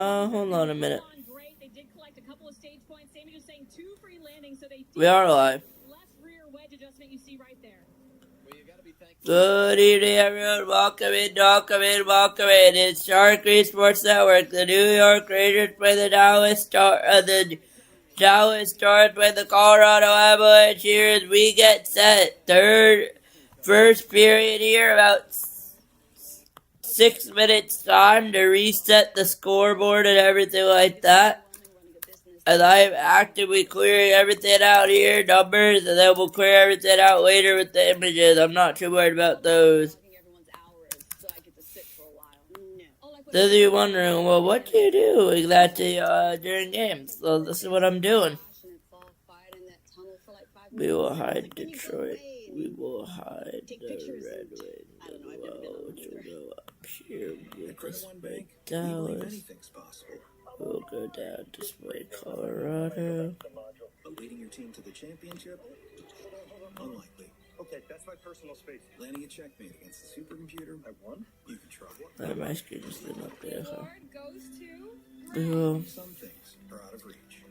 Hold on a minute. We are live. Good evening, everyone. Welcome in. It's Sharik B Sports Network. The New York Rangers play the Dallas Stars play the Colorado Avalanche here as we get set. First period here, about 6 minutes time to reset the scoreboard and everything like that. And I'm actively clearing everything out here, numbers, and then we'll clear everything out later with the images. I'm not too worried about those. So you're wondering, well, what do you do exactly during games? So this is what I'm doing. We will hide Detroit. We will hide the Red Wings as well, which will go up here with us by Dallas. We'll go down to play Colorado. But leading your team to the championship? Unlikely. Okay, that's my personal space. Landing a checkmate against the supercomputer? I won? You can try. My screen just lit up there, huh? Some things are out of reach.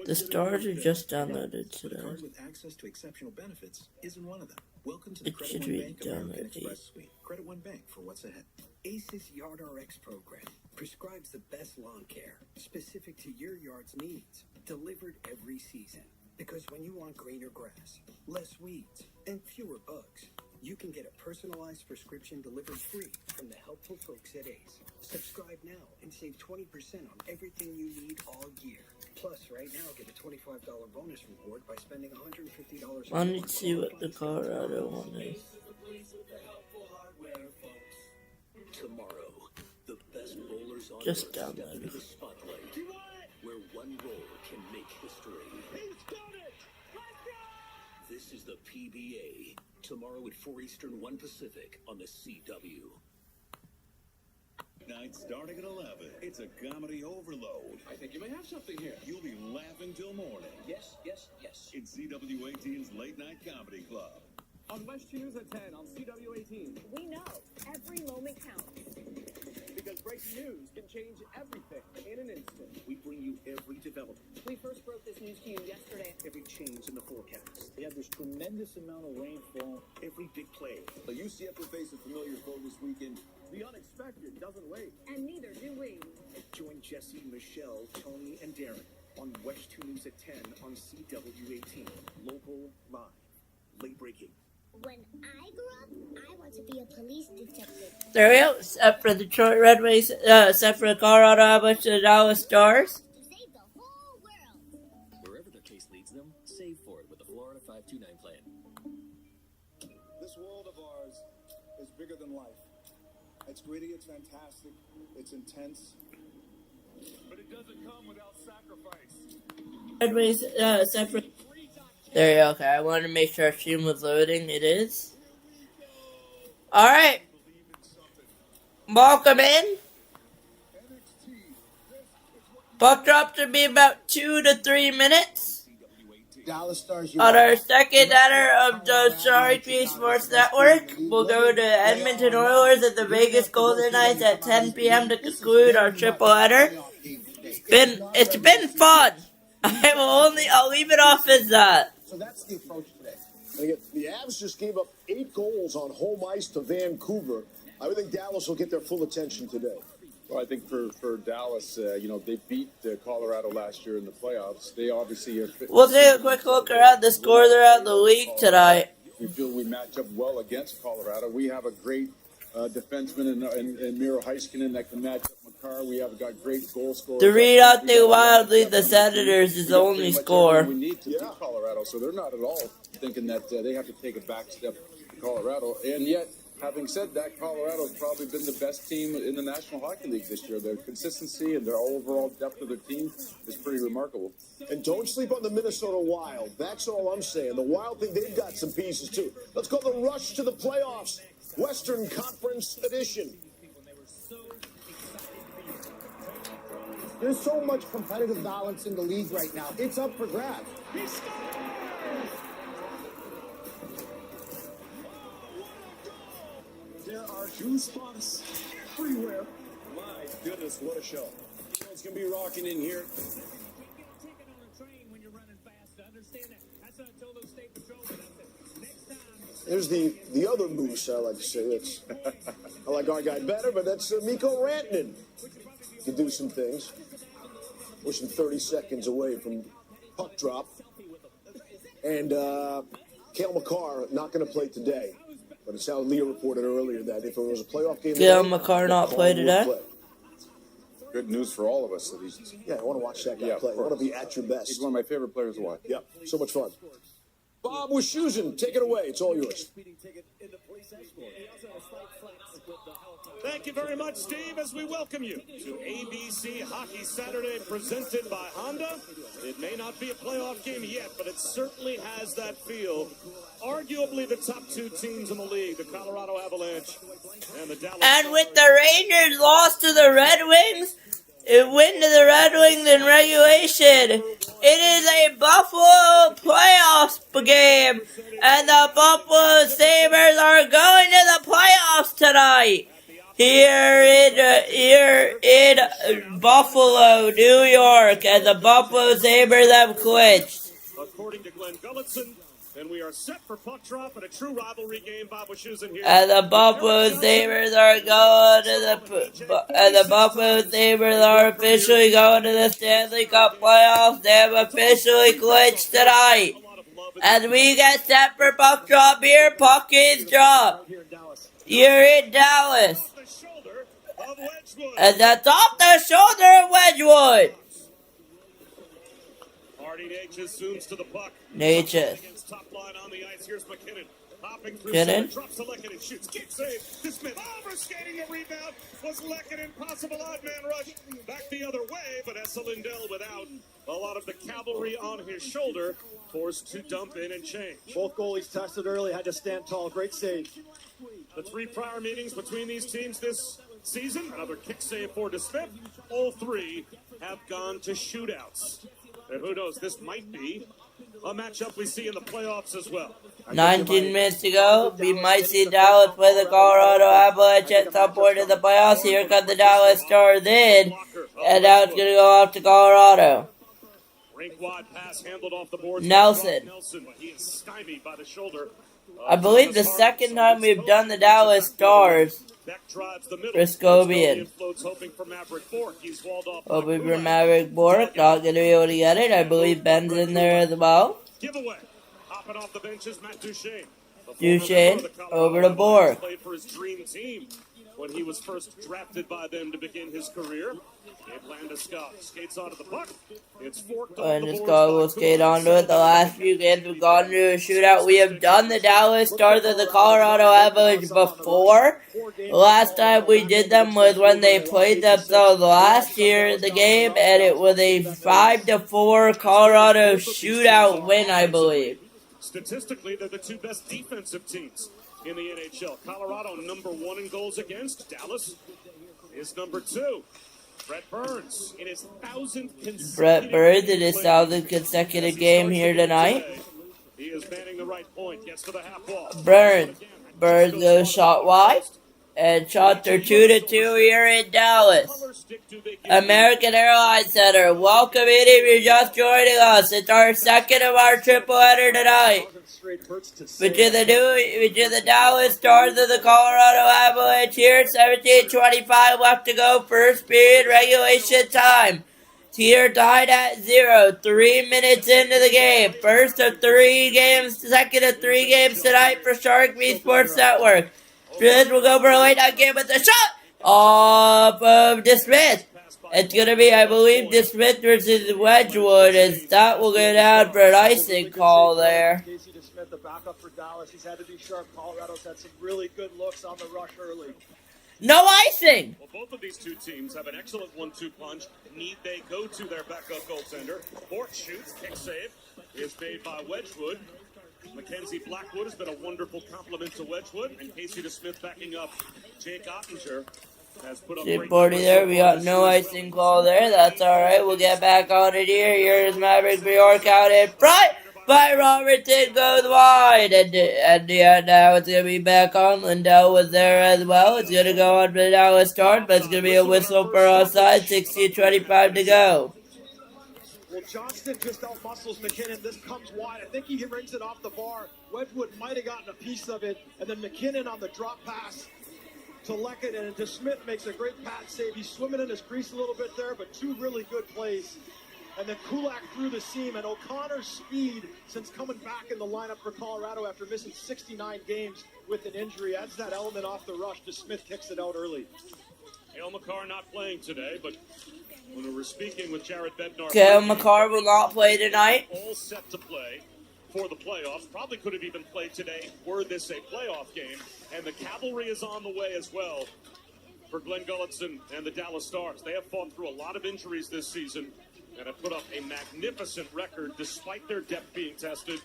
The Stars are just downloaded today. A card with access to exceptional benefits isn't one of them. Welcome to the It Credit should One be Bank down American at Express Suite. Credit One Bank for what's ahead. ACE's Yard RX program prescribes the best lawn care specific to your yard's needs, delivered every season. Because when you want greener grass, less weeds, and fewer bugs, you can get a personalized prescription delivered free from the helpful folks at ACE. Subscribe now and save 20% on everything you need all year. Plus, right now, get a $25 bonus reward by spending $150. I need to see what the Colorado one is. Tomorrow, the best bowlers on Just Earth step download into it. the spotlight, where one roll can make history. This is the PBA. Tomorrow at 4 Eastern, 1 Pacific on the CW. Night starting at 11. It's a comedy overload. I think you may have something here. You'll be laughing till morning. Yes. It's CW18's Late Night Comedy Club. On West News at 10 on CW18. We know every moment counts. Because breaking news can change everything in an instant. We bring you every development, We first broke this news to you yesterday. every change in the forecast, We have this tremendous amount of rainfall. every big play. The UCF will face a familiar foe this weekend. The unexpected doesn't wait. And neither do we. Join Jesse, Michelle, Tony, and Darren on West 2 News at 10 on CW18. Local, live, late breaking. When I grew up, I want to be a police detective. There we go. Except for the Detroit Red Wings, except for the Colorado Avalanche and the Dallas Stars. To save the whole world. Wherever their case leads them, save for it with the Florida 529 plan. This world of ours is bigger than life. It's gritty, it's fantastic, it's intense. But it doesn't come without sacrifice. Red Wings, except for... There you go. Okay, I wanted to make sure our stream was loading. It is. Alright. Welcome in. Puck drop should be about 2 to 3 minutes. Dallas Stars, On our second header of the Sharik B Sports Network, we'll go to Edmonton Oilers at the Vegas Golden Knights at 10 p.m. to conclude our triple header. It's been fun. I'll leave it off as that. So that's the approach today. And again, the Avs just gave up 8 goals on home ice to Vancouver. I would think Dallas will get their full attention today. Well, I think for Dallas, they beat Colorado last year in the playoffs. They obviously are fit. We'll take a quick look around the score throughout the league tonight. We feel we match up well against Colorado. We have a great defenseman in Miro Heiskanen that can match up Makar. We have got great goal scorers. To read out the Wild lead the Senators is the only score. We need to beat Colorado, so they're not at all thinking that they have to take a back step to Colorado. And yet, having said that, Colorado's probably been the best team in the National Hockey League this year. Their consistency and their overall depth of their team is pretty remarkable. And don't sleep on the Minnesota Wild. That's all I'm saying. The Wild think they've got some pieces too. Let's go the rush to the playoffs. Western Conference edition. There's so much competitive balance in the league right now. It's up for grabs. There are juice spots everywhere. My goodness, what a show. It's going to be rocking in here. There's the other moose, I like to say. That's I like our guy better, but that's Mikko Rantanen. Can do some things. Pushing 30 seconds away from puck drop. And Cale Makar not going to play today. But it's how Leah reported earlier that if it was a playoff game... Cale Makar not play today? Good news for all of us that he's... Yeah, I want to watch that guy play. I want to be at your best. He's one of my favorite players to watch. Yep, so much fun. Bob Wischusen, take it away. It's all yours. Thank you very much, Steve, as we welcome you to ABC Hockey Saturday presented by Honda. It may not be a playoff game yet, but it certainly has that feel. Arguably the top two teams in the league, the Colorado Avalanche and the Dallas... And with the Rangers lost to the Red Wings, it went to the Red Wings in regulation. It is a Buffalo playoffs game, and the Buffalo Sabres are going to the playoffs tonight. Here in Buffalo, New York, and the Buffalo Sabres have clinched. According to Glenn Gulletson, and we are set for puck drop and a true rivalry game. Bob Wischusen here. And the Buffalo Sabres are going to the Buffalo Sabres are officially going to the Stanley Cup playoffs. They have officially clinched tonight. And we get set for puck drop here. Puck is dropped. You're in Dallas. And that's off the shoulder of Wedgwood. Hardy Natchez zooms to the puck. Natchez. Top line on the ice. Here's McKinnon. Hopping through McKinnon. drops to Lehkonen, shoots, kick save to Smith. Overskating the rebound was Lehkonen. Possible odd man rush. Back the other way, but Esa Lindell without a lot of the cavalry on his shoulder. Forced to dump in and change. Both goalies tested early, had to stand tall. Great save. The three prior meetings between these teams this season, another kick save for DeSmith. All three have gone to shootouts. And who knows, this might be a matchup we see in the playoffs as well. 19 minutes to go. We might see Dallas play the Colorado Avalanche at some point in the playoffs. Here come the Dallas Stars in. And now it's going to go off to Colorado. Rink-wide pass handled off the boards. Nelson. But he is stymied by the shoulder. I believe the second time we've done the Dallas Stars. Prescovian. Hoping for Maverick Bork. He's walled off. Hoping for Maverick Bork. Not going to be able to get it. I believe Ben's in there as well. Giveaway. Hopping off the benches, Matt Duchesne. Duchesne over to Bork. Played for his dream team when he was first drafted by them to begin his career. Landeskog skates onto the puck. It's forked on the boards. Landeskog will skate onto it. The last few games we've gone to a shootout. We have done the Dallas Stars and the Colorado Avalanche before. The last time we did them was when they played themselves last year in the game, and it was a 5-4 Colorado shootout win, I believe. Statistically, they're the two best defensive teams in the NHL. Colorado number 1 in goals against. Dallas is number 2. Brett Burns in his 1,000th consecutive game here tonight. He is manning the right point, gets to the half wall. Burns goes shot wide, and shots are 2-2 here in Dallas. American Airlines Center, welcome in if you're just joining us. It's our second of our triple header tonight. Between the Dallas Stars and the Colorado Avalanche here, 17:25 left to go, first period regulation time. Here tied at 0, 3 minutes into the game. First of 3 games, second of 3 games tonight for Sharik B Sports Network. Smith will go for a late night game with a shot off of DeSmith. It's going to be, I believe, DeSmith versus Wedgwood, as that will go down for an icing call there. The backup for Dallas. He's had to be sharp. Colorado's had some really good looks on the rush early. No icing! Well, both of these two teams have an excellent 1-2 punch. Need they go to their backup goaltender? Bork shoots, kick save is made by Wedgwood. Mackenzie Blackwood has been a wonderful compliment to Wedgwood, and Casey DeSmith backing up Jake Ottinger. Has put up Jake Bordy there, we got no icing call there. That's alright, we'll get back on it here. Here's Maverick Bjork out in front. by Robertson goes wide, and yeah, now it's gonna be back on. Lindell was there as well. It's gonna go on for now a start, but it's gonna be a whistle for offside. 16:25 to go. Well, Johnston just out-muscles McKinnon. This comes wide. I think he rings it off the bar. Wedgwood might have gotten a piece of it. And then McKinnon on the drop pass to Leckett. And DeSmith makes a great pad save. He's swimming in his crease a little bit there, but two really good plays. And then Kulak through the seam. And O'Connor's speed, since coming back in the lineup for Colorado after missing 69 games with an injury, adds that element off the rush. DeSmith kicks it out early. Cale Makar not playing today, but when we were speaking with Jared Bednar, Cale Makar will not play tonight. All set to play for the playoffs. Probably could have even played today were this a playoff game. And the cavalry is on the way as well for Glenn Gulletson and the Dallas Stars. They have fought through a lot of injuries this season and have put up a magnificent record despite their depth being tested.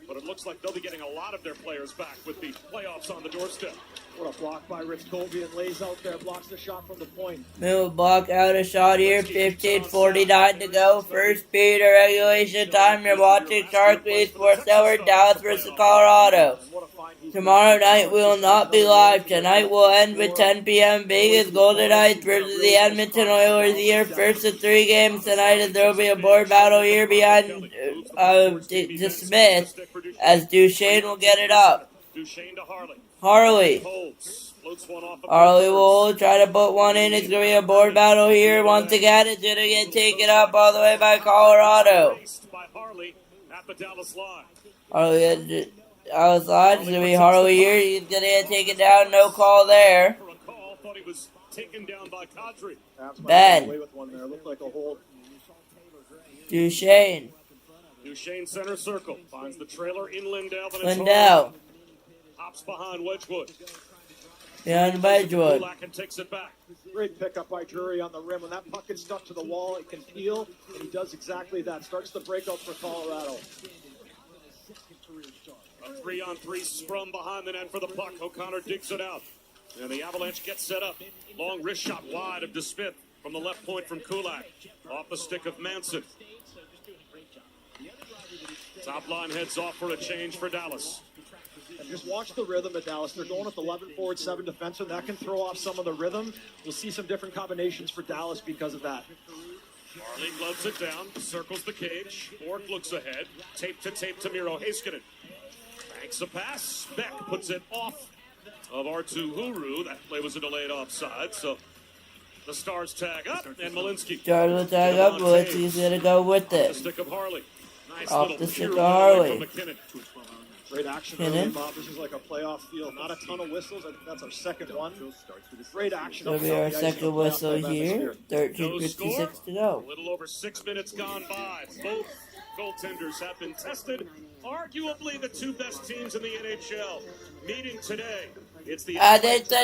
But it looks like they'll be getting a lot of their players back with the playoffs on the doorstep. What a block by Rich Colby, and lays out there, blocks the shot from the point. Move block out a shot here. 15:49 to go. First period of regulation time. You're watching Shark B Sports Network, Dallas versus Colorado. Tomorrow night will not be live. Tonight will end with 10 p.m. Vegas Golden Knights versus the Edmonton Oilers here. First of 3 games tonight, and there will be a board battle here behind DeSmith as Duchesne will get it up. Duchesne to Harley. Harley will try to put one in. It's going to be a board battle here. Once again, it's going to get taken up all the way by Colorado. Harley outside. It's going to be Harley here. He's going to get taken down. No call there. Ben. Duchesne. Duchesne center circle. Finds the trailer in Lindell. Lindell. Hops behind Wedgwood. Behind Wedgwood. And takes it back. Great pickup by Drury on the rim. When that puck gets stuck to the wall, it can peel, and he does exactly that. Starts the breakout for Colorado. A 3-on-3 scrum behind the net for the puck. O'Connor digs it out. And the Avalanche gets set up. Long wrist shot wide of DeSmith from the left point from Kulak. Off the stick of Manson. Top line heads off for a change for Dallas. And just watch the rhythm of Dallas. They're going with 11 forward, 7 defensemen. That can throw off some of the rhythm. We'll see some different combinations for Dallas because of that. Marley gloves it down, circles the cage. Bork looks ahead. Tape to Miro Heiskanen. Banks a pass. Beck puts it off of R2 Huru. That play was a delayed offside, so the Stars tag up, and Malinsky. Stars will tag up. Malinsky's going to go with it. Off the stick of Harley. Nice off the stick of Harley. Great action early, Bob. This is like a playoff feel. Not a ton of whistles. I think that's our second one. Great action. That'll be our second whistle here. 13:56 to go. A little over 6 minutes gone by. Both goaltenders have been tested. Arguably the two best teams in the NHL meeting today. It's the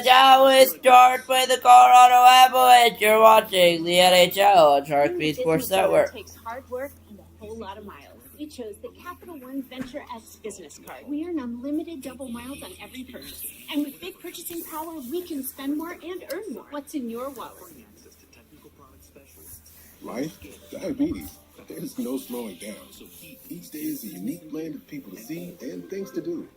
Dallas Stars by the Colorado Avalanche. You're watching the NHL on Sharik B Sports Network. It takes hard work and a whole lot of miles. We chose the Capital One Venture X business card. We earn unlimited double miles on every purchase. And with big purchasing power, we can spend more and earn more. What's in your wallet? Life, diabetes. There's no slowing down. Each day is a unique blend of people to see and things to do.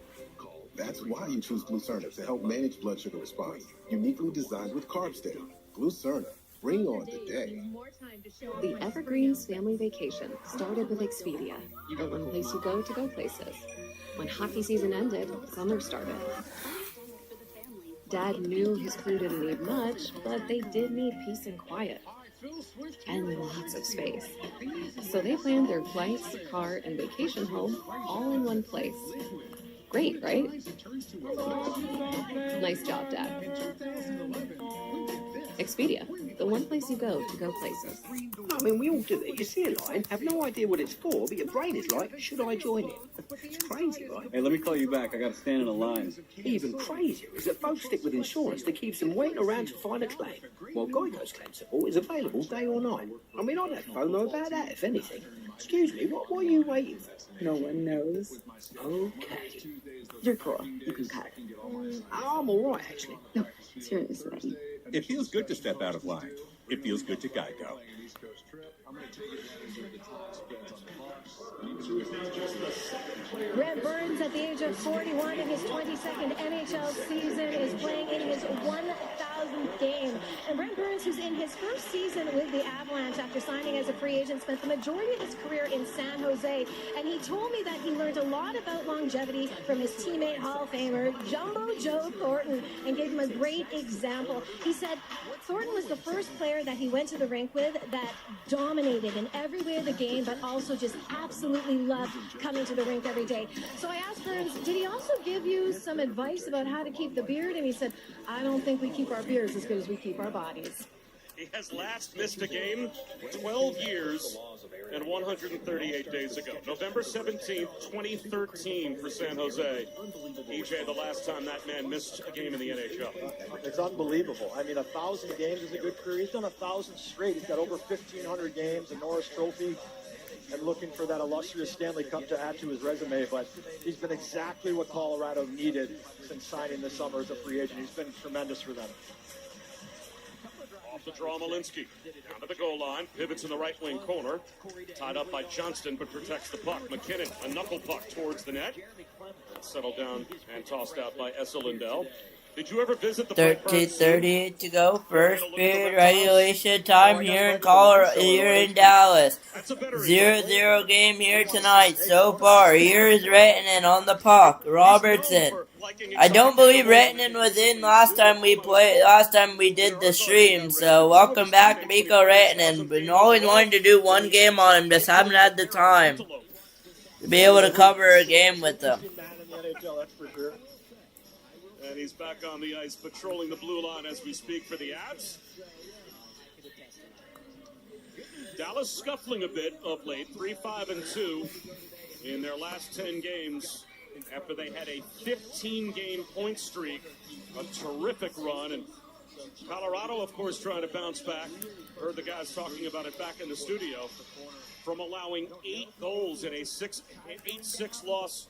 That's why you choose Glucerna to help manage blood sugar response. Uniquely designed with Carb Steady. Glucerna. Bring on the day. The Evergreens family vacation started with Expedia, the one place you go to go places. When hockey season ended, summer started. Dad knew his crew didn't need much, but they did need peace and quiet. And lots of space. So they planned their flights, car, and vacation home all in one place. Great, right? Nice job, Dad. Expedia, the one place you go to go places. I mean, we all do it. You see a line, have no idea what it's for, but your brain is like, should I join it? It's crazy, right? Hey, let me call you back. I gotta stand in a line. Even crazier is that folks stick with insurance that keeps them waiting around to find a claim, while Geico's claim support is available day or night. I mean, I'd have FOMO about that, if anything. Excuse me, what are you waiting for? No one knows. Okay. You're cool. You can cut. I'm all right, actually. No, seriously. It feels good to step out of line. It feels good to Geico. East Coast trip. I'm going to take advantage of the time spent on the box. Grant Burns, at the age of 41 in his 22nd NHL season, is playing in his 1,000th game. And Grant Burns, who's in his first season with the Avalanche after signing as a free agent, spent the majority of his career in San Jose. And he told me that he learned a lot about longevity from his teammate, Hall of Famer Jumbo Joe Thornton, and gave him a great example. He said Thornton was the first player that he went to the rink with that dominated in every way of the game, but also just absolutely loved coming to the rink every day. So I asked Burns, did he also give you some advice about how to keep the beard? And he said, I don't think we keep our beards as good as we keep our bodies. He has last missed a game 12 years and 138 days ago. November 17th, 2013 for San Jose. EJ, the last time that man missed a game in the NHL. It's unbelievable. I mean, 1,000 games is a good career. He's done 1,000 straight. He's got over 1,500 games, a Norris Trophy, and looking for that illustrious Stanley Cup to add to his resume. But he's been exactly what Colorado needed since signing this summer as a free agent. He's been tremendous for them. Off the draw, Malinsky. Down to the goal line. Pivots in the right wing corner. Tied up by Johnston, but protects the puck. McKinnon, a knuckle puck towards the net. Settled down and tossed out by Essa Lindell. Did you ever visit the 13:38 to go. First period regulation time here in Colorado, here in Dallas. 0-0 game here tonight so far. Here is Rantanen on the puck. Robertson. I don't believe Rantanen was in last time we did the stream. So welcome back to Mikko Rantanen. Been always wanting to do one game on him, just haven't had the time to be able to cover a game with him. And he's back on the ice, patrolling the blue line as we speak for the Avs. Dallas scuffling a bit of late, 3-5-2 in their last 10 games after they had a 15-game point streak, a terrific run. And Colorado, of course, trying to bounce back. Heard the guys talking about it back in the studio. From allowing 8 goals in a 8-6 loss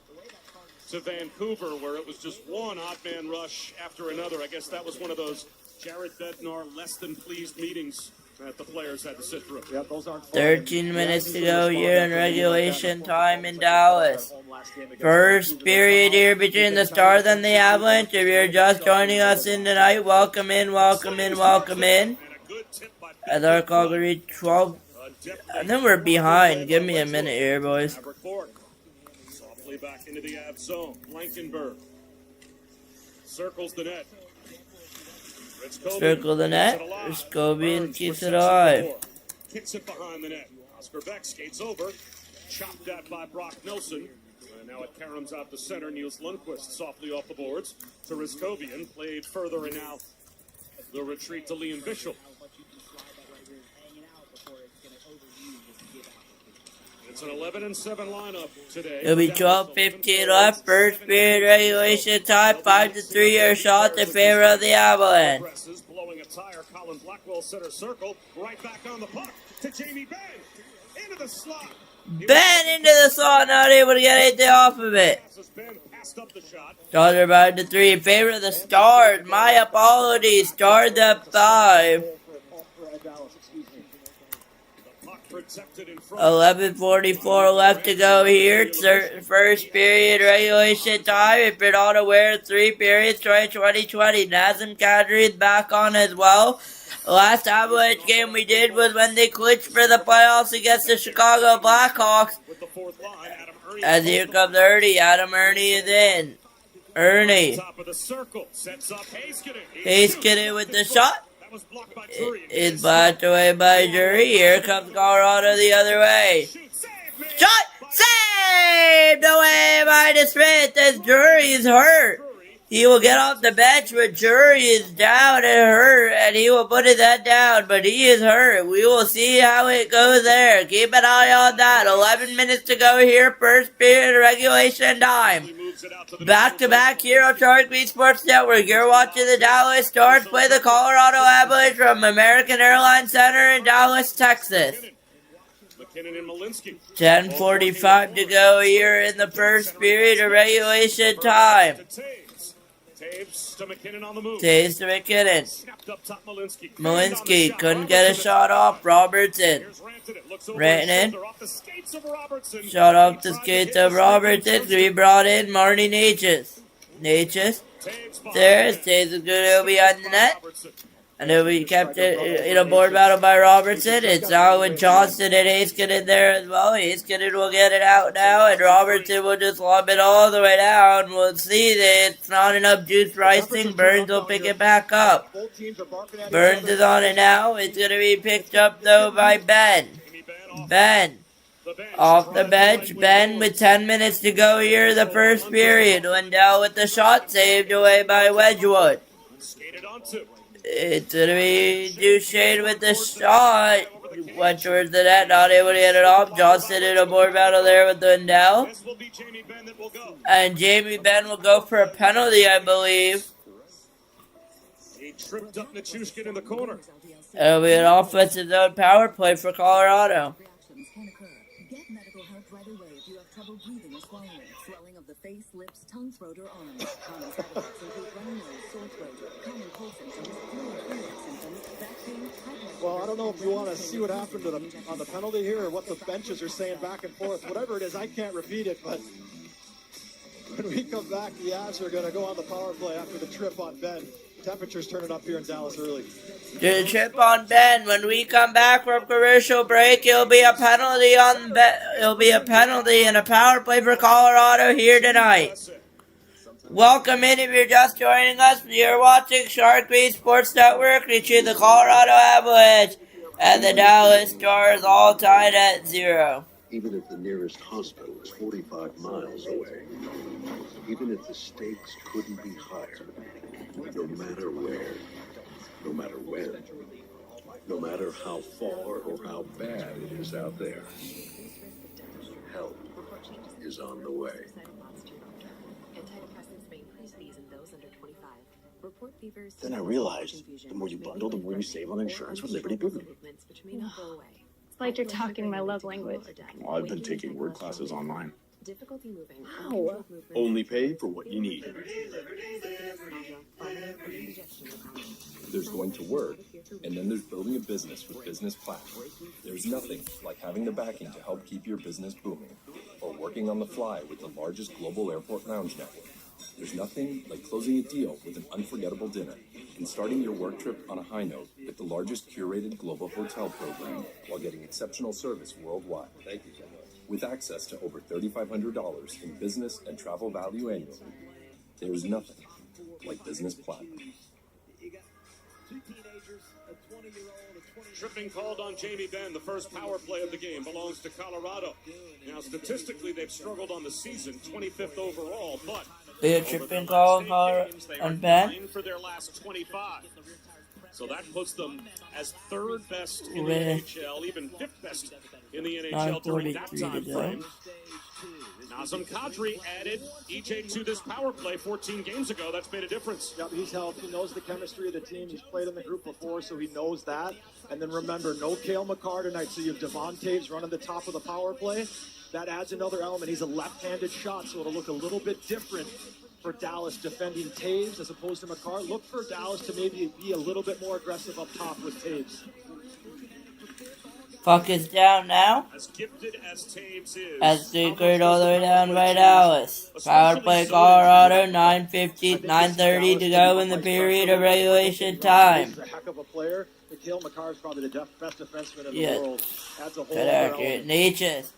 to Vancouver, where it was just one odd man rush after another. I guess that was one of those Jared Bednar less than pleased meetings that the players had to sit through. Yeah, those aren't 13 minutes to go here in regulation time in Dallas. First period here between the Stars and the Avalanche. If you're just joining us in tonight, welcome in, welcome in, welcome in. As our Calgary 12, and then we're behind. Give me a minute here, boys. Back into the Avs zone. Blankenberg circles the net. Circle the net. Ritzkovian keeps it alive. Kicks it behind the net. Oscar Beck skates over. Chopped at by Brock Nelson. And now it caroms out the center. Niels Lundqvist softly off the boards to Ritzkovian. Played further, and now the retreat to Liam Bishop. It's an 11-7 lineup today. It'll be 12:15 left. First period regulation time. 5-3 your shot in favor of the Avalanche. Blowing a tire. Colin Blackwell center circle. Right back on the puck to Jamie Benn. Into the slot. Ben into the slot. Not able to get anything off of it. Stars are 5-3 in favor of the Stars. My apologies. Stars up 5. 11:44 left to go here. First period regulation time. If you're not aware, 3 periods, 2020. Nazem Kadri is back on as well. The last Avalanche game we did was when they clinched for the playoffs against the Chicago Blackhawks. As here comes Ernie. Adam Ernie is in. Ernie. Heiskanen with the shot. It's blocked away by Jury. Here comes Colorado the other way. Shot! Saved away by the Smith as Jury is hurt. He will get off the bench, but Jury is down and hurt, and he will put his head down, but he is hurt. We will see how it goes there. Keep an eye on that. 11 minutes to go here. First period regulation time. Back-to-back here on Sharik B Sports Network. You're watching the Dallas Stars play the Colorado Avalanche from American Airlines Center in Dallas, Texas. 10:45 to go here in the first period of regulation time. Taves to McKinnon on the move. Taves to McKinnon. Snapped up top Malinsky. Malinsky couldn't get a shot off. Robertson. Rantanen. Shot off the skates of Robertson. To be brought in. Marty Natchez. Natchez. There. Taves is going to be on the net. And then we kept it in a board battle by Robertson. It's now with Johnston and Heiskanen there as well. Heiskanen will get it out now, and Robertson will just lob it all the way down. We'll see that it's not enough juice rising. Burns will pick it back up. Burns is on it now. It's going to be picked up, though, by Ben. Ben. Off the bench. Ben with 10 minutes to go here in the first period. Wendell with the shot saved away by Wedgwood. It's going to be Duchesne with the shot. Went towards the net, not able to get it off. Johnston in a board battle there with Wendell. And Jamie Benn will go for a penalty, I believe. He tripped up Nichushkin in the corner. It'll be an offensive zone power play for Colorado. Get medical help right away if you have trouble breathing or swallowing, swelling of the face, lips, tongue, throat, or arms. Common side effects include runny nose, sore throat, common cold symptoms, flu-like symptoms, back pain, high blood pressure. Well, I don't know if you want to see what happened to them on the penalty here or what the benches are saying back and forth. Whatever it is, I can't repeat it, but when we come back, the Avs are going to go on the power play after the trip on Ben. Temperatures turning up here in Dallas early. The trip on Ben. When we come back from commercial break, it'll be a penalty on Ben. It'll be a penalty and a power play for Colorado here tonight. Welcome in if you're just joining us. You're watching Sharik B Sports Network, featuring the Colorado Avalanche and the Dallas Stars, all tied at 0. Even if the nearest hospital is 45 miles away, even if the stakes couldn't be higher, no matter where, no matter when, no matter how far or how bad it is out there, help is on the way. Then I realized the more you bundle, the more you save on insurance with Liberty Boot. It's like you're talking my love language. Well, I've been taking word classes online. How? Only pay for what you need. There's going to work, and then there's building a business with Business Platinum. There's nothing like having the backing to help keep your business booming, or working on the fly with the largest global airport lounge network. There's nothing like closing a deal with an unforgettable dinner and starting your work trip on a high note with the largest curated global hotel program while getting exceptional service worldwide. Thank you, Ken. With access to over $3,500 in business and travel value annually, there is nothing like Business Platinum. Tripping called on Jamie Benn. The first power play of the game belongs to Colorado. Now, statistically, they've struggled on the season, 25th overall, but a tripping call on Ben for their last 25. So that puts them as third best in the NHL, even fifth best in the NHL during that time frame. Nazem Kadri added EJ to this power play 14 games ago. That's made a difference. Yep, he's helped. He knows the chemistry of the team. He's played in the group before, so he knows that. And then remember, no Cale Makar tonight, so you have Devon Taves running the top of the power play. That adds another element. He's a left-handed shot, so it'll look a little bit different for Dallas defending Taves as opposed to Makar. Look for Dallas to maybe be a little bit more aggressive up top with Taves. Puck is down now. As gifted as Taves is. As secured all the way down by Dallas. Power play Colorado, 9:30 to go in the period of regulation time. He's a heck of a player. Cale Makar is probably the best defenseman in the world. Adds a whole good accurate. Natchez.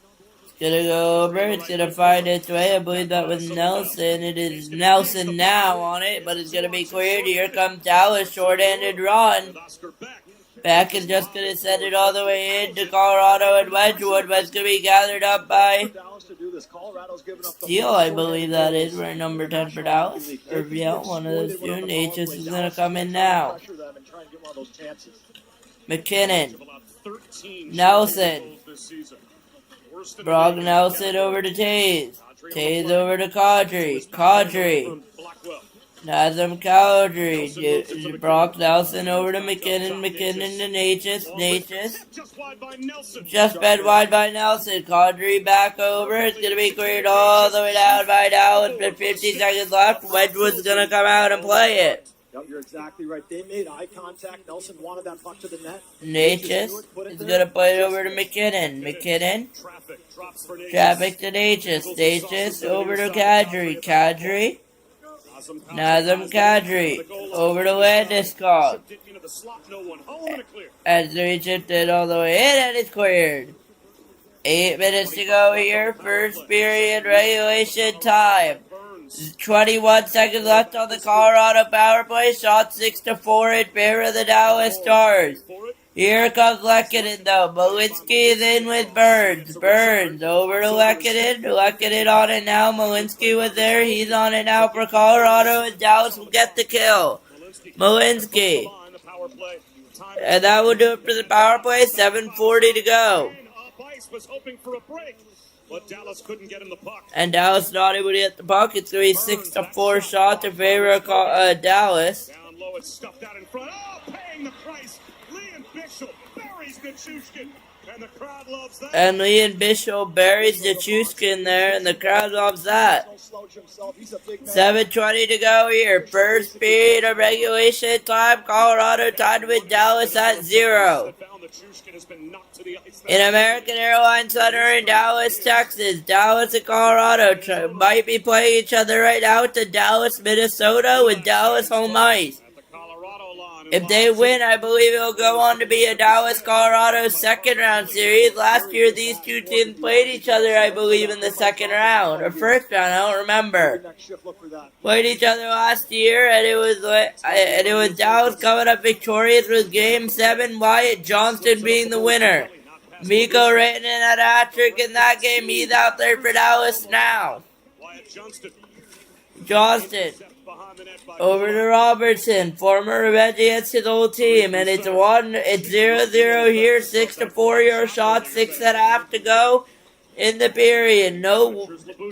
It's gonna go over. It's gonna find its way. I believe that was Nelson. It is Nelson now on it, but it's gonna be cleared. Here comes Dallas, short-handed run. Beck is just going to send it all the way into Colorado and Wedgwood, but it's going to be gathered up by Steele, I believe that is, wearing number 10 for Dallas. Or Viel, one of those two. Natchez is going to come in now. McKinnon. Nelson. Brock Nelson over to Taves. Taves over to Kadri. Kadri. Nazem Cowdrey. Brock Nelson over to McKinnon. McKinnon to Natchez. Natchez. Just fed wide by Nelson. Cowdrey back over. It's going to be cleared all the way down by now. It's been 50 seconds left. Wedgwood's going to come out and play it. Yep, you're exactly right. They made eye contact. Nelson wanted that puck to the net. Natchez is going to play it over to McKinnon. McKinnon. Traffic to Natchez. Natchez over to Kadri. Kadri. Nazem Kadri over to Landeskog. As they chipped it all the way in and it's cleared. 8 minutes to go here. First period regulation time. 21 seconds left on the Colorado power play. Shot 6-4 in favor of the Dallas Stars. Here comes Lehkonen though. Malinsky is in with Burns. Burns over to Lehkonen. Lehkonen on it now. Malinsky was there. He's on it now for Colorado. And Dallas will get the kill. Malinsky. And that will do it for the power play. 7:40 to go. But Dallas couldn't get him the puck. And Dallas not able to get the puck. It's going to be 6-4 shot in favor of Dallas. Down low, it's stuffed out in front. Oh, paying the price. Liam Bishop buries Nichushkin, and the crowd loves that. And Liam Bishop buries Nichushkin there, and the crowd loves that. 7:20 to go here. First period of regulation time. Colorado tied with Dallas at 0. In American Airlines Center in Dallas, Texas. Dallas and Colorado might be playing each other right now to Dallas, Minnesota with Dallas home ice. If they win, I believe it'll go on to be a Dallas-Colorado second round series. Last year, these two teams played each other, I believe, in the second round. Or first round, I don't remember. Played each other last year, and it was Dallas coming up victorious with Game 7, Wyatt Johnston being the winner. Mikko Rantanen had a hat-trick in that game. He's out there for Dallas now. Johnston. Over to Robertson, former revenge against his old team, and it's 0-0 here, 6-4 your shot, 6.5 to go in the period. No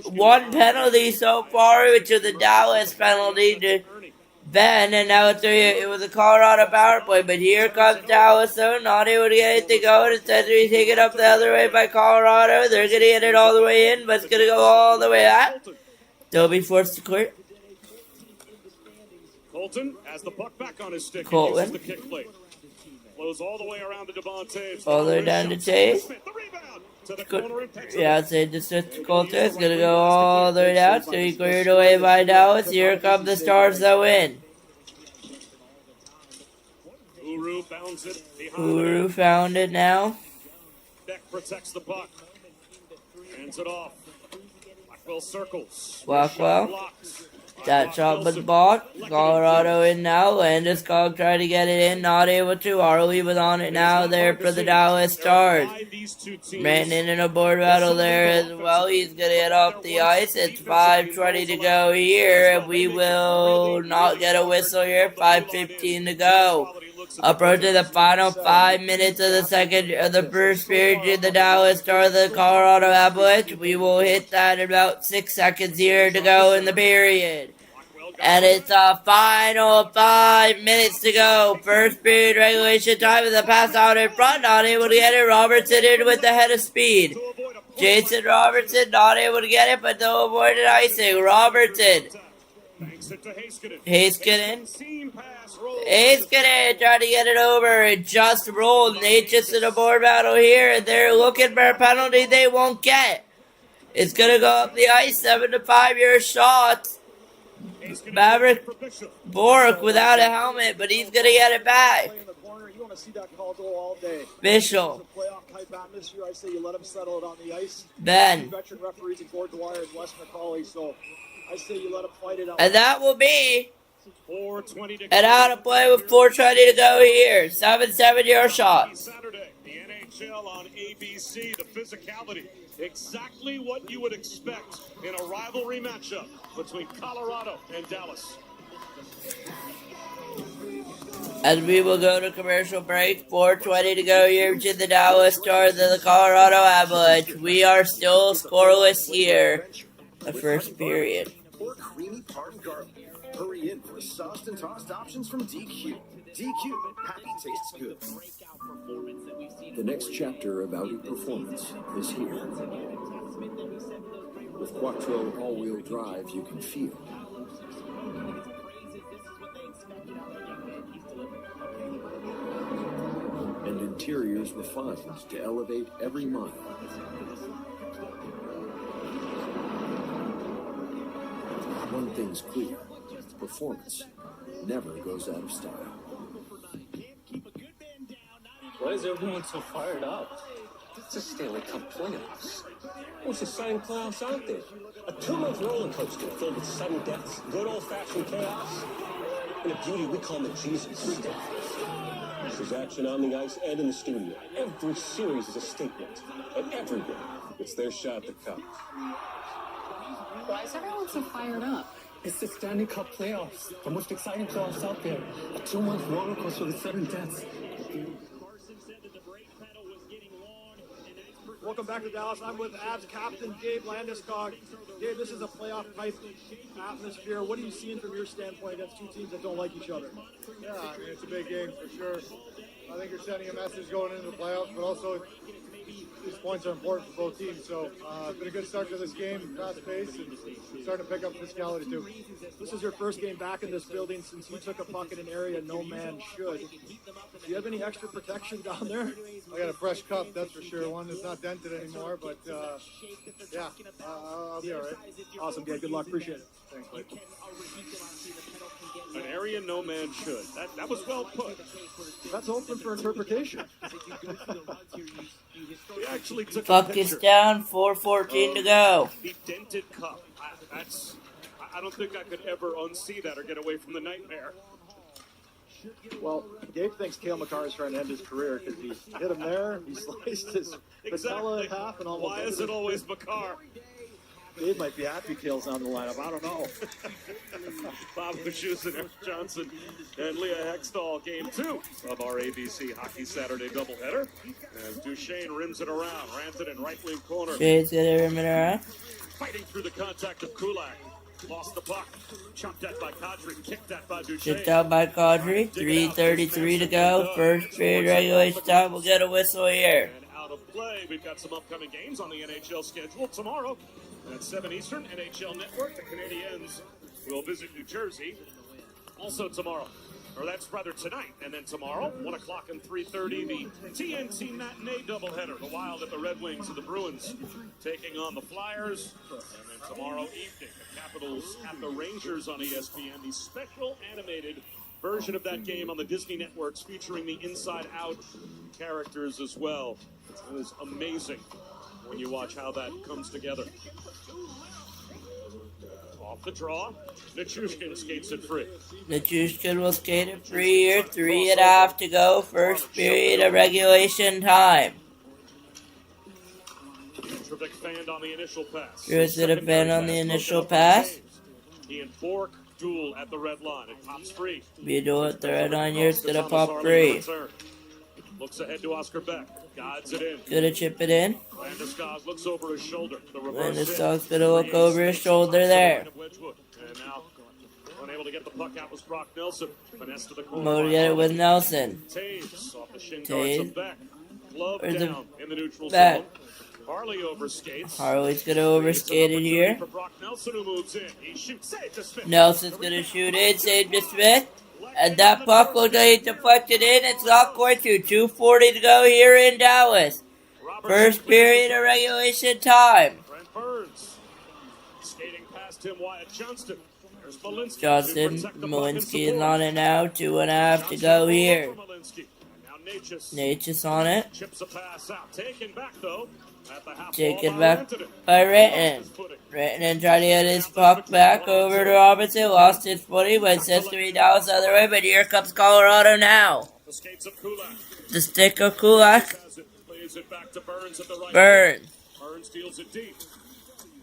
one penalty so far, which is a Dallas penalty to Ben, and now it was a Colorado power play, but here comes Dallas though, not able to get it to go. Instead of taken up the other way by Colorado. They're going to get it all the way in, but it's going to go all the way out. They'll be forced to clear. Colton has the puck back on his stick. Colton. Uses the kick plate. Flows all the way around to Devontae. All the way down to Taves. Yeah, it's just Colton. It's going to go all the way down. So he cleared away by Dallas. Here come the Stars that win. Uru bounds it. Uru found it now. Beck protects the puck. Hands it off. Blackwell circles. Blackwell. That shot was blocked. Colorado in now. Landeskog tried to get it in. Not able to. Harley was on it now there for the Dallas Stars. Ran in a board battle there as well. He's going to get off the ice. It's 5:20 to go here. And we will not get a whistle here. 5:15 to go. Approaching the final 5 minutes of the first period in the Dallas Stars, the Colorado Avalanche. We will hit that in about 6 seconds here to go in the period. And it's a final 5 minutes to go. First period regulation time with the pass out in front. Not able to get it. Robertson in with the head of speed. Jason Robertson not able to get it, but no avoided icing. Robertson. Heiskanen. Heiskanen trying to get it over. It just rolled. Natchez in a board battle here, and they're looking for a penalty they won't get. It's going to go up the ice. 7-5 your shots. Maverick Bork without a helmet, but he's going to get it back. Bishop. Ben. And that will be an out of play with 4:20 to go here. 7-7 your shot. Saturday, the NHL on ABC, the physicality. Exactly what you would expect in a rivalry matchup between Colorado and Dallas. As we will go to commercial break, 4:20 to go here to the Dallas Stars and the Colorado Avalanche. We are still scoreless here. The first period. Hurry in for sauced and tossed options from DQ. DQ, happy tastes good. The next chapter of Audi performance is here. With Quattro all-wheel drive, you can feel. And interiors refined to elevate every mile. One thing's clear, performance never goes out of style. Why is everyone so fired up? It's a Stanley Cup playoffs. Most exciting playoffs out there. A 2-month roller coaster filled with sudden deaths, good old-fashioned chaos, and a beauty we call the Jesus. There's action on the ice and in the studio. Every series is a statement, and every game, it's their shot at the cup. Why is everyone so fired up? It's the Stanley Cup playoffs, the most exciting playoffs out there. A 2-month roller coaster with sudden deaths. Welcome back to Dallas. I'm with Avs captain Gabe Landeskog. Gabe, this is a playoff type atmosphere. What are you seeing from your standpoint against two teams that don't like each other? Yeah, I mean, it's a big game for sure. I think you're sending a message going into the playoffs, but also these points are important for both teams. So it's been a good start to this game, fast pace, and starting to pick up physicality too. This is your first game back in this building since you took a puck in an area no man should. Do you have any extra protection down there? I got a fresh cup, that's for sure. One that's not dented anymore, but yeah, I'll be all right. Awesome, Gabe. Good luck. Appreciate it. Thanks, Mike. An area no man should. That was well put. That's open for interpretation. We actually took Puck a is picture. down, 4:14 to go. The dented cup. I don't think I could ever unsee that or get away from the nightmare. Well, Gabe thinks Cale Makar is trying to end his career because he hit him there, he sliced his patella in half, and almost. Why is it always Makar? Gabe might be happy Cale's on the lineup. I don't know. Bob Bouchus and Eric Johnson and Leah Hextall, game 2 of our ABC Hockey Saturday doubleheader. As Duchesne rims it around, Rantanen in right wing corner. Shade's gonna rim it around. Fighting through the contact of Kulak. Lost the puck. Chopped at by Kadri. Kicked at by Duchesne. Chipped out by Kadri. 3:33 to go. First period regulation time. We'll get a whistle here. And out of play, we've got some upcoming games on the NHL schedule tomorrow. At 7 Eastern, NHL Network, the Canadiens will visit New Jersey. Also tomorrow, or that's rather tonight, and then tomorrow, 1 o'clock and 3:30, the TNT matinee doubleheader. The Wild at the Red Wings and the Bruins taking on the Flyers. And then tomorrow evening, the Capitals at the Rangers on ESPN. The special animated version of that game on the Disney networks featuring the Inside Out characters as well. It is amazing when you watch how that comes together. Off the draw, Nichushkin skates it free. Nichushkin will skate it free here. 3.5 to go. First period of regulation time. Trebek fanned on the initial pass. Here's the defend on the initial pass. He and Bork duel at the red line. It pops free. Be duel at the red line here. It's gonna pop free. Looks ahead to Oscar Beck. Guides it in. Gonna chip it in. Landeskog looks over his shoulder. The reverse Landeskog's gonna look over his shoulder there. And now, unable to get the puck out was Brock Nelson. Finesse to the corner. Mo to get it with Nelson. Taves off the shin guards of Beck. Glove Where's down in the neutral Beck? zone. Harley overskates. Harley's gonna overskate it here. For Brock Nelson who moves in. He shoots. Save to Smith. Nelson's gonna shoot it. Save to Smith. And that puck will get deflected in. It's not going to. 2:40 to go here in Dallas. First period of regulation time. Brent Burns skating past him. Wyatt Johnston. There's Malinsky. Johnson, Malinsky is on it now. 2.5 to go here. Natchez on it. Chips a pass out. Taken back though. At the half Taken wall back by Rantanen. Rantanen tried to get his puck back over to Robinson. Lost his footing, but says $3 the other way. But here comes Colorado now. The skates of Kulak. The stick of Kulak. Plays it back to Burns at the right. Burns. Burns deals it deep.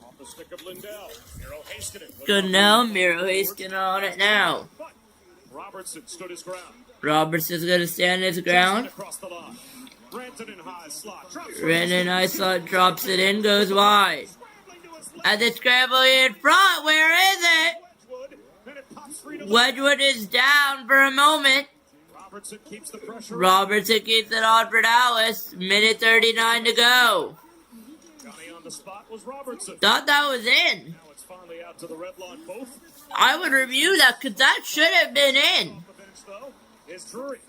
Off the stick of Lindell. Miro Heiskanen. Good now. Miro Heiskanen on it now. Robertson stood his ground. Robertson's going to stand his ground. Across the line. Rantanen high slot. Rantanen high slot drops it in, goes wide. And the scramble in front. Where is it? Wedgwood is down for a moment. Robertson keeps the pressure. Robertson keeps it on for Dallas. Minute 39 to go. Johnny on the spot was Robertson. Thought that was in. Now it's finally out to the red line. Both. I would review that because that should have been in. Off the bench though is Drury.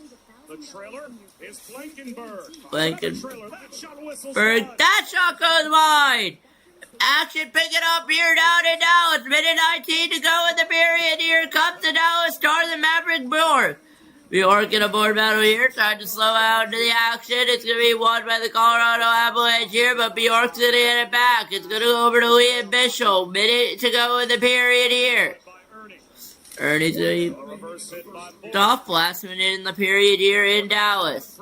The trailer is Blankenberg. That shot goes wide. Action picking up here down in Dallas. Minute 19 to go in the period. Here comes the Dallas Stars and Maverick Bjork. Bjork in a board battle here, trying to slow out into the action. It's going to be won by the Colorado Avalanche here, but Bjork's going to get it back. It's going to go over to Liam Bishop. Minute to go in the period here. Ernie's going to be off last minute in the period here in Dallas.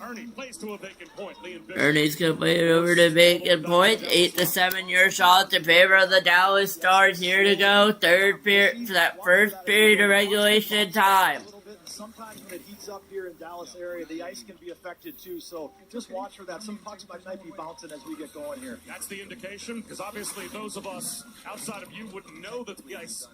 Ernie plays to a vacant point. Ernie's going to play it over to vacant point. 8-7 your shots in favor of the Dallas Stars here to go. Third period for that first period of regulation time. Sometimes when it heats up here in Dallas area, the ice can be affected too. So just watch for that. Some pucks might be bouncing as we get going here. That's the indication, because obviously those of us outside of you wouldn't know that the ice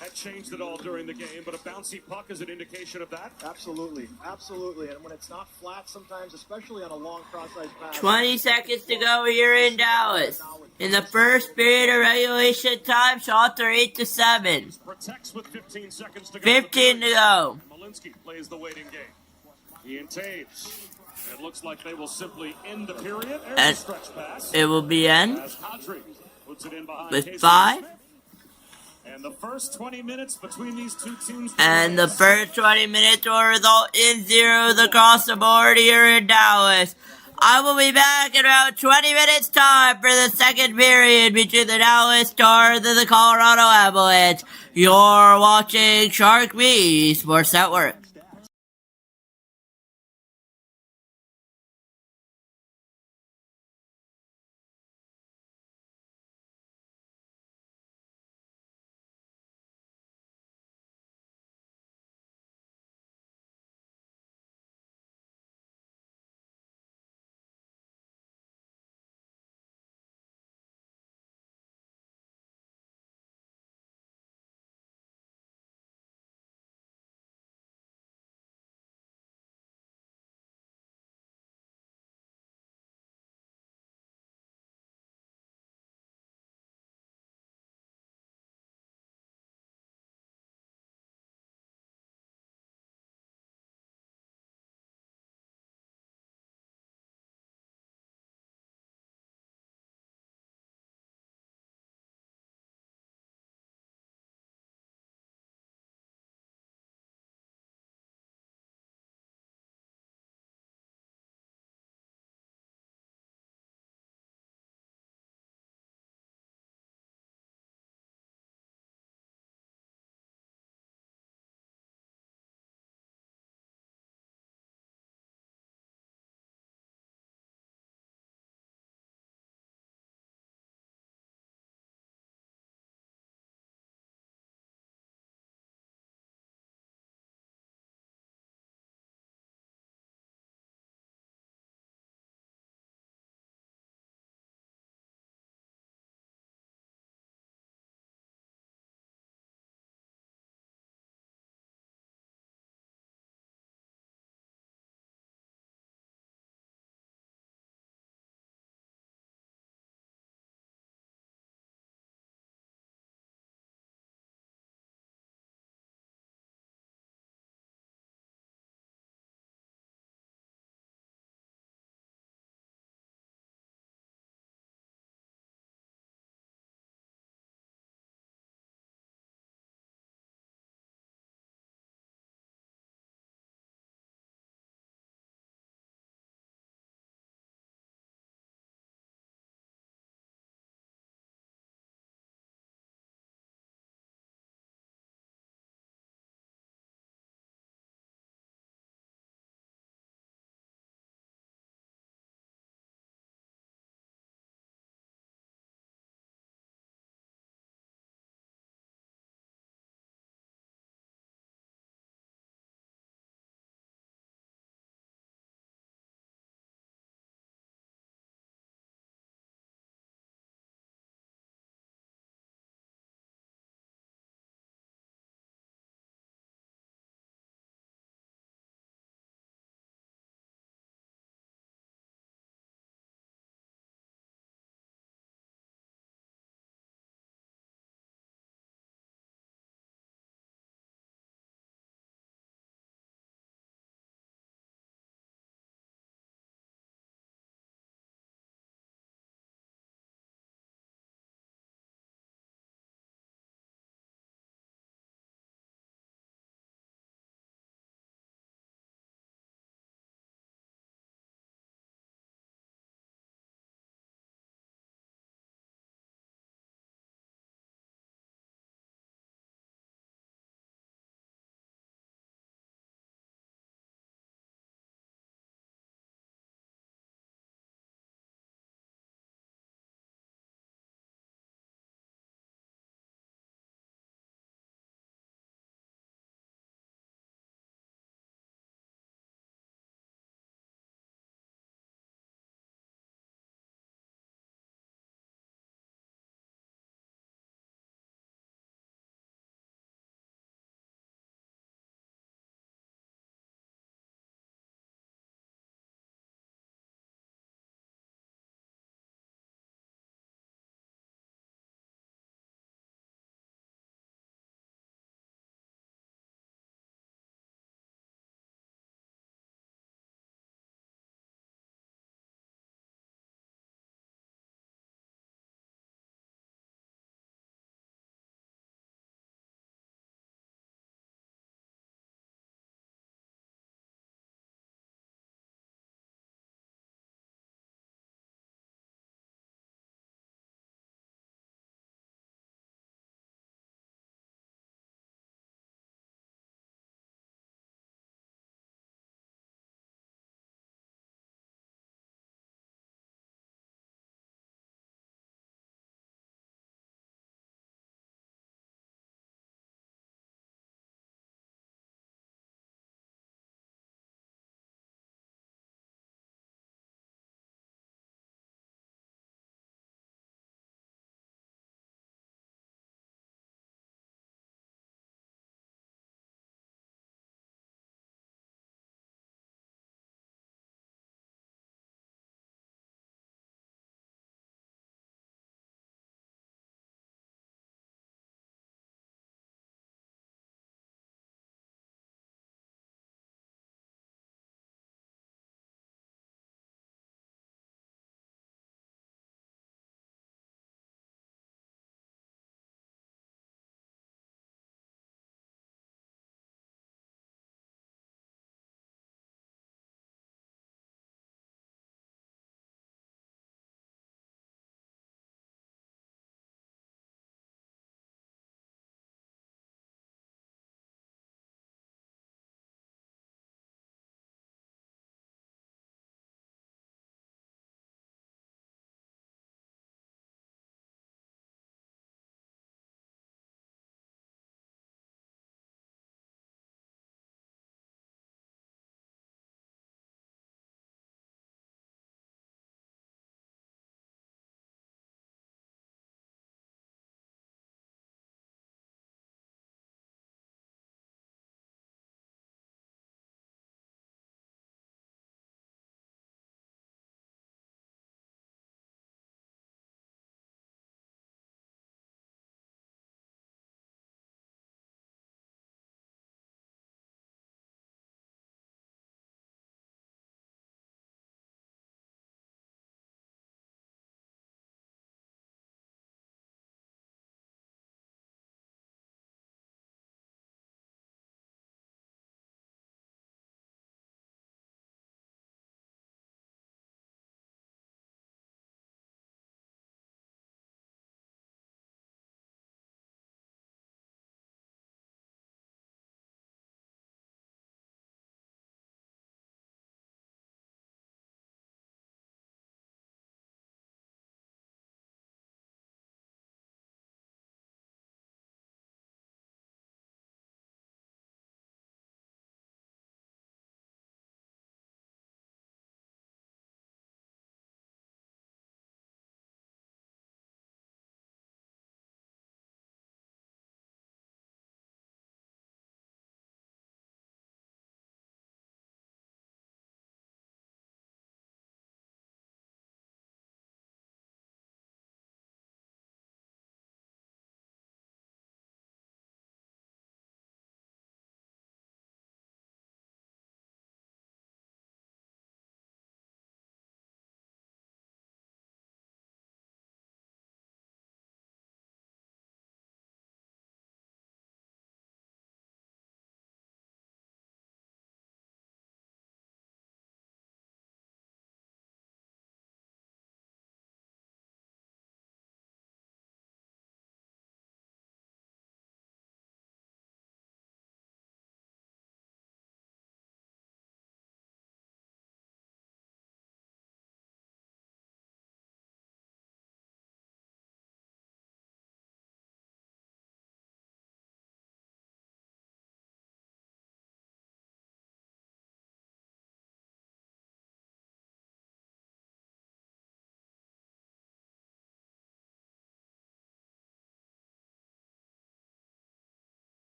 had changed it all during the game, but a bouncy puck is an indication of that. Absolutely, absolutely. And when it's not flat sometimes, especially on a long cross-ice pass. 20 seconds to go here in Dallas. In the first period of regulation time, shots are 8-7. Protects with 15 seconds to go. 15 to go. Malinsky plays the waiting game. Ian Taves. It looks like they will simply end the period. And stretch pass. it will be in As Kadri puts it in behind with Casey 5. Smith. And the first 20 minutes between these two teams. And the first 20 minutes will result in 0s across the board here in Dallas. I will be back in about 20 minutes time for the second period between the Dallas Stars and the Colorado Avalanche. You're watching Sharik B Sports Network.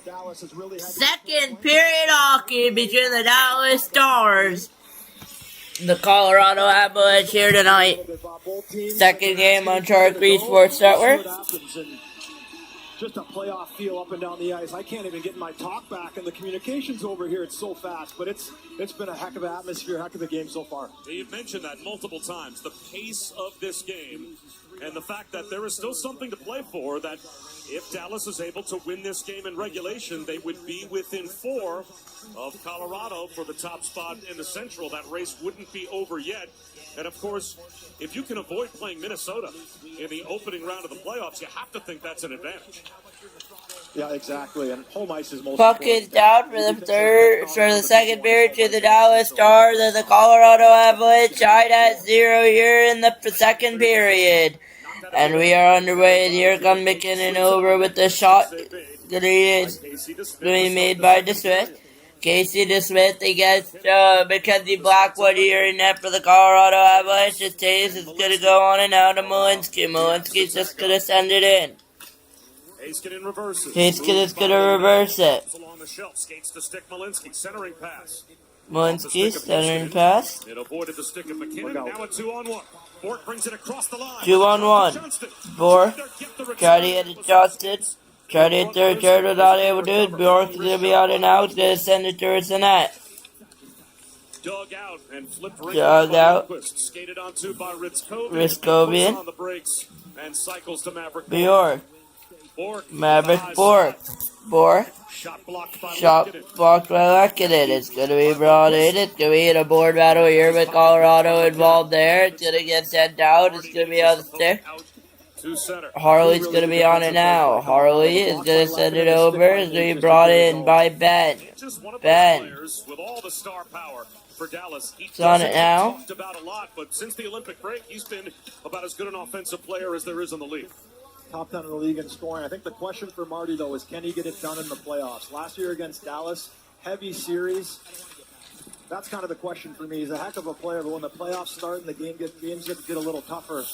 Dallas has really had Second period hockey between the Dallas Stars and the Colorado Avalanche here tonight. Second game on Sharik B Sports Network. Just a playoff feel up and down the ice. I can't even get my talk back, and the communications over here, it's so fast. But it's been a heck of an atmosphere, heck of a game so far. You've mentioned that multiple times, the pace of this game and the fact that there is still something to play for, that if Dallas is able to win this game in regulation, they would be within 4 of Colorado for the top spot in the Central. That race wouldn't be over yet. And, of course, if you can avoid playing Minnesota in the opening round of the playoffs, you have to think that's an advantage. Yeah, exactly. And home ice is most Puck is down for the second period to the Dallas Stars, and the Colorado Avalanche tied at 0 here in the second period. And we are underway. Here comes McKinnon over with the shot. Going to be made by DeSmith. Casey DeSmith against Mackenzie Blackwood here in net for the Colorado Avalanche. It stays. It's going to go on and out to Malinsky. Malinsky's just going to send it in. Heiskanen reverses. Heiskanen's going to reverse it. Along the shelf, skates to stick Malinsky. Centering pass. Malinsky, centering pass. It avoided the stick of McKinnon. Now a 2-on-1. Bork brings it across the line. 2-on-1. Bork tried to hit it Johnston. Tried to hit the return, was not able to do it. Bjork is going to be out and now. He's going to send it towards the net. Dug out and flipped right Dug out. Skated onto by Ritskovian. On the brakes and cycles to Maverick. Bjork. Maverick Bork. Shot blocked by Lekanen. It's going to be brought in. It's going to be in a board battle here with Colorado involved there. It's going to get sent out. It's going to be on the stick. Harley's going to be on it now. Harley is going to send it over. It's going to be brought in by Ben. Ben. With all the star power for Dallas. It's on it now. Talked about a lot, but since the Olympic break, he's been about as good an offensive player as there is in the league. Top 10 in the league in scoring. I think the question for Marty, though, is can he get it done in the playoffs? Last year against Dallas, heavy series. That's kind of the question for me. He's a heck of a player, but when the playoffs start and the games get a little tougher,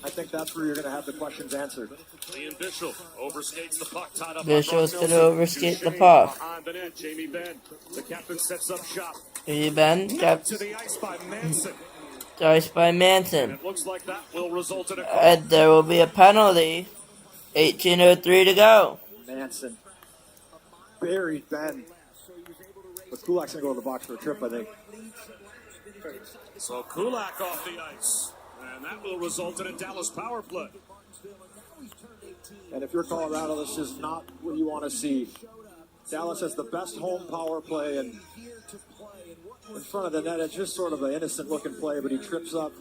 I think that's where you're going to have the questions answered. Ian Bishop overskates the puck, tied up. Bishop's going to overskate the puck. Behind the net, Jamie Benn. The captain sets up shop. Jamie Benn. To the ice by Manson. Ice by Manson. It looks like that will result in a goal. And there will be a penalty. 18:03 to go. Manson. Buried Ben. But Kulak's going to go to the box for a trip, I think. So Kulak off the ice. And that will result in a Dallas power play. And if you're Colorado, this is not what you want to see. Dallas has the best home power play, and in front of the net, it's just sort of an innocent-looking play, but he trips up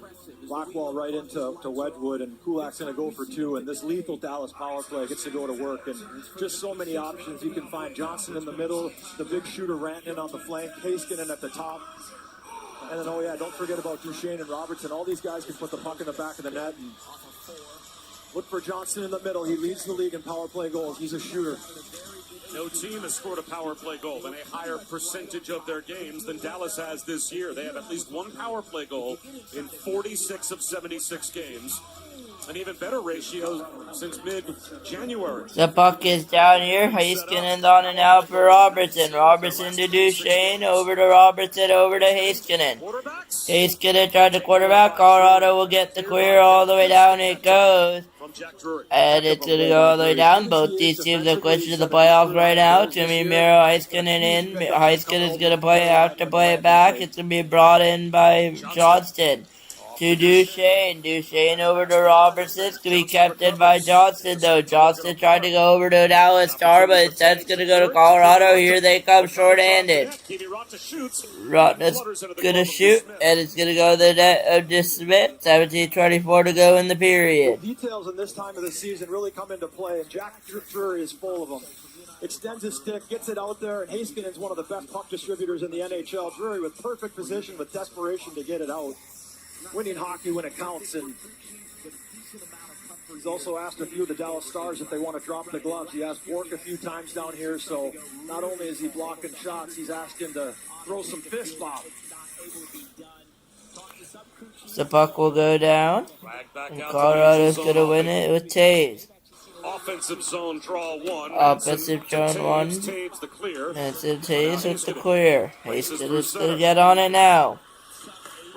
Blackwell right into Wedgwood, and Kulak's going to go for 2, and this lethal Dallas power play gets to go to work, and just so many options. You can find Johnson in the middle, the big shooter Rantanen on the flank, Heiskanen at the top, and then, oh yeah, don't forget about Duchesne and Robertson. All these guys can put the puck in the back of the net, and look for Johnson in the middle. He leads the league in power play goals. He's a shooter. No team has scored a power play goal in a higher percentage of their games than Dallas has this year. They have at least one power play goal in 46 of 76 games. An even better ratio since mid-January. The puck is down here. Heiskanen's on and out for Robertson. Robertson to Duchesne. Over to Robertson. Over to Heiskanen. Heiskanen tried to quarterback. Colorado will get the clear all the way down. It goes. And it's going to go all the way down. Both these teams are clinching to the playoffs right now. It's going to be Miro Heiskanen in. Heiskanen's going to have to play it back. It's going to be brought in by Johnston. To Duchesne. Duchesne over to Robertson. It's going to be kept in by Johnston, though. Johnston tried to go over to Dallas Star, but instead it's going to go to Colorado. Here they come short-handed. Rotna's going to shoot, and it's going to go to the net of DeSmith. 17:24 to go in the period. Details in this time of the season really come into play, and Jack Drury is full of them. Extends his stick, gets it out there, and Heiskanen's one of the best puck distributors in the NHL. Drury with perfect position, with desperation to get it out. Winning hockey when it counts, and he's also asked a few of the Dallas Stars if they want to drop the gloves. He asked Bork a few times down here, so not only is he blocking shots, he's asking to throw some fist bump. The puck will go down, and Colorado's going to win it with Taves. Offensive zone draw one. Offensive zone one. Taves the clear. Manson Taves with the clear. Hasted is center. to get on it now.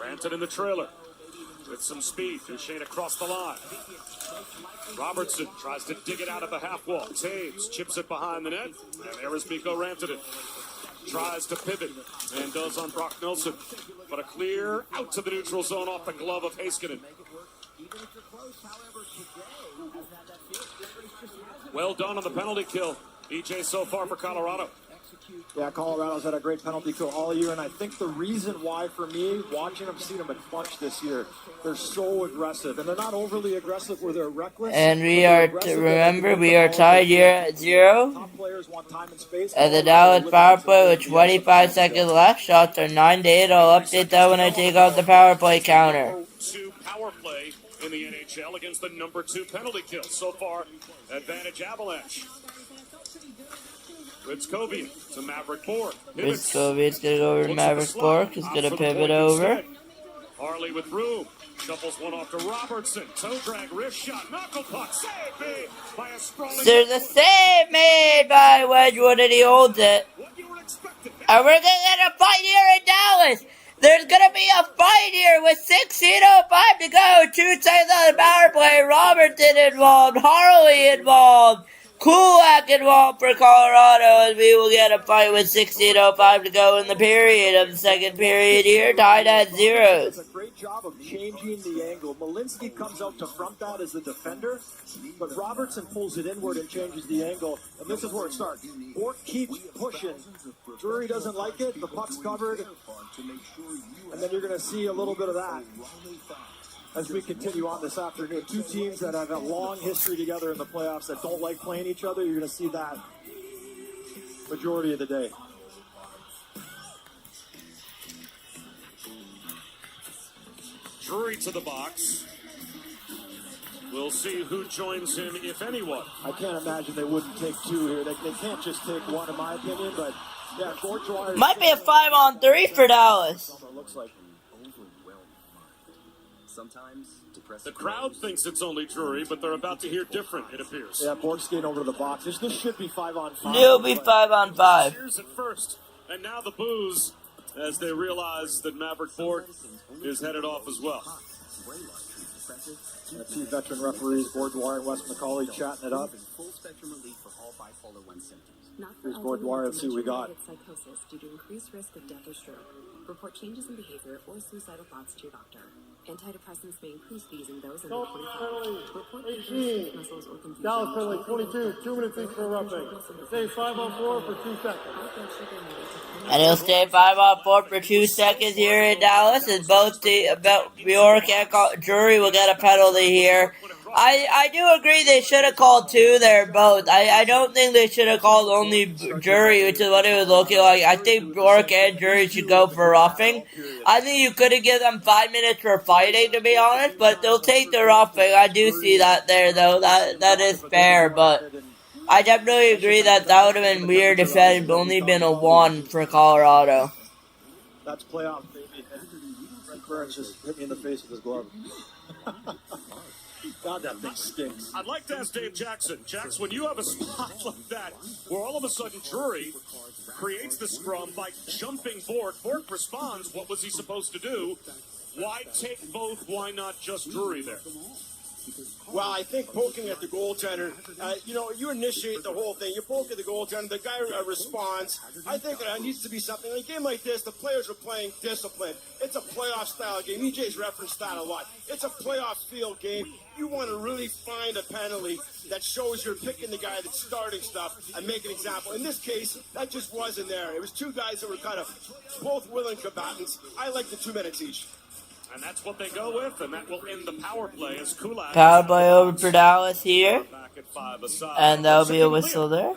Ranton in the trailer with some speed. Duchesne across the line. Robertson tries to dig it out of the half wall. Taves chips it behind the net. And there is Mikko Rantanen. Tries to pivot and does on Brock Nelson. But a clear out to the neutral zone off the glove of Heiskanen. Well done on the penalty kill. EJ so far for Colorado. Yeah, Colorado's had a great penalty kill all year, and I think the reason why, for me, watching them, seeing them at bunch this year, they're so aggressive, and they're not overly aggressive where they're reckless. And we are, remember, we are tied here at 0. Top players want time and space. At the Dallas power play with 25 seconds left. Shots are 9-8. I'll update that when I take out the power play counter. 2 power play in the NHL against the number 2 penalty kill. So far, advantage Avalanche. Ritzkovian to Maverick Bork. Ritzkovian's going to go over to Maverick Bork. He's going to pivot over. Harley with room. Shuffles one off to Robertson. Toe drag, wrist shot, knuckle puck. Save made by a sprawling... There's a save made by Wedgwood, and he holds it. And we're going to get a fight here in Dallas. There's going to be a fight here with 16:05 to go. 2 seconds on the power play. Robertson involved. Harley involved. Kulak involved for Colorado, as we will get a fight with 16:05 to go in the period of the second period here, tied at 0. It's a great job of changing the angle. Malinsky comes out to front that as the defender, but Robertson pulls it inward and changes the angle, and this is where it starts. Bork keeps pushing. Drury doesn't like it. The puck's covered, and then you're going to see a little bit of that as we continue on this afternoon. 2 teams that have a long history together in the playoffs that don't like playing each other. You're going to see that majority of the day. Drury to the box. We'll see who joins him, if anyone. I can't imagine they wouldn't take 2 here. They can't just take 1, in my opinion, but yeah, Gord Dwyer might be a 5-on-3 for Dallas. Looks like sometimes the crowd thinks it's only Drury, but they're about to hear different, it appears. Yeah, Bork's getting over to the box. This should be 5-on-5. It'll be 5-on-5. Cheers at first, and now the boos as they realize that Maverick Bork is headed off as well. 2 veteran referees, Gord Dwyer and Wes McCauley, chatting it up. Here's Gord Dwyer. Let's see what we got. Psychosis due to increased risk of death or stroke. Report changes in behavior or suicidal thoughts to your doctor. Antidepressants may increase these in those under 25. Report stiff muscles or confusion. Dallas penalty 22, 2 minutes each for roughing. Stay 5-on-4 for 2 seconds. And he'll stay 5-on-4 for 2 seconds here in Dallas, as both Bjork and Drury will get a penalty here. I do agree they should have called 2 there, both. I don't think they should have called only Drury, which is what it was looking like. I think Bjork and Drury should go for roughing. I think you could have given them 5 minutes for fighting, to be honest, but they'll take the roughing. I do see that there, though. That is fair, but I definitely agree that would have been weird if that had only been a 1 for Colorado. That's playoff, baby. Brent Burns just hit me in the face with his glove. God, that thing stinks. I'd like to ask Dave Jackson. Jax, when you have a spot like that, where all of a sudden Drury creates the scrum by jumping Bork, Bork responds, what was he supposed to do? Why take both? Why not just Drury there? Well, I think poking at the goaltender, you initiate the whole thing. You poke at the goaltender, the guy responds. I think there needs to be something. In a game like this, the players are playing discipline. It's a playoff-style game. EJ's referenced that a lot. It's a playoff-field game. You want to really find a penalty that shows you're picking the guy that's starting stuff and make an example. In this case, that just wasn't there. It was 2 guys that were kind of both willing combatants. I like the 2 minutes each. And that's what they go with, and that will end the power play as Kulak. Power play over for Dallas here. And there'll be a whistle there.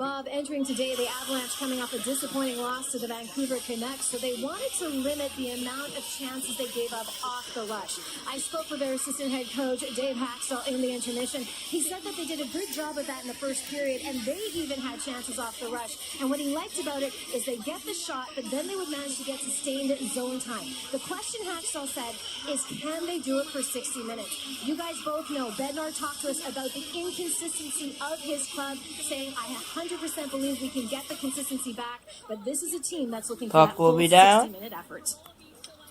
Bob, entering today, the Avalanche coming off a disappointing loss to the Vancouver Canucks, so they wanted to limit the amount of chances they gave up off the rush. I spoke with their assistant head coach, Dave Haxtell, in the intermission. He said that they did a good job of that in the first period, and they even had chances off the rush. And what he liked about it is they get the shot, but then they would manage to get sustained zone time. The question Haxtell said is, can they do it for 60 minutes? You guys both know, Bednar talked to us about the inconsistency of his club, saying, I 100% believe we can get the consistency back, but this is a team that's looking for that full 60-minute effort.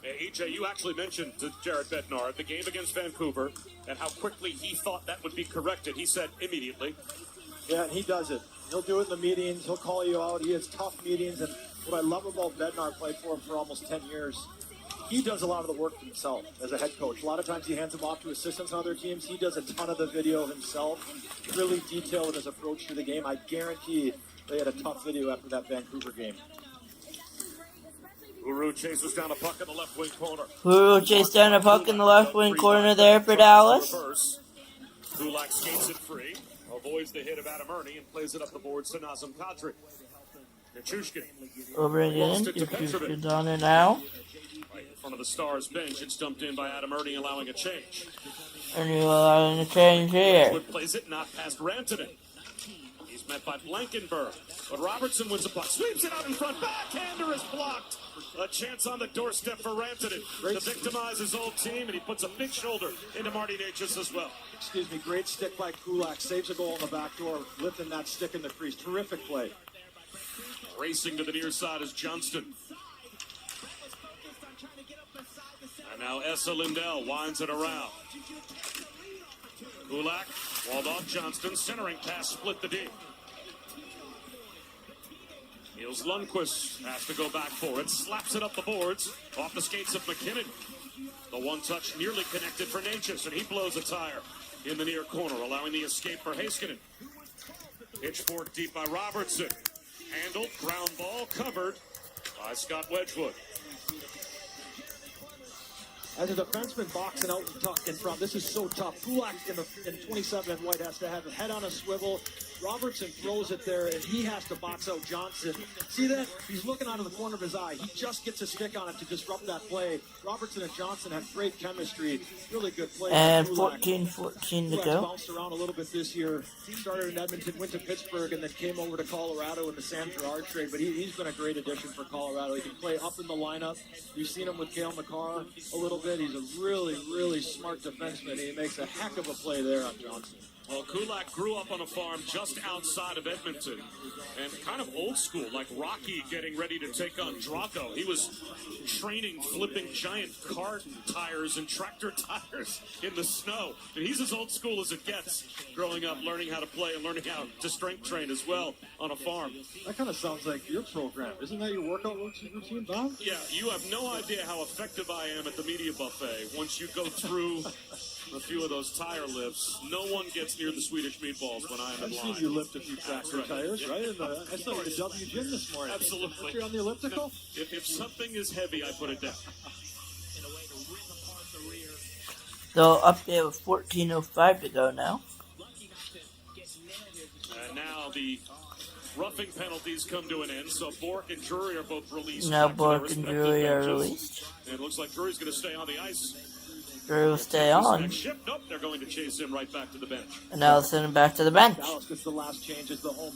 Hey, EJ, you actually mentioned to Jared Bednar the game against Vancouver and how quickly he thought that would be corrected. He said immediately. Yeah, and he does it. He'll do it in the meetings. He'll call you out. He has tough meetings. And what I love about Bednar, played for him for almost 10 years, he does a lot of the work himself as a head coach. A lot of times he hands them off to assistants on other teams. He does a ton of the video himself, really detailed in his approach to the game. I guarantee they had a tough video after that Vancouver game. Uru chases down a puck in the left wing corner. Uru chased down a puck in the left wing corner there for Dallas. Kulak skates it free, avoids the hit of Adam Ernie, and plays it up the boards to Nazem Kadri. Nichushkin. Over again. Nichushkin's on it now. Right in front of the Stars bench, it's dumped in by Adam Ernie, allowing a change. Ernie allowing a change here. Wood plays it, not past Rantanen. He's met by Blankenberg, but Robertson wins the puck, sweeps it out in front, backhander is blocked. A chance on the doorstep for Rantanen to victimize his old team, and he puts a big shoulder into Marty Necas as well. Excuse me, great stick by Kulak, saves a goal on the back door, lifting that stick in the crease. Terrific play. Racing to the near side is Johnston. And now Essa Lindell winds it around. Kulak walled off Johnston, centering pass, split the D. Niels Lundqvist has to go back for it, slaps it up the boards, off the skates of McKinnon. The one touch nearly connected for Necas, and he blows a tire in the near corner, allowing the escape for Heiskanen. Pitchfork deep by Robertson. Handled, ground ball, covered by Scott Wedgwood. As a defenseman boxing out and tucked in front, this is so tough. Kulak in 27 and white has to have his head on a swivel. Robertson throws it there, and he has to box out Johnson. See that? He's looking out of the corner of his eye. He just gets a stick on it to disrupt that play. Robertson and Johnson have great chemistry. Really good play. And 14-14 to go. Bounced around a little bit this year. Started in Edmonton, went to Pittsburgh, and then came over to Colorado in the Sam Girard trade. But he's been a great addition for Colorado. He can play up in the lineup. You've seen him with Cale Makar a little bit. He's a really, really smart defenseman. He makes a heck of a play there on Johnson. Well, Kulak grew up on a farm just outside of Edmonton, and kind of old school, like Rocky getting ready to take on Draco. He was training, flipping giant car tires and tractor tires in the snow. And he's as old school as it gets, growing up, learning how to play and learning how to strength train as well on a farm. That kind of sounds like your program. Isn't that your workout routine, Bob? Yeah, you have no idea how effective I am at the media buffet once you go through a few of those tire lifts. No one gets near the Swedish meatballs when I am in line. I've seen you lift a few tractor tires, right? I saw you at the W Gym this morning. Absolutely. You're on the elliptical? If something is heavy, I put it down. So up there with 14:05 to go now. And now the roughing penalties come to an end, so Bork and Drury are both released. Now Bork and Drury are released. And it looks like Drury's going to stay on the ice. Drury will stay on. Nope, they're going to chase him right back to the bench. And now send him back to the bench. Dallas gets the last change as the home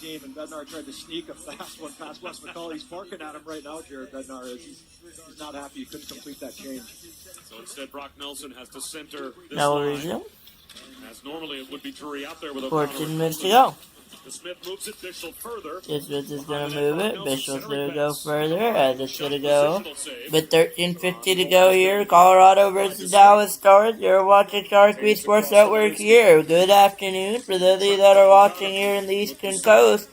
team, and Bednar tried to sneak a fast one past Wes McCauley. He's barking at him right now, Jared Bednar is. He's not happy he couldn't complete that change. So instead, Brock Nelson has to center this now line. resume. As normally it would be Drury out there with 14 minutes to go. The Smith moves it, Bishop further. Smith is going to move it. Bishop's going to go further. As it's going to go. With 13:50 to go here. Colorado versus Dallas Stars. You're watching Sharik B Sports Network here. Good afternoon for those of you that are watching here in the Eastern Coast.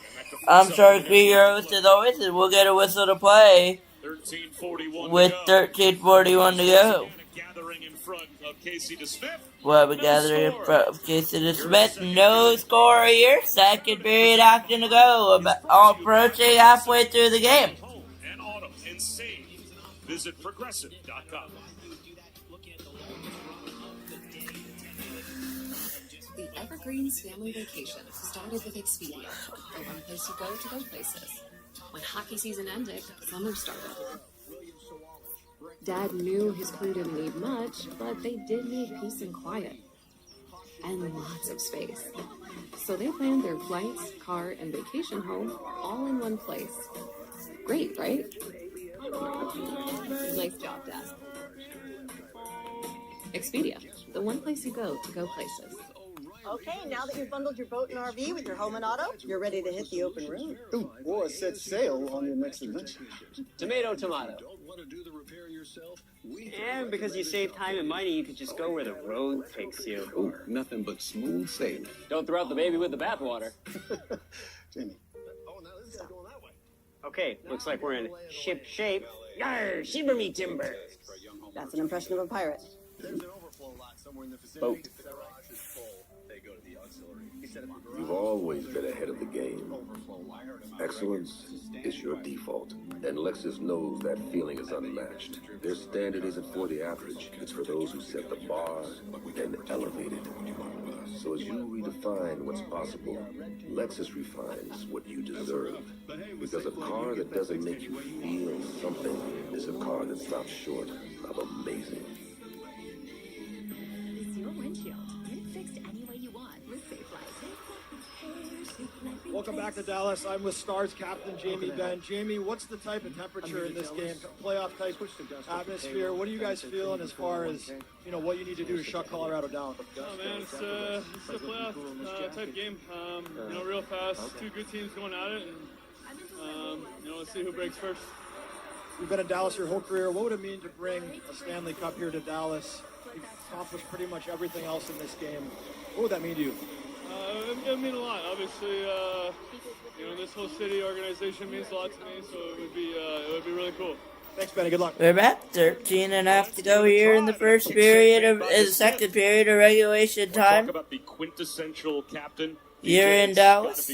I'm Sharik B, your host as always, and we'll get a whistle to play with 13:41 to go. Gathering in front of Casey DeSmith. Well, we gathering in front of Casey DeSmith. No score here. Second period action to go. Approaching halfway through the game. Home and auto and save. Visit progressive.com. The Evergreens family vacation started with Expedia, the one place you go to go places. When hockey season ended, summer started. Dad knew his crew didn't need much, but they did need peace and quiet. And lots of space. So they planned their flights, car, and vacation home all in one place. Great, right? Nice job, Dad. Expedia, the one place you go to go places. Okay, now that you've bundled your boat and RV with your home and auto, you're ready to hit the open road. Ooh, or set sail on your next adventure. Tomato. And because you save time and money, you can just go where the road takes you. Ooh, nothing but smooth sailing. Don't throw out the baby with the bathwater. Jamie. Okay, looks like we're in ship shape. Yarr, shiver me timber. That's an impression of a pirate. Boat. You've always been ahead of the game. Excellence is your default, and Lexus knows that feeling is unmatched. Their standard isn't for the average, it's for those who set the bar and elevate it. So as you redefine what's possible, Lexus refines what you deserve. Because a car that doesn't make you feel something is a car that stops short of amazing. It's your windshield. Get it fixed any way you want with Safe Life. Welcome back to Dallas. I'm with Stars captain Jamie Benn. Jamie, what's the type of temperature in this game? Playoff type atmosphere. What are you guys feeling as far as what you need to do to shut Colorado down? Oh man, it's a playoff type game. Real fast. Two good teams going at it, and let's see who breaks first. You've been in Dallas your whole career. What would it mean to bring a Stanley Cup here to Dallas? You've accomplished pretty much everything else in this game. What would that mean to you? It would mean a lot. Obviously, this whole city organization means a lot to me, so it would be really cool. Thanks, Benny. Good luck. We're back. 13 and a half to go here in the first period of the second period of regulation time. Talk about the quintessential captain. Here in Dallas.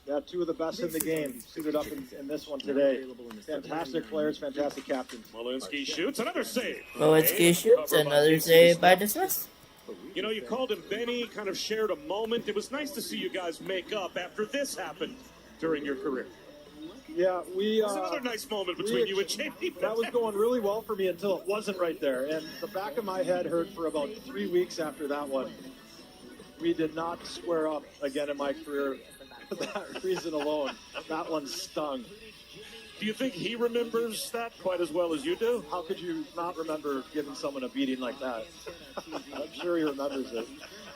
Yeah, two of the best in the game suited up in this one today. Fantastic players, fantastic captains. Malinsky shoots another save. Malinsky shoots another save by dismiss. You called him Benny, kind of shared a moment. It was nice to see you guys make up after this happened during your career. Yeah, It's another nice moment between you and Jamie. That was going really well for me until it wasn't right there. And the back of my head hurt for about 3 weeks after that one. We did not square up again in my career for that reason alone. That one stung. Do you think he remembers that quite as well as you do? How could you not remember giving someone a beating like that? I'm sure he remembers it.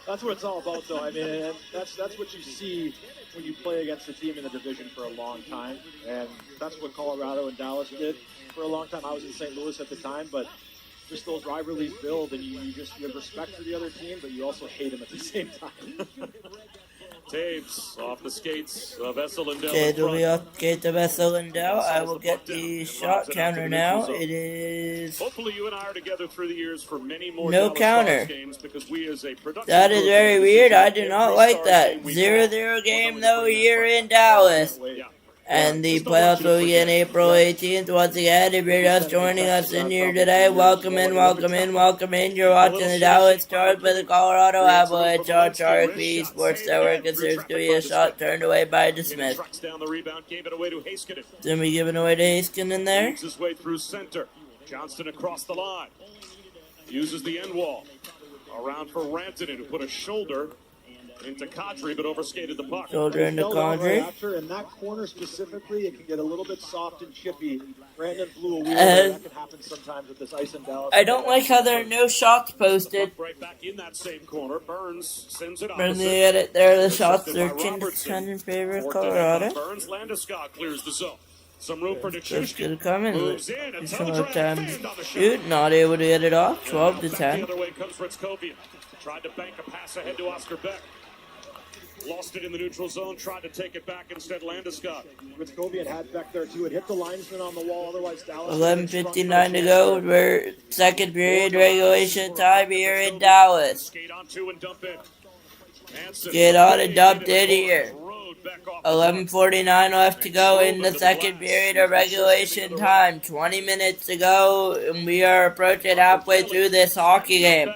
That's what it's all about, though. I mean, that's what you see when you play against a team in the division for a long time. And that's what Colorado and Dallas did for a long time. I was in St. Louis at the time, but just those rivalries build, and you have respect for the other team, but you also hate them at the same time. Taves off the skates of Esselindell. Okay, do we off skate of Esselindell? I will get the shot counter now. It is... Hopefully you and I are together through the years for many more no Dallas counter. Games because we as a production That is very weird. I do not like that. 0-0 game though here in Dallas. And the playoffs will begin April 18th. Once again, if you're just joining us in here today, welcome in. You're watching the Dallas Stars by the Colorado Avalanche on Sharik B Sports Network. Considers to be a shot turned away by dismiss. Down the rebound, gave it away to Heiskanen. Then we give it away to Heiskanen there. Leads his way through center. Johnston across the line. Uses the end wall. Around for Rantanen, who put a shoulder into Kadri, but overskated the puck. Shoulder into Kadri. After, in that corner specifically, it can get a little bit soft and chippy. Brandon blew a wheel. That can happen sometimes with this ice in Dallas. I don't like how there are no shots posted. Right back in that same corner. Burns sends it From the edit there, the shots 13-10 in favor of Colorado. Burns, Landeskog clears the zone. Some room for Just gonna Nichushkin. come in. Moves in. A Time shoot, not able to get it off. 12-10. The other way comes Ritzkovian. Tried to bank a pass ahead to Oscar Beck. Lost it in the neutral zone, tried to take it back instead. Landeskog. Ritzkovian had Beck there too. It hit the linesman on the wall, otherwise Dallas. 11:59 to go. We're second period regulation time here in Dallas. Skate on two and dump in. Get on and dumped in here. 11:49 left to go in the second period of regulation time. 20 minutes to go, and we are approaching halfway through this hockey game.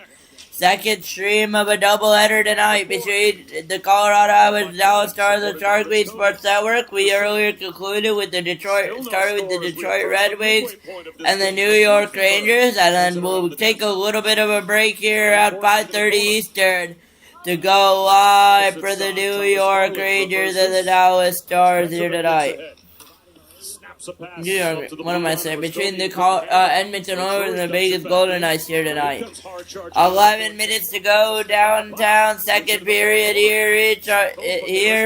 second stream of a doubleheader tonight between the Colorado Avalanche and Dallas Stars and Sharik B Sports Network. We earlier concluded with the Detroit Red Wings and the New York Rangers, and then we'll take a little bit of a break here at 5:30 Eastern to go live for the New York Rangers and the Dallas Stars here tonight. New York, what am I saying? Between the Edmonton Oilers and the Vegas Golden Knights here tonight. 11 minutes to go downtown. Second period here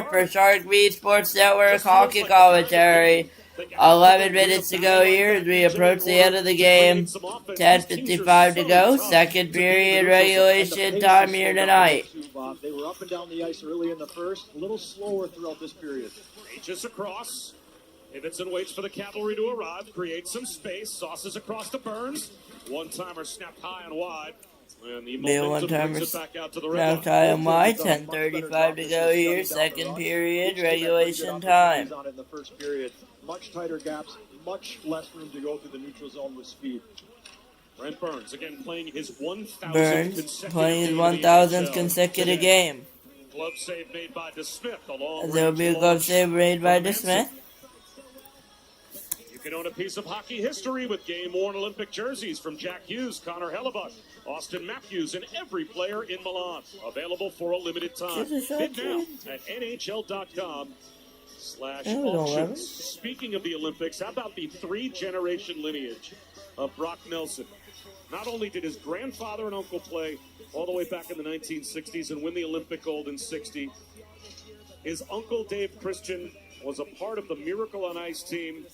for Sharik B Sports Network hockey commentary. 11 minutes to go here as we approach the end of the game. 10:55 to go. Second period regulation time here tonight. They were up and down the ice early in the first, a little slower throughout this period. Just across. Davidson waits for the cavalry to arrive, creates some space, sauces across to Burns. One-timer snapped high and wide. And the momentum brings it back out to the red high and wide. 10:35 to go here. Second period regulation time. In the first period, much tighter gaps, much less room to go through the neutral zone with speed. Brent Burns again playing his 1,000th consecutive game. Glove save made by DeSmith. There will be a glove save made by DeSmith. You can own a piece of hockey history with game-worn Olympic jerseys from Jack Hughes, Connor Hellebuck, Austin Matthews, and every player in Milan. Available for a limited time. Bid now at NHL.com/auctions. Speaking of the Olympics, how about the three-generation lineage of Brock Nelson? Not only did his grandfather and uncle play all the way back in the 1960s and win the Olympic gold in '60, his uncle Dave Christian was a part of the Miracle on Ice team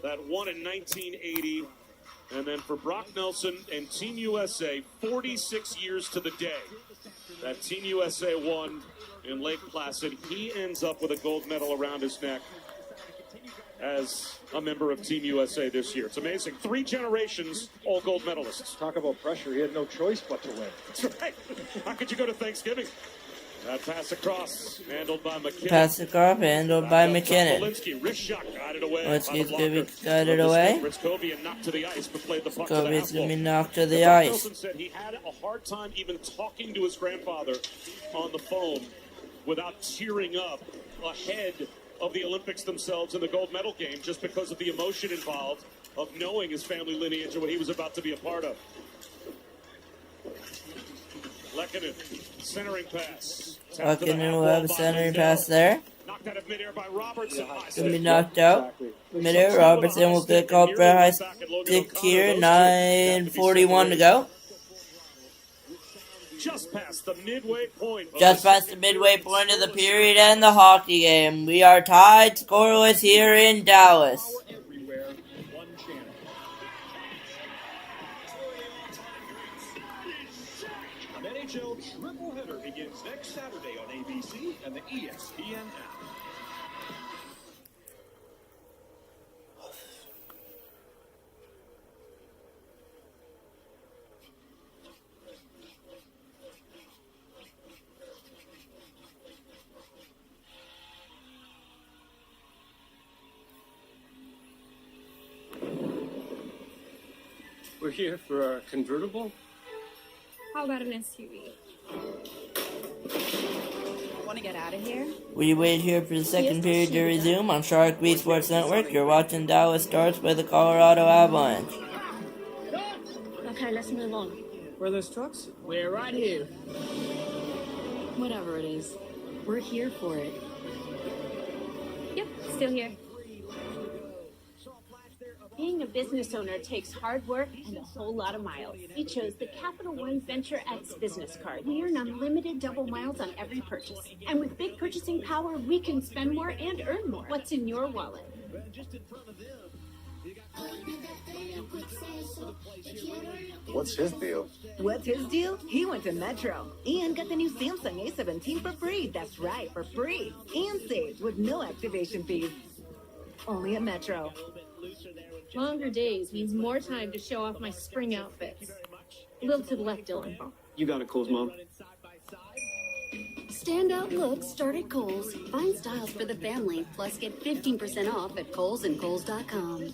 that won in 1980. And then for Brock Nelson and Team USA, 46 years to the day that Team USA won in Lake Placid, he ends up with a gold medal around his neck as a member of Team USA this year. It's amazing. 3 generations, all gold medalists. Talk about pressure. He had no choice but to win. That's right. How could you go to Thanksgiving? That pass across, handled by McKinnon. Pass across, handled by McKinnon. Walensky, wrist shot, guided away. Walensky's going to be guided away. Ritzkovian knocked to the ice, but played the puck to the Ritzkovian's going to be knocked to the Brock ice. Nelson said he had a hard time even talking to his grandfather on the phone without tearing up ahead of the Olympics themselves in the gold medal game, just because of the emotion involved of knowing his family lineage and what he was about to be a part of. Lehkonen, centering pass. Lehkonen will have a centering pass there. Knocked out of midair by Robertson. Going to be knocked out. Midair, Robertson will get called for a high stick here. 9:41 to go. Just past the midway point. Just past the midway point of the period and the hockey game. We are tied scoreless here in Dallas. An NHL triple header begins next Saturday on ABC and the ESPN app. We're here for a convertible. How about an SUV? Want to get out of here? We wait here for the second period to resume on Sharik B Sports Network. You're watching Dallas Stars by the Colorado Avalanche. Okay, let's move on. Where are those trucks? We're right here. Whatever it is, we're here for it. Yep, still here. Being a business owner takes hard work and a whole lot of miles. We chose the Capital One Venture X business card. We earn unlimited double miles on every purchase. And with big purchasing power, we can spend more and earn more. What's in your wallet? What's his deal? What's his deal? He went to Metro and got the new Samsung A17 for free. That's right, for free. And saved with no activation fees. Only at Metro. Longer days means more time to show off my spring outfits. A little to the left, Dylan. You got it, Cole's mom. Standout looks start at Kohl's. Find styles for the family, plus get 15% off at Kohl's and Kohl's.com.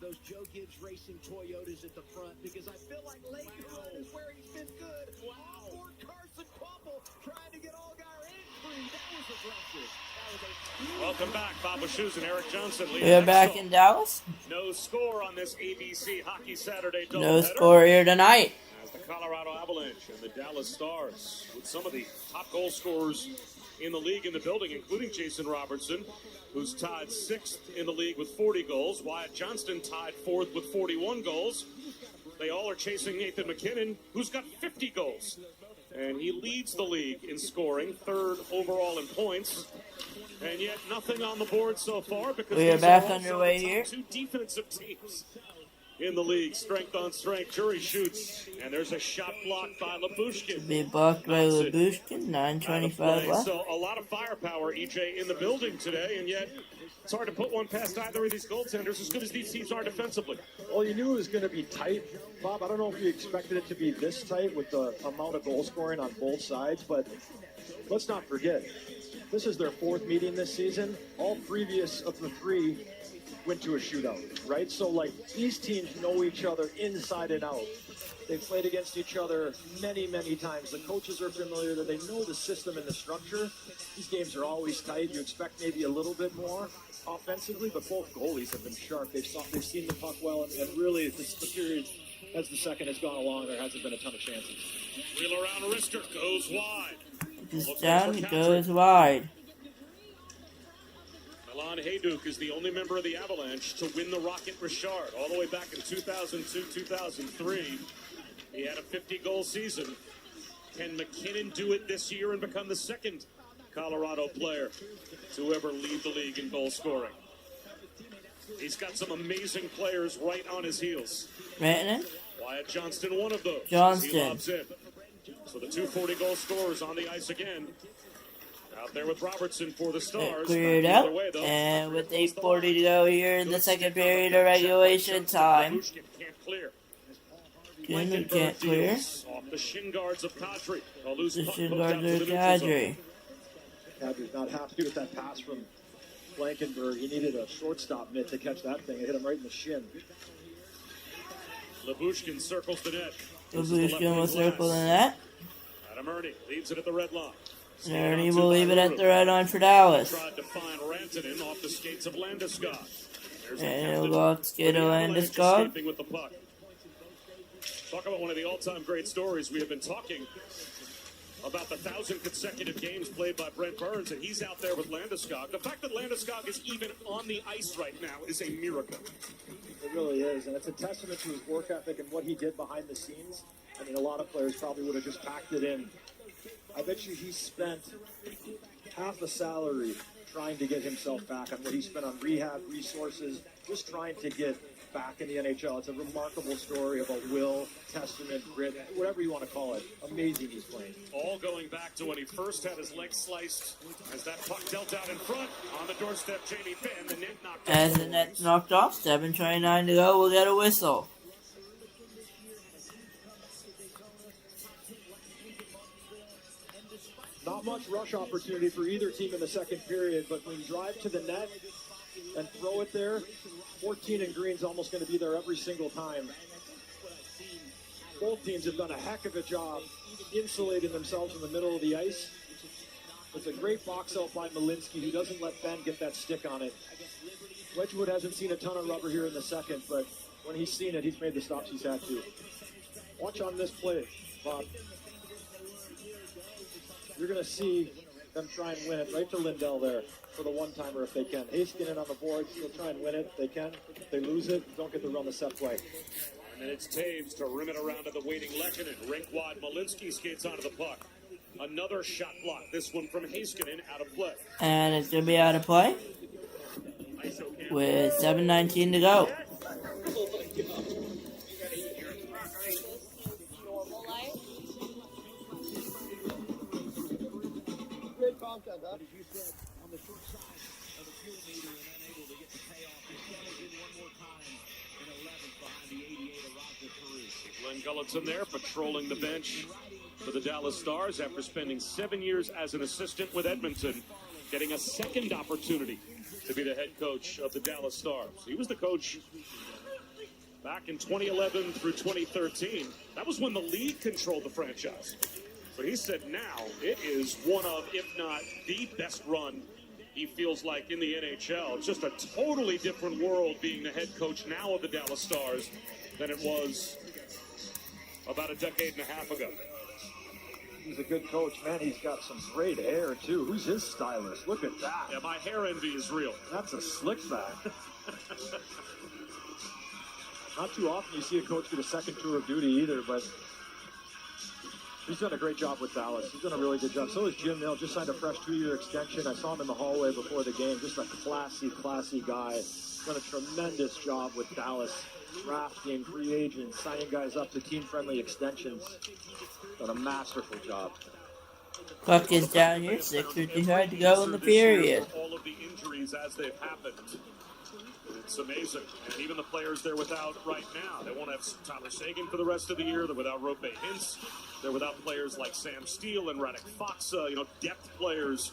those Joe Gibbs Racing Toyotas at the front because I feel like Lakewood is where he's been good. Wow. Or Carson Quapple trying to get Allgaier and Creed. That was aggressive. Welcome back, Bob Wischusen and Eric Johnson. We are back in Dallas. No score on this ABC Hockey Saturday doubleheader. No score here tonight. As the Colorado Avalanche and the Dallas Stars, with some of the top goal scorers in the league in the building, including Jason Robertson, who's tied 6th in the league with 40 goals. Wyatt Johnston tied 4th with 41 goals. They all are chasing Nathan MacKinnon, who's got 50 goals. And he leads the league in scoring, 3rd overall in points. And yet nothing on the board so far because we are back underway here. 2 defensive teams in the league. Strength on strength. Jury shoots. And there's a shot blocked by Labushkin. Be blocked by Labushkin. 9:25 left. So a lot of firepower, EJ, in the building today. And yet it's hard to put one past either of these goaltenders as good as these teams are defensively. Well, you knew it was going to be tight, Bob. I don't know if you expected it to be this tight with the amount of goal scoring on both sides, but let's not forget, this is their 4th meeting this season. All previous of the 3 went to a shootout, right? So, like, these teams know each other inside and out. They've played against each other many, many times. The coaches are familiar. They know the system and the structure. These games are always tight. You expect maybe a little bit more offensively, but both goalies have been sharp. They've seen the puck well, and really, the period, as the second has gone along, there hasn't been a ton of chances. Wheel around, Rister goes wide. This down goes wide. Milan Hajduk is the only member of the Avalanche to win the Rocket Richard all the way back in 2002-2003. He had a 50-goal season. Can MacKinnon do it this year and become the 2nd Colorado player to ever lead the league in goal scoring? He's got some amazing players right on his heels. Rantanen? Wyatt Johnston, one of those. Johnston. He loves it. So the 2 40-goal scorers on the ice again. Out there with Robertson for the Stars. Cleared out, way, and with 8:40 to go here in the second period of regulation time. Can't clear. Can't clear. Off the shin guards of Kadri. The shin guards of Kadri. Kadri's not happy with that pass from Blankenberg. He needed a shortstop mitt to catch that thing. It hit him right in the shin. Labushkin circles the net. Labushkin will circle the net. Adam Ernie leads it at the red line. Ernie will leave it at the red line for Dallas. Tried to find Rantanen off the skates of Landeskog. And he'll go off the skate of Landeskog. With the puck. Talk about one of the all-time great stories. We have been talking about the 1,000 consecutive games played by Brent Burns, and he's out there with Landeskog. The fact that Landeskog is even on the ice right now is a miracle. It really is, and it's a testament to his work ethic and what he did behind the scenes. I mean, a lot of players probably would have just packed it in. I bet you he spent half a salary trying to get himself back on what he spent on rehab, resources, just trying to get back in the NHL. It's a remarkable story about will, testament, grit, whatever you want to call it. Amazing he's playing. All going back to when he first had his leg sliced as that puck dealt out in front. On the doorstep, Jamie Benn, the net knocked off. As the net's knocked off, 7:29 to go, we'll get a whistle. Not much rush opportunity for either team in the second period, but when you drive to the net and throw it there, 14 and Green's almost going to be there every single time. Both teams have done a heck of a job insulating themselves in the middle of the ice. It's a great box out by Malinsky, who doesn't let Ben get that stick on it. Wedgwood hasn't seen a ton of rubber here in the second, but when he's seen it, he's made the stops he's had to. Watch on this play, Bob. You're going to see them try and win it right to Lindell there for the one-timer if they can. Heiskanen on the boards. They'll try and win it if they can. If they lose it, don't get to run the set play. And then it's Taves to rim it around to the waiting Lehkonen. Rink wide, Malinsky skates onto the puck. Another shot block. This one from Heiskanen out of play. And it's going to be out of play with 7:19 to go. Great content, huh? As you said, on the short side of the fuel meter and unable to get the payoff. He settled in one more time in 11th behind the 88 of Raja Perez. Glenn Gulletson there patrolling the bench for the Dallas Stars after spending 7 years as an assistant with Edmonton, getting a second opportunity to be the head coach of the Dallas Stars. He was the coach back in 2011 through 2013. That was when the league controlled the franchise. But he said now it is one of, if not the best run he feels like in the NHL. It's just a totally different world being the head coach now of the Dallas Stars than it was about a decade and a half ago. He's a good coach, man. He's got some great hair, too. Who's his stylist? Look at that. Yeah, my hair envy is real. That's a slick back. Not too often you see a coach get a second tour of duty either, but he's done a great job with Dallas. He's done a really good job. So is Jim Nill. Just signed a fresh 2-year extension. I saw him in the hallway before the game. Just a classy guy. Done a tremendous job with Dallas. Drafting, free agents, signing guys up to team-friendly extensions. Done a masterful job. Puck is down here. 6:55 to go in the period. All of the injuries as they've happened. It's amazing. And even the players they're without right now. They won't have Tyler Seguin for the rest of the year. They're without Rope Hintz. They're without players like Sam Steele and Radek Faksa, depth players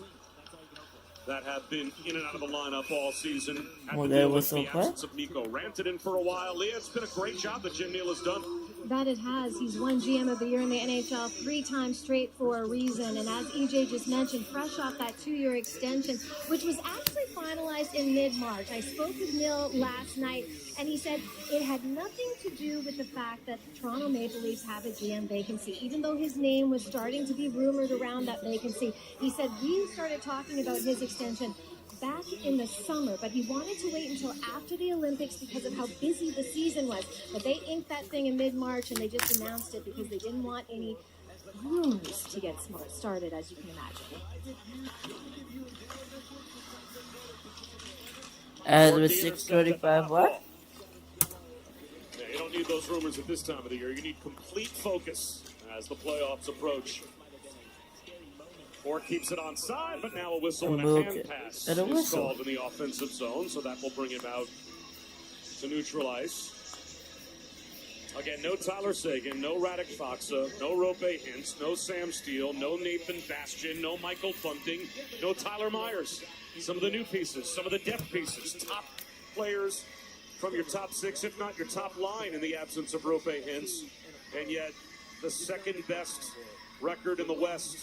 that have been in and out of the lineup all season. Well, there was so far. Absence of Mikko Rantanen for a while. Leah, it's been a great job that Jim Nill has done. That it has. He's won GM of the Year in the NHL 3 times straight for a reason. And as EJ just mentioned, fresh off that 2-year extension, which was actually finalized in mid-March. I spoke with Nill last night, and he said it had nothing to do with the fact that the Toronto Maple Leafs have a GM vacancy. Even though his name was starting to be rumored around that vacancy, he said we started talking about his extension back in the summer, but he wanted to wait until after the Olympics because of how busy the season was. But they inked that thing in mid-March, and they just announced it because they didn't want any rumors to get started, as you can imagine. As with 6:35 left. Yeah, you don't need those rumors at this time of the year. You need complete focus as the playoffs approach. Ford keeps it on side, but now a whistle and a hand pass is called in the offensive zone, so that will bring him out to neutral ice. Again, no Tyler Seguin, no Radek Faksa, no Rope Hintz, no Sam Steele, no Nathan Bastian, no Michael Bunting, no Tyler Myers. Some of the new pieces, some of the depth pieces, top players from your top 6, if not your top line in the absence of Rope Hintz, and yet the second best record in the West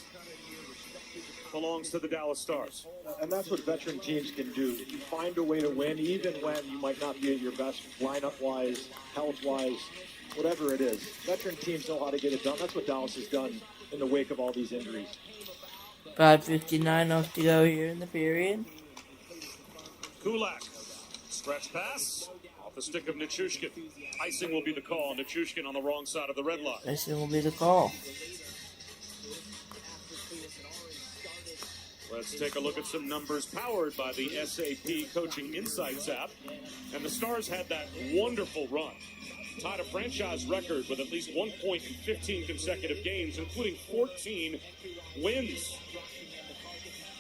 belongs to the Dallas Stars. And that's what veteran teams can do. You find a way to win, even when you might not be at your best lineup-wise, health-wise, whatever it is. Veteran teams know how to get it done. That's what Dallas has done in the wake of all these injuries. 5:59 left to go here in the period. Kulak, stretch pass, off the stick of Nichushkin. Icing will be the call. Nichushkin on the wrong side of the red line. Icing will be the call. Let's take a look at some numbers powered by the SAP Coaching Insights app. And the Stars had that wonderful run. Tied a franchise record with at least 1 point in 15 consecutive games, including 14 wins.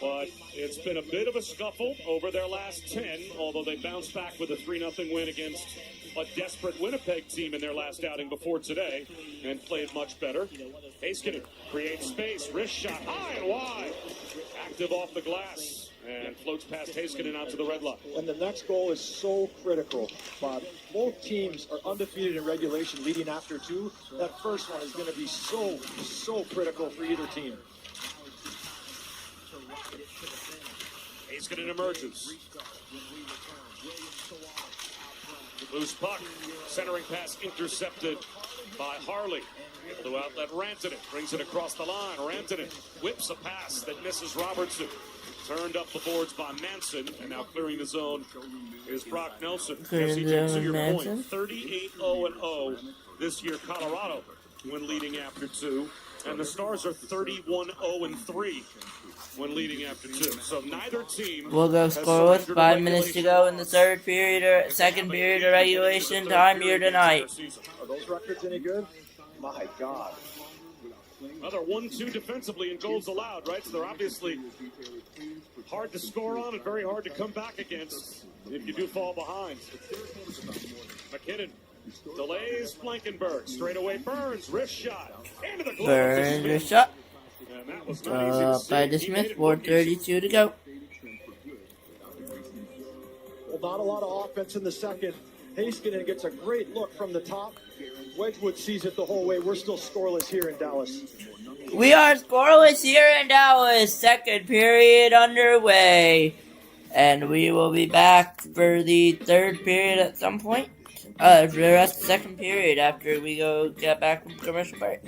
But it's been a bit of a scuffle over their last 10, although they bounced back with a 3-0 win against a desperate Winnipeg team in their last outing before today and played much better. Heiskanen creates space, wrist shot high and wide. Active off the glass and floats past Heiskanen out to the red line. And the next goal is so critical, Bob. Both teams are undefeated in regulation leading after 2. That first one is going to be so critical for either team. Heiskanen emerges. Loose puck. Centering pass intercepted by Harley. Able to outlet Rantanen. Brings it across the line. Rantanen whips a pass that misses Robertson. Turned up the boards by Manson. And now clearing the zone is Brock Nelson. Clearing the zone, to your Manson. point, 38-0-0 this year. Colorado when leading after 2. And the Stars are 31-0-3 when leading after 2. So neither team We'll go scoreless. 5 minutes to go in the third period or second period of regulation time here tonight. Are those records any good? My God. Another 1-2 defensively and goals allowed, right? So they're obviously hard to score on and very hard to come back against if you do fall behind. McKinnon delays Blankenberg. Straight away Burns. Wrist shot. Into the glove. Burns, wrist shot. By the Smith, 4:32 to go. Well, not a lot of offense in the second. Heiskanen gets a great look from the top. Wedgwood sees it the whole way. We're still scoreless here in Dallas. We are scoreless here in Dallas. Second period underway. And we will be back for the third period at some point. For the rest of the second period after we go get back from commercial break.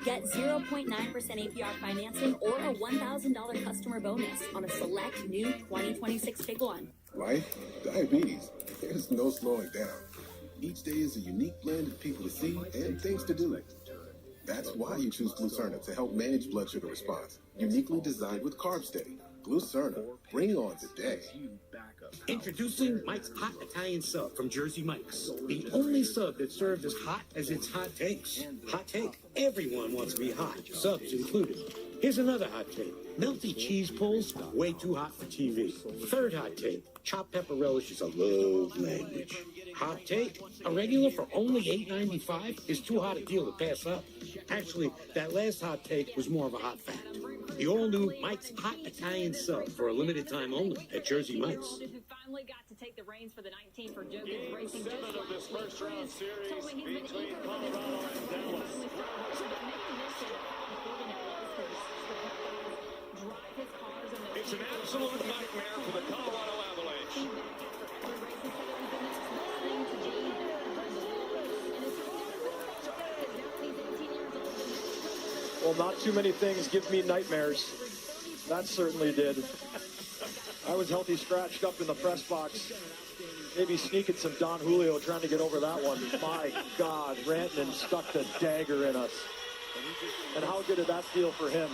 Get 0.9% APR financing or a $1,000 customer bonus on a select new 2026 Tiguan. Life, diabetes, there's no slowing down. Each day is a unique blend of people to see and things to do. That's why you choose Glucerna to help manage blood sugar response. Uniquely designed with Carb Steady. Glucerna, bring on the day. Introducing Mike's Hot Italian Sub from Jersey Mike's. The only sub that's served as hot as its hot takes. Hot take, everyone wants to be hot, subs included. Here's another hot take. Melty cheese pulls, way too hot for TV. Third hot take, chopped pepper relish is a love language. Hot take, a regular for only $8.95 is too hot a deal to pass up. Actually, that last hot take was more of a hot fact. The all-new Mike's Hot Italian Sub for a limited time only at Jersey Mike's. Who finally got to take the reins for the 19 for Jokic Game Racing 7 of this first-round series between Colorado and Dallas. It's an absolute nightmare for the Colorado Avalanche. Well, not too many things give me nightmares. That certainly did. I was healthy scratched up in the press box. Maybe sneaking some Don Julio trying to get over that one. My God, Rantanen stuck the dagger in us. And how good did that feel for him?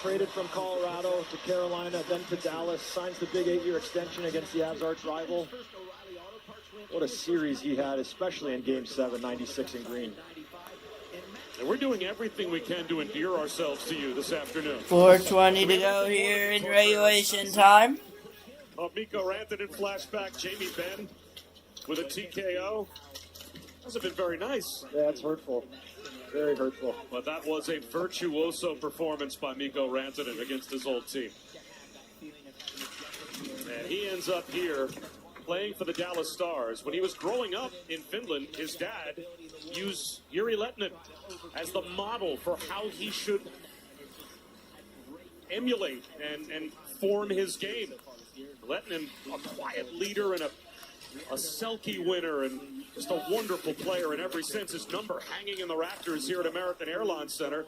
Traded from Colorado to Carolina, then to Dallas, signs the big 8-year extension against the Avs arch rival. What a series he had, especially in Game 7, 96 in green. And we're doing everything we can to endear ourselves to you this afternoon. 4:20 to go here in regulation time. Mikko Rantanen flashback, Jamie Benn with a TKO. Those have been very nice. Yeah, it's hurtful. Very hurtful. But that was a virtuoso performance by Mikko Rantanen against his old team. And he ends up here playing for the Dallas Stars. When he was growing up in Finland, his dad used Jiri Lehtinen as the model for how he should emulate and form his game. Lehtinen, a quiet leader and a Selke winner and just a wonderful player in every sense. His number hanging in the rafters here at American Airlines Center.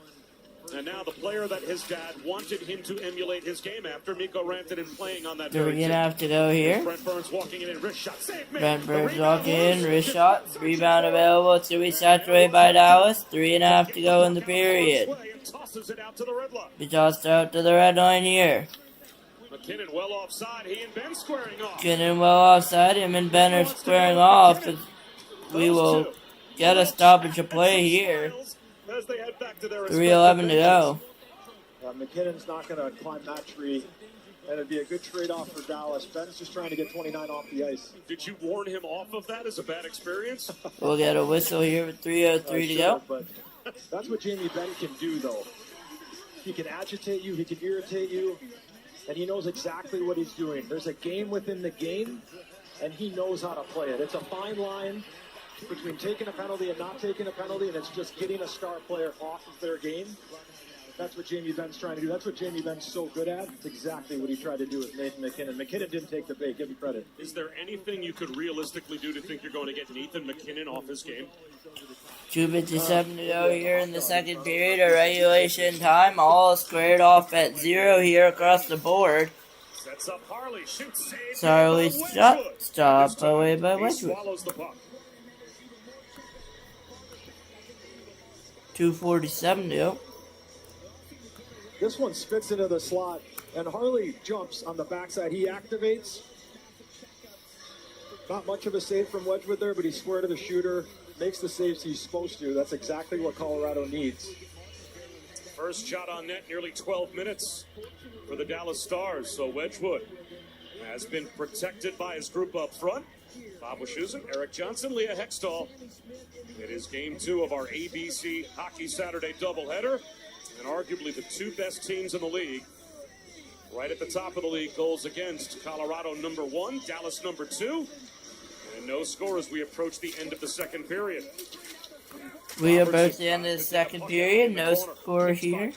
And now the player that his dad wanted him to emulate his game after, Mikko Rantanen playing on that. We're gonna have to go here. Brent Burns walking in, wrist shot, save me. Brent Burns walking in, wrist shot, rebound available to be saturated by Dallas. 3.5 to go in the period. Tosses it out to the red line. Be tossed out to the red line here. McKinnon well offside, he and Ben squaring off. McKinnon well offside, him and Ben are squaring off. We will get a stoppage of play here. 3:11 to go. McKinnon's not going to climb that tree, and it'd be a good trade-off for Dallas. Ben's just trying to get 29 off the ice. Did you warn him off of that as a bad experience? We'll get a whistle here with 3:03 to go. But that's what Jamie Benn can do, though. He can agitate you, he can irritate you, and he knows exactly what he's doing. There's a game within the game, and he knows how to play it. It's a fine line between taking a penalty and not taking a penalty, and it's just getting a star player off of their game. That's what Jamie Benn's trying to do. That's what Jamie Benn's so good at. It's exactly what he tried to do with Nathan McKinnon. McKinnon didn't take the bait. Give him credit. Is there anything you could realistically do to think you're going to get Nathan McKinnon off his game? 2:57 to go here in the second period of regulation time. All squared off at 0 here across the board. Sets up Harley, shoots, save. Charlie's shot stopped away by He Wedgwood. swallows the puck. 2:47 to go. This one spits into the slot, and Harley jumps on the backside. He activates. Not much of a save from Wedgwood there, but he's square to the shooter. Makes the saves he's supposed to. That's exactly what Colorado needs. First shot on net, nearly 12 minutes for the Dallas Stars. So Wedgwood has been protected by his group up front. Bob Wischusen, Eric Johnson, Leah Hextall. It is game 2 of our ABC Hockey Saturday doubleheader, and arguably the 2 best teams in the league. Right at the top of the league, goals against: Colorado number 1, Dallas number 2, and no score as we approach the end of the second period. We approach the end of the second period. No score here.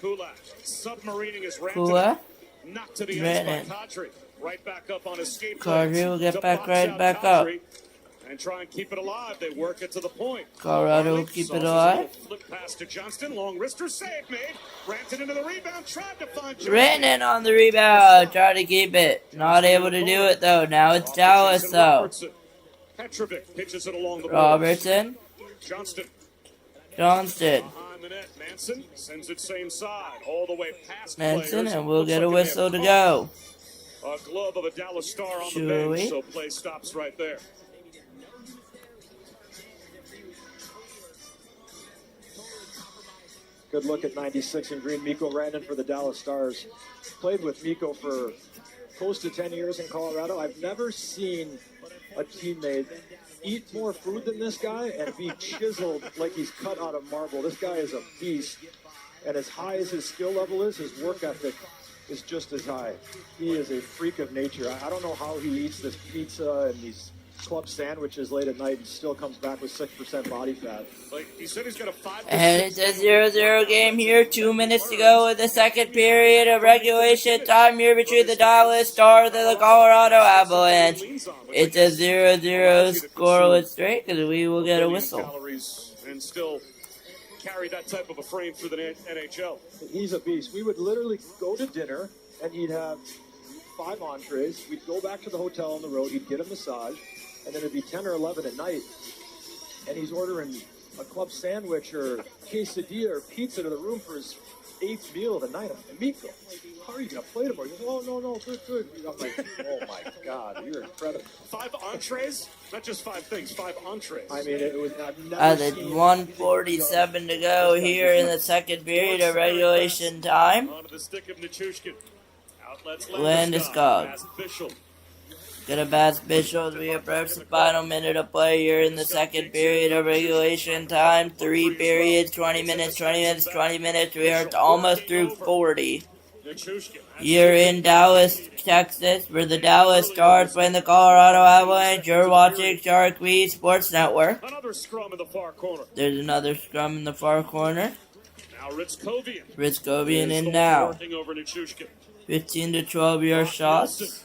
Submarining is Kula. knocked to the ice by Kadri. Right back up on his skate Kadri will get back right back up. And try and keep it alive. They work it to the point. Colorado will keep it alive. Flip pass to Johnston. Long wrister save made. Ranton into the rebound. Tried to find Johnston. Ranton on the rebound. Try to keep it. Not able to do it though. Now it's Dallas though. Petrovic pitches it along the Robertson. Johnston. Johnston. Behind the net. Manson sends it same side. All the way past Manson, players. and we'll get a whistle to go. A glove of a Dallas Star on the bench, so play stops right there. Good look at 96 in green. Mikko Rantanen for the Dallas Stars. Played with Mikko for close to 10 years in Colorado. I've never seen a teammate eat more food than this guy and be chiseled like he's cut out of marble. This guy is a beast. And as high as his skill level is, his work ethic is just as high. He is a freak of nature. I don't know how he eats this pizza and these club sandwiches late at night and still comes back with 6% body fat. Like he said, he's got a 5. And it's a 0-0 game here. 2 minutes to go in the second period of regulation time here between the Dallas Stars and the Colorado Avalanche. It's a 0-0 scoreless straight because we will get a whistle. Calories and still carry that type of a frame through the NHL. He's a beast. We would literally go to dinner and he'd have 5 entrees. We'd go back to the hotel on the road. He'd get a massage. And then it'd be 10 or 11 at night, and he's ordering a club sandwich or quesadilla or pizza to the room for his 8th meal of the night. I'm like, Mikko, how are you going to play tomorrow? He goes, oh, no, good. I'm like, oh, my God, you're incredible. 5 entrees? Not just 5 things, 5 entrees. I mean, it was, I've never seen 1:47 to go here in the second period of regulation time. Onto the stick of Nichushkin. Outlets Landeskog. Bishop. Get a Bass Bishop as we approach the final minute of play here in the second period of regulation time. 3 periods, 20 minutes. We are almost through 40. You're in Dallas, Texas, for the Dallas Stars playing the Colorado Avalanche. You're watching Sharik B Sports Network. Another scrum in the far corner. There's another scrum in the far corner. Now Ritzkovian. Ritzkovian in now. Working over Nichushkin. 15 to 12 yard shots.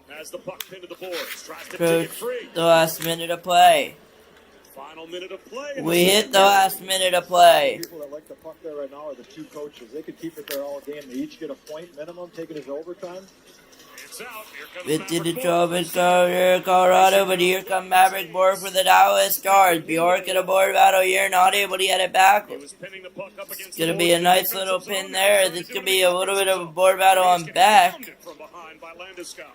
Has the puck pinned to the boards. Tries to Approach take it free. the last minute of play. Final minute of play. We hit the last minute of play. People that like the puck there right now are the 2 coaches. They could keep it there all game. They each get a point minimum, take it as overtime. It's out. Here comes 15 to 12 in Colorado, but here come Maverick Borg for the Dallas Stars. Bjork in a board battle here, not able to get it back. It's going to be a nice little pin there. This could be a little bit of a board battle on Beck.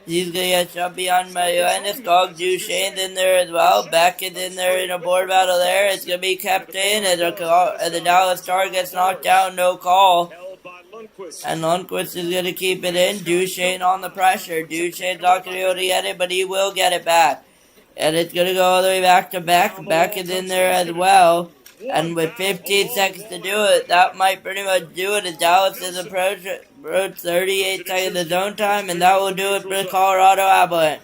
He's going to get shoved behind by Landeskog. Duchesne's in there as well. Beck is in there in a board battle there. It's going to be kept in as the Dallas Star gets knocked down, no call. And Lundqvist is going to keep it in. Duchesne on the pressure. Duchesne's not going to be able to get it, but he will get it back. And it's going to go all the way back to Beck. Beck is in there as well. And with 15 seconds to do it, that might pretty much do it. As Dallas is approach 38 seconds of zone time, and that will do it for the Colorado Avalanche.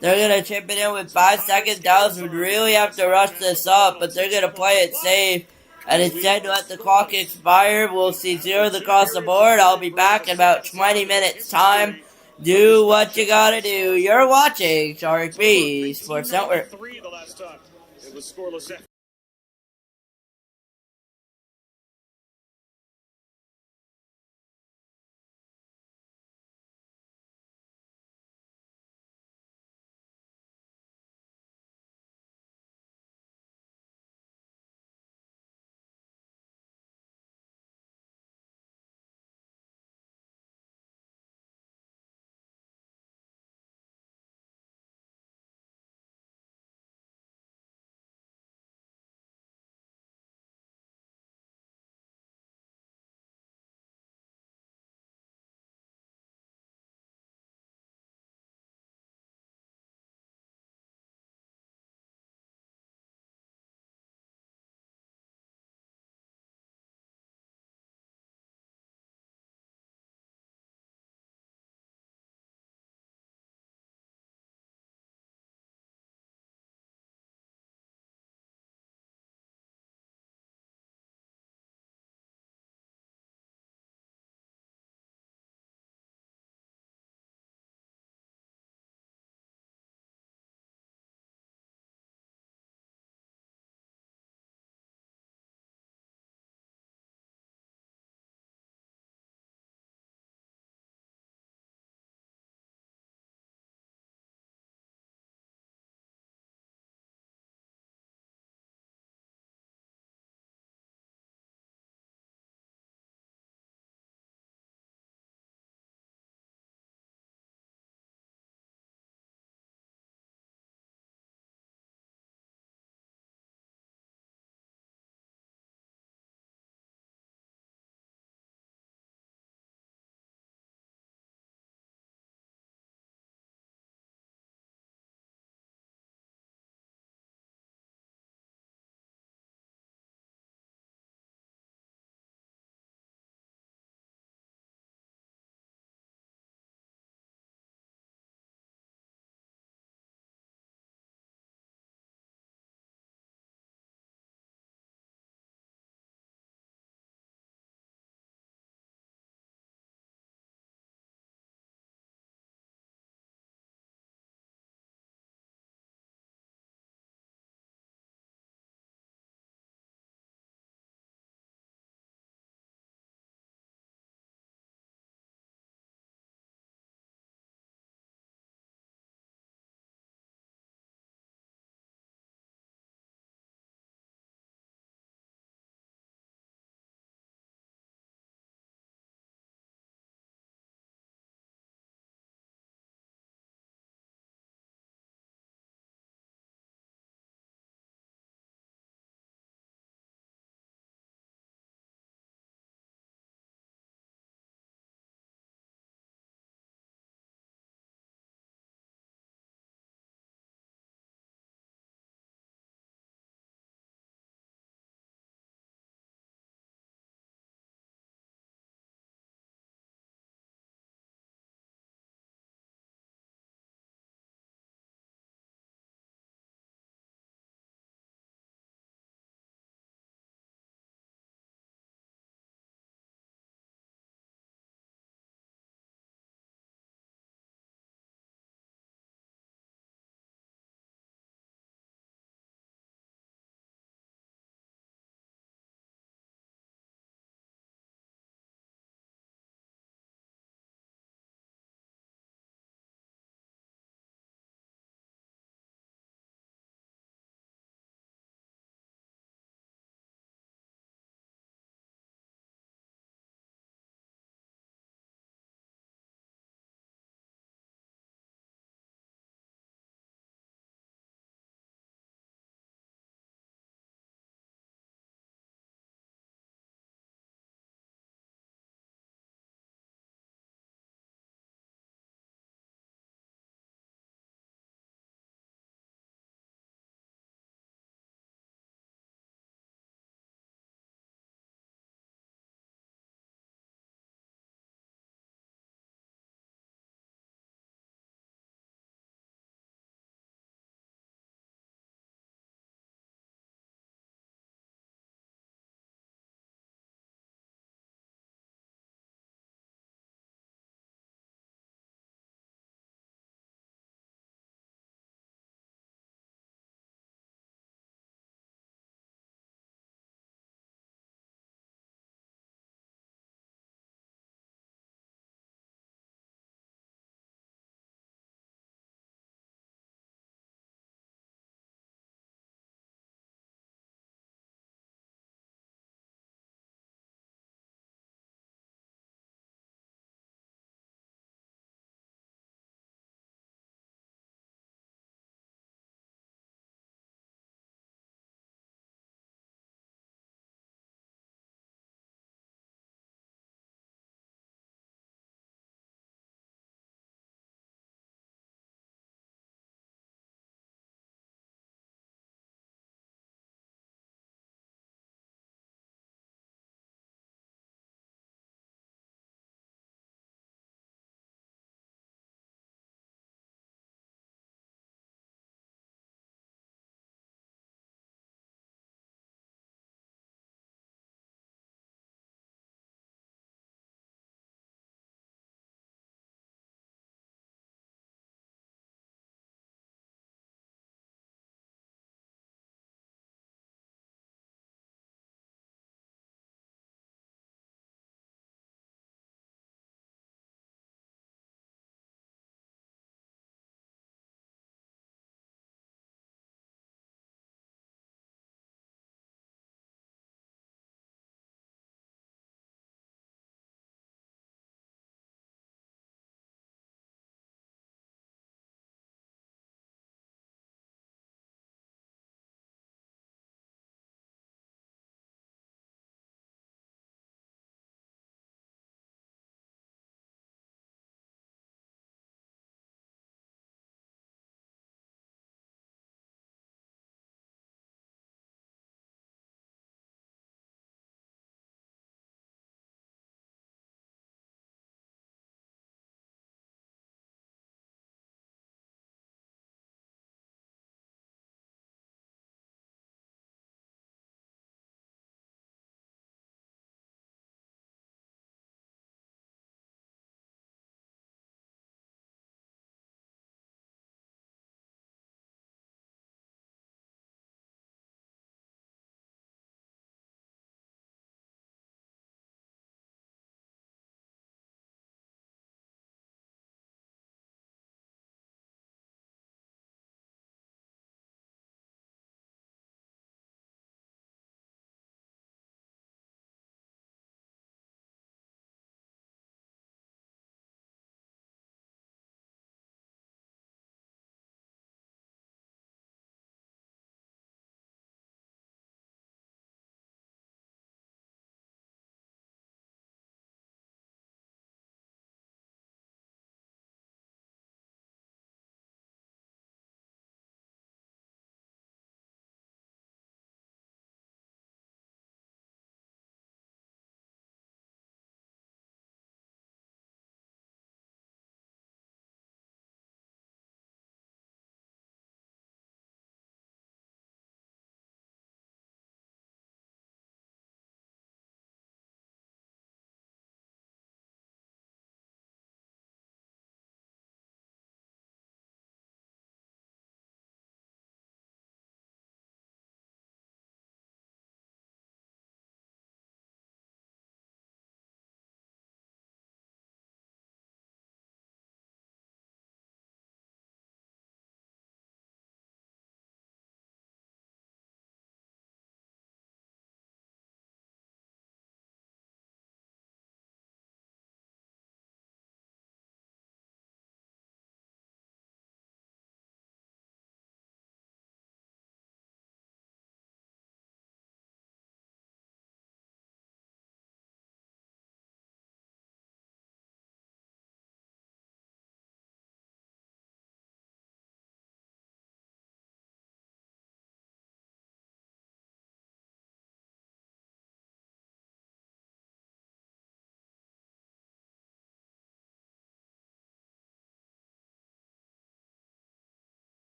They're going to chip it in with 5 seconds. Dallas would really have to rush this up, but they're going to play it safe. And instead, let the clock expire. We'll see zeros across the board. I'll be back in about 20 minutes' time. Do what you gotta do. You're watching Sharik B Sports Network. The last time. It was scoreless.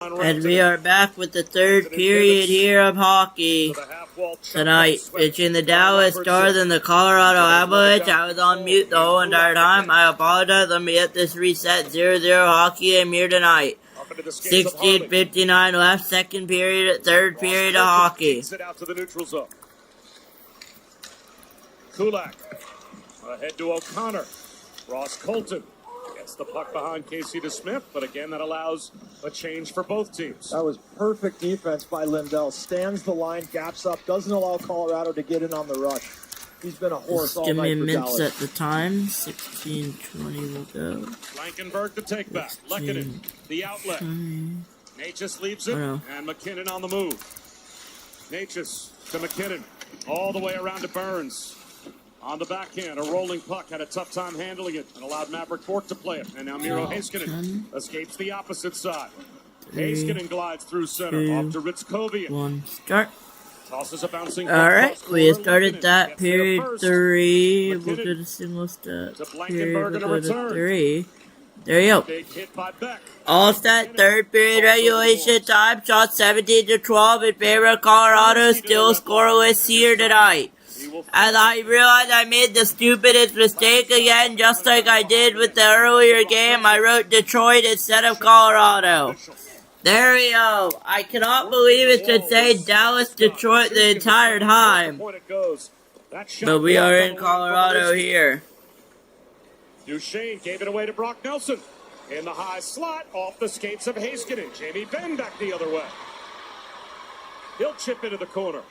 And we are back with the third period here of hockey tonight. Pitching the Dallas Stars and the Colorado Avalanche. I was on mute the whole entire time. I apologize. Let me get this reset. 0-0 hockey game here tonight. 16:59 left, second period, third period of hockey. Kulak ahead to O'Connor. Ross Colton gets the puck behind Casey DeSmith, but again, that allows a change for both teams. That was perfect defense by Lindell. Stands the line, gaps up, doesn't allow Colorado to get in on the rush. He's been a horse all night for Dallas. Give me minutes at the time. 16:20 will go. Blankenberg the take back. Lehkonen, the outlet. Natchez leaves it, and McKinnon on the move. Natchez to McKinnon, all the way around to Burns. On the backhand, a rolling puck, had a tough time handling it, and allowed Maverick Fork to play it. And now Miro Heiskanen escapes the opposite side. Heiskanen glides through center, off to Ritskovian. 1, start. Tosses a bouncing. Alright, we started that period 3. We'll go to single stat. Period, we'll go to 3. There you go. All set, third period regulation time. Shot 17-12 in favor of Colorado. Still scoreless here tonight. And I realized I made the stupidest mistake again, just like I did with the earlier game. I wrote Detroit instead of Colorado. There we go. I cannot believe it should say Dallas, Detroit the entire time. But we are in Colorado here. Duchesne gave it away to Brock Nelson. In the high slot, off the skates of Heiskanen. Jamie Benn back the other way. He'll chip into the corner.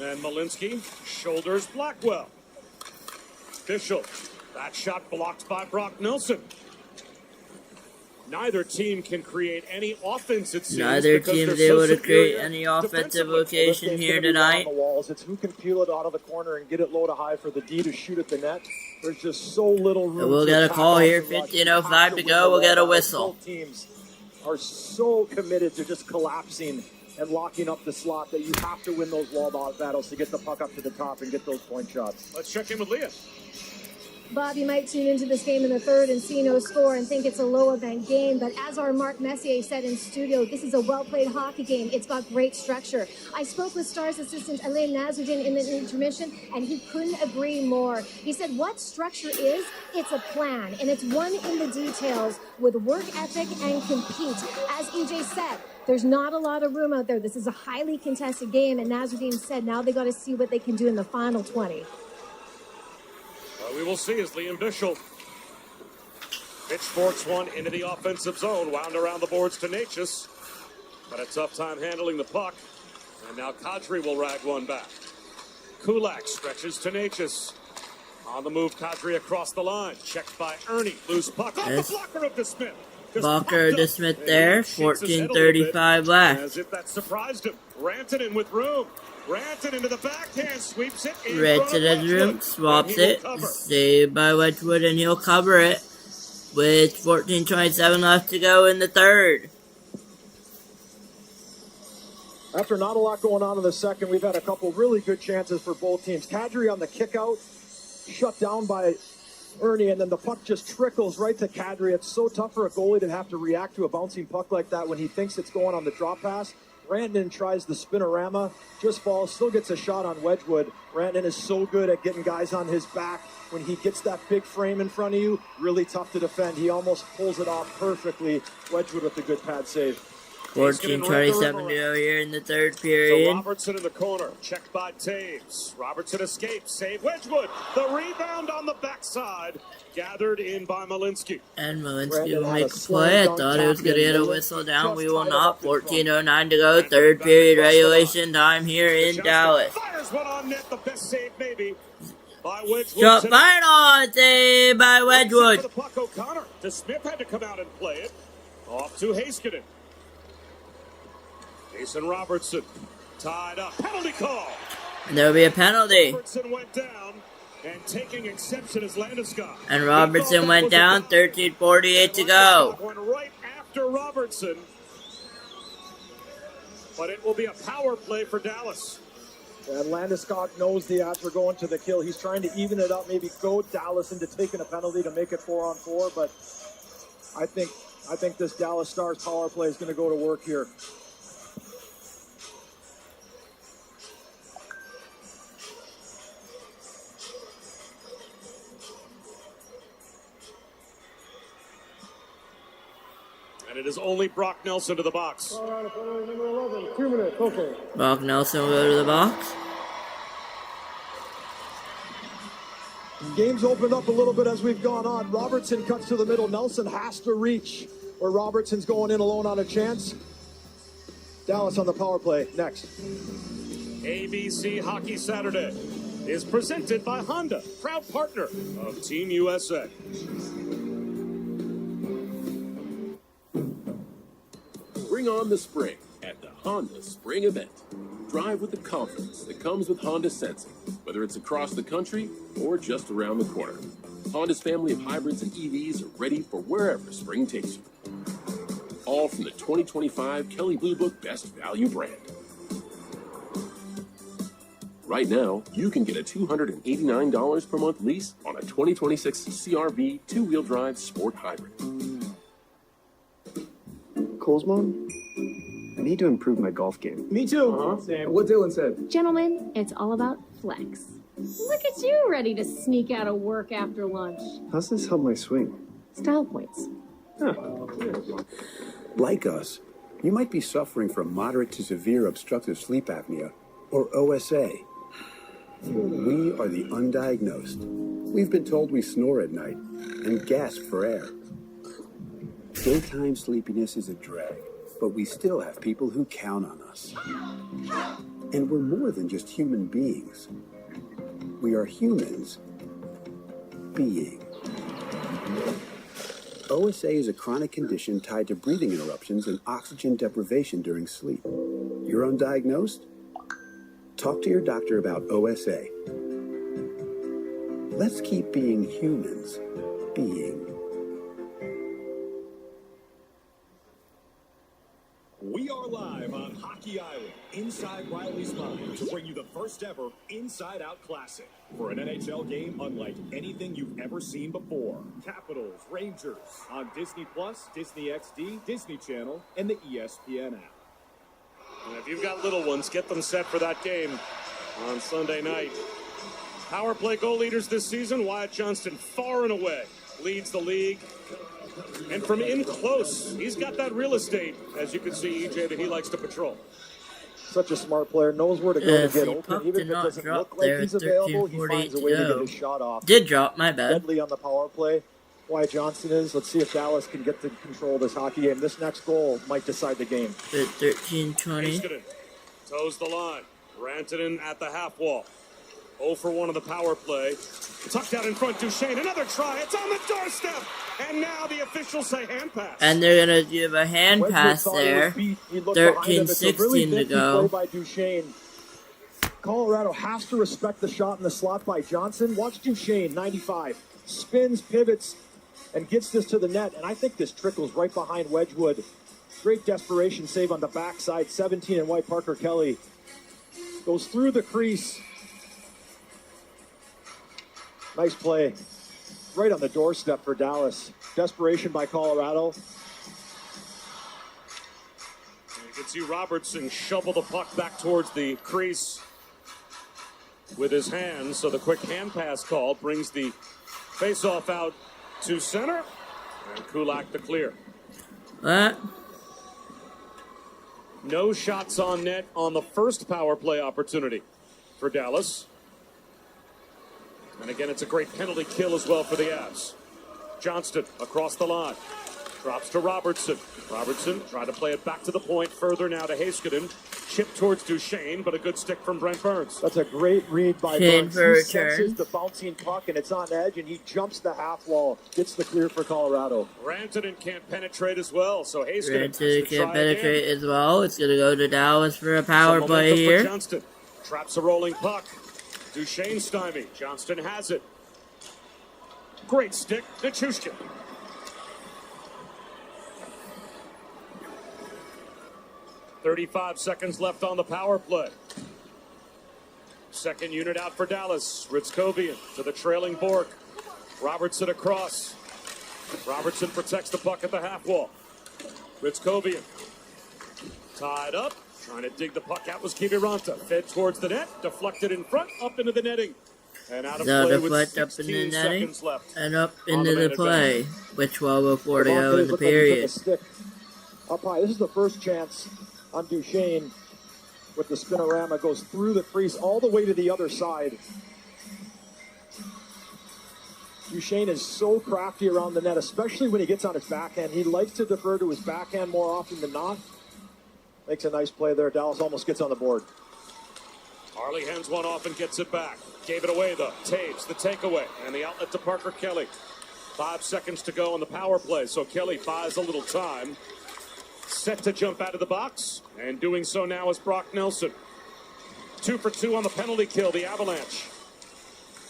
And Malinsky shoulders Blackwell. Fischel. That shot blocked by Brock Nelson. Neither team can create any offense, it seems. Neither team is able to create any offensive location here tonight. It's who can peel it out of the corner and get it low to high for the D to shoot at the net. There's just so little room. We'll get a call here. 15:05 to go. We'll get a whistle. Both teams are so committed to just collapsing and locking up the slot that you have to win those wall battles to get the puck up to the top and get those point shots. Let's check in with Leah. Bob, you might tune into this game in the third and see no score and think it's a low-event game, but as our Mark Messier said in studio, this is a well-played hockey game. It's got great structure. I spoke with Stars assistant Alain Nazardin in the intermission, and he couldn't agree more. He said what structure is, it's a plan, and it's one in the details with work ethic and compete. As EJ said, there's not a lot of room out there. This is a highly contested game, and Nazardin said now they got to see what they can do in the final 20. We will see as Liam Bischel pitchforks one into the offensive zone, wound around the boards to Natchez. But a tough time handling the puck. And now Kadri will rag one back. Kulak stretches to Natchez. On the move, Kadri across the line. Checked by Ernie. Loose puck off the blocker of DeSmith. Blocker DeSmith there. 14:35 left. As if that surprised him. Rantanen with room. Rantanen into the backhand, sweeps it. Rantanen room, swaps it. Saved by Wedgwood, and he'll cover it with 14:27 left to go in the third. After not a lot going on in the second, we've had a couple really good chances for both teams. Kadri on the kick out, shut down by Ernie, and then the puck just trickles right to Kadri. It's so tough for a goalie to have to react to a bouncing puck like that when he thinks it's going on the drop pass. Rantanen tries the spinorama, just falls, still gets a shot on Wedgwood. Rantanen is so good at getting guys on his back. When he gets that big frame in front of you, really tough to defend. He almost pulls it off perfectly. Wedgwood with a good pad save. 14:27 to go here in the third period. So Robertson in the corner, checked by Taves. Robertson escapes, save Wedgwood. The rebound on the backside, gathered in by Malinsky. And Malinsky will make a play. I thought it was going to get a whistle down. We will not. 14:09 to go. Third period regulation time here in Dallas. Fires one on net, the best save maybe by Wedgwood. Shot fired on, save by Wedgwood. The puck O'Connor. DeSmith had to come out and play it. Off to Heiskanen. Jason Robertson tied up. Penalty call. And there will be a penalty. Robertson went down, and taking exception is Landeskog. And Robertson went down. 13:48 to go. Went right after Robertson. But it will be a power play for Dallas. And Landeskog knows the odds were going to the kill. He's trying to even it up, maybe goad Dallas into taking a penalty to make it 4-on-4. But I think I think this Dallas Stars power play is going to go to work here. And it is only Brock Nelson to the box. Number 11, 2 minutes, okay. Brock Nelson will go to the box. Game's opened up a little bit as we've gone on. Robertson cuts to the middle. Nelson has to reach where Robertson's going in alone on a chance. Dallas on the power play next. ABC Hockey Saturday is presented by Honda, proud partner of Team USA. Bring on the spring at the Honda Spring Event. Drive with the confidence that comes with Honda Sensing, whether it's across the country or just around the corner. Honda's family of hybrids and EVs are ready for wherever spring takes you. All from the 2025 Kelley Blue Book Best Value brand. Right now, you can get a $289 per month lease on a 2026 CR-V two-wheel drive sport hybrid. Cole's mom? I need to improve my golf game. Me too. What Dylan said. Gentlemen, it's all about flex. Look at you ready to sneak out of work after lunch. How's this help my swing? Style points. Like us, you might be suffering from moderate to severe obstructive sleep apnea, or OSA. We are the undiagnosed. We've been told we snore at night and gasp for air. Daytime sleepiness is a drag, but we still have people who count on us. And we're more than just human beings. We are humans being. OSA is a chronic condition tied to breathing interruptions and oxygen deprivation during sleep. You're undiagnosed? Talk to your doctor about OSA. Let's keep being humans being. We are live on Hockey Island, inside Riley's Mine, to bring you the first ever Inside Out Classic for an NHL game unlike anything you've ever seen before. Capitals, Rangers on Disney Plus, Disney XD, Disney Channel, and the ESPN app. And if you've got little ones, get them set for that game on Sunday night. Power play goal leaders this season, Wyatt Johnston far and away leads the league. And from in close, he's got that real estate, as you can see, EJ, that he likes to patrol. Such a smart player, knows where to go to get open. Even if it doesn't look like he's available, he finds a way to get his shot off. Did drop, my bad. Deadly on the power play. Wyatt Johnston is. Let's see if Dallas can get to control this hockey game. This next goal might decide the game. 13-20. Toes the line. Rantanen at the half wall. 0 for 1 on the power play. Tucked out in front, Duchesne. Another try. It's on the doorstep. And now the officials say hand pass. And they're going to give a hand pass there. 13-16 to go. By Duchesne. Colorado has to respect the shot in the slot by Johnson. Watch Duchesne, 95. Spins, pivots, and gets this to the net. And I think this trickles right behind Wedgwood. Great desperation save on the backside. 17 and white. Parker Kelly goes through the crease. Nice play. Right on the doorstep for Dallas. Desperation by Colorado. And you can see Robertson shovel the puck back towards the crease with his hands. So the quick hand pass call brings the faceoff out to center. And Kulak the clear. No shots on net on the first power play opportunity for Dallas. And again, it's a great penalty kill as well for the Avs. Johnston across the line. Drops to Robertson. Robertson trying to play it back to the point. Further now to Heiskanen. Chip towards Duchesne, but a good stick from Brent Burns. That's a great read by Burns. He senses the bouncing puck, and it's on edge, and he jumps the half wall. Gets the clear for Colorado. Rantanen can't penetrate as well, so Heiskanen Rantanen can't penetrate as well. It's going to go to Dallas for a power play here. Johnston traps a rolling puck. Duchesne stymie. Johnston has it. Great stick. Nichushkin. .35 seconds left on the power play. Second unit out for Dallas. Ritskovian to the trailing Bork. Robertson across. Robertson protects the puck at the half wall. Ritzkovian tied up, trying to dig the puck out was Kiviranta. Fed towards the net, deflected in front, up into the netting. And out of play with 16 seconds left. And up into the play with 12:04 to go in the period. Up high. This is the first chance on Duchesne with the spinorama. Goes through the crease all the way to the other side. Duchesne is so crafty around the net, especially when he gets on his backhand. He likes to defer to his backhand more often than not. Makes a nice play there. Dallas almost gets on the board. Harley hands one off and gets it back. Gave it away, though. Taves the takeaway, and the outlet to Parker Kelly. 5 seconds to go on the power play, so Kelly buys a little time. Set to jump out of the box, and doing so now is Brock Nelson. 2 for 2 on the penalty kill, the Avalanche.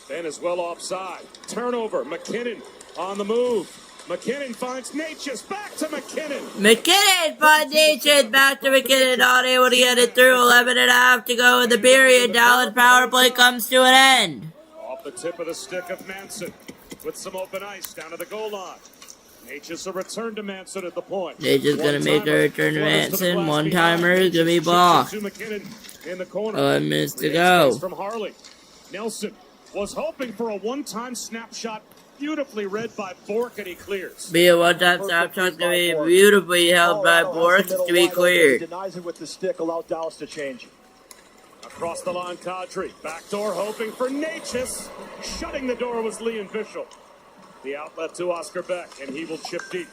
Ben is well offside. Turnover, McKinnon on the move. McKinnon finds Natchez, back to McKinnon. McKinnon finds Natchez, back to McKinnon, not able to get it through. 11.5 to go in the period. Dallas power play comes to an end. Off the tip of the stick of Manson, with some open ice down to the goal line. Natchez a return to Manson at the point. Natchez gonna make a return to Manson. One-timer is gonna be blocked. 11 minutes to go. From Harley. Nelson was hoping for a one-time snapshot, beautifully read by Bork, and he clears. Be a one-time snapshot to be beautifully held by Bork to be cleared. Denies it with the stick, allowed Dallas to change. Across the line, Kadri. Backdoor hoping for Natchez. Shutting the door was Leon Bishop. The outlet to Oscar Beck, and he will chip deep.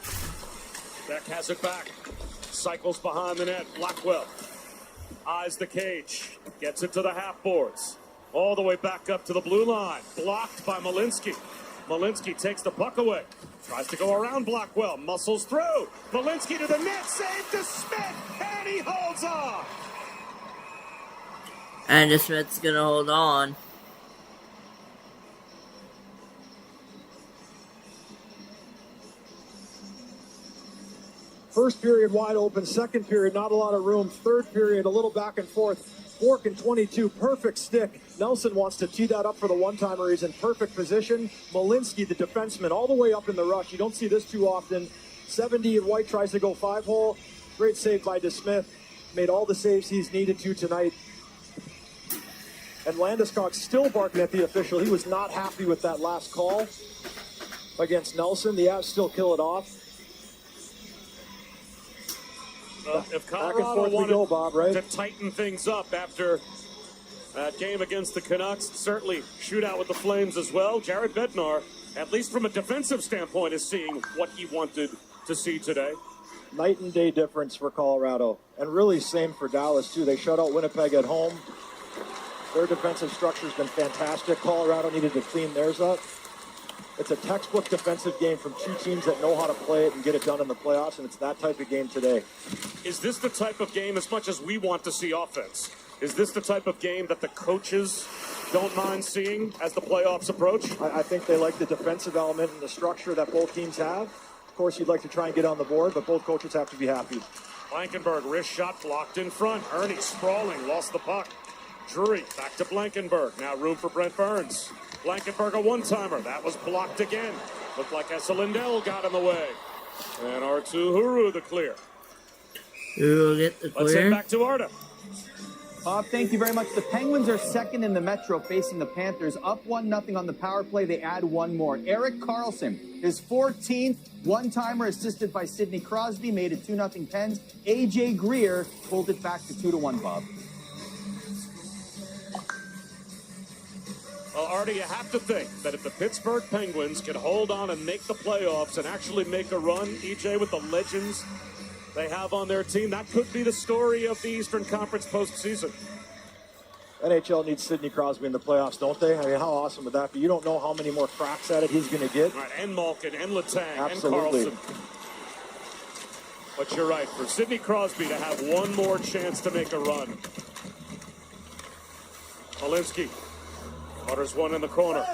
Beck has it back. Cycles behind the net. Blackwell eyes the cage. Gets it to the half boards. All the way back up to the blue line. Blocked by Malinsky. Malinsky takes the puck away. Tries to go around Blackwell. Muscles through. Malinsky to the net. Save to Smith. And he holds on. And Smith's gonna hold on. First period wide open. Second period, not a lot of room. Third period, a little back and forth. Bork in 22, perfect stick. Nelson wants to tee that up for the one-timer. He's in perfect position. Malinsky, the defenseman, all the way up in the rush. You don't see this too often. 70 and White tries to go 5-hole. Great save by DeSmith. Made all the saves he's needed to tonight. And Landeskog still barking at the official. He was not happy with that last call against Nelson. The Avs still kill it off. If Colorado wanted to tighten things up after that game against the Canucks, certainly shootout with the Flames as well. Jared Bednar, at least from a defensive standpoint, is seeing what he wanted to see today. Night and day difference for Colorado. And really same for Dallas, too. They shut out Winnipeg at home. Their defensive structure's been fantastic. Colorado needed to clean theirs up. It's a textbook defensive game from two teams that know how to play it and get it done in the playoffs, and it's that type of game today. Is this the type of game, as much as we want to see offense, is this the type of game that the coaches don't mind seeing as the playoffs approach? I think they like the defensive element and the structure that both teams have. Of course, you'd like to try and get on the board, but both coaches have to be happy. Blankenberg, wrist shot blocked in front. Ernie sprawling, lost the puck. Drury back to Blankenberg. Now room for Brent Burns. Blankenberg a one-timer. That was blocked again. Looked like Esa Lindell got in the way. And R2 Huru the clear. Who will get the clear? Let's head back to Arda. Bob, thank you very much. The Penguins are second in the Metro facing the Panthers. Up 1-0 on the power play. They add one more. Erik Karlsson, his 14th one-timer assisted by Sidney Crosby, made it 2-0 Pens. A.J. Greer pulled it back to 2-1, Bob. Well, Artie, you have to think that if the Pittsburgh Penguins can hold on and make the playoffs and actually make a run, EJ, with the legends they have on their team, that could be the story of the Eastern Conference postseason. NHL needs Sidney Crosby in the playoffs, don't they? I mean, how awesome would that be? You don't know how many more cracks at it he's going to get. Right, and Malkin, and Letang, Absolutely. and Karlsson. But you're right, for Sidney Crosby to have one more chance to make a run. Malinsky. Butters one in the corner.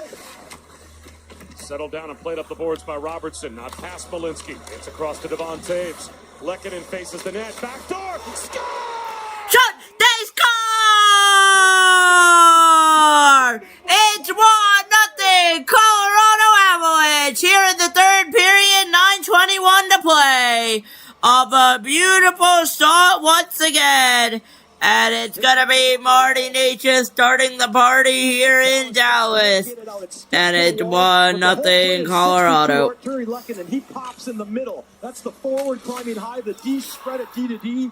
Settled down and played up the boards by Robertson. Not past Malinsky. It's across to Devon Taves. Lehkonen faces the net. Back door. Score! Shot! They score! It's 1-0 Colorado Avalanche here in the third period. again. And it's going to be Marty Natchez starting the party here in Dallas. And it's 1-0 Colorado. Arturi Lehkonen, he pops in the middle. That's the forward climbing high, the D spread at D to D.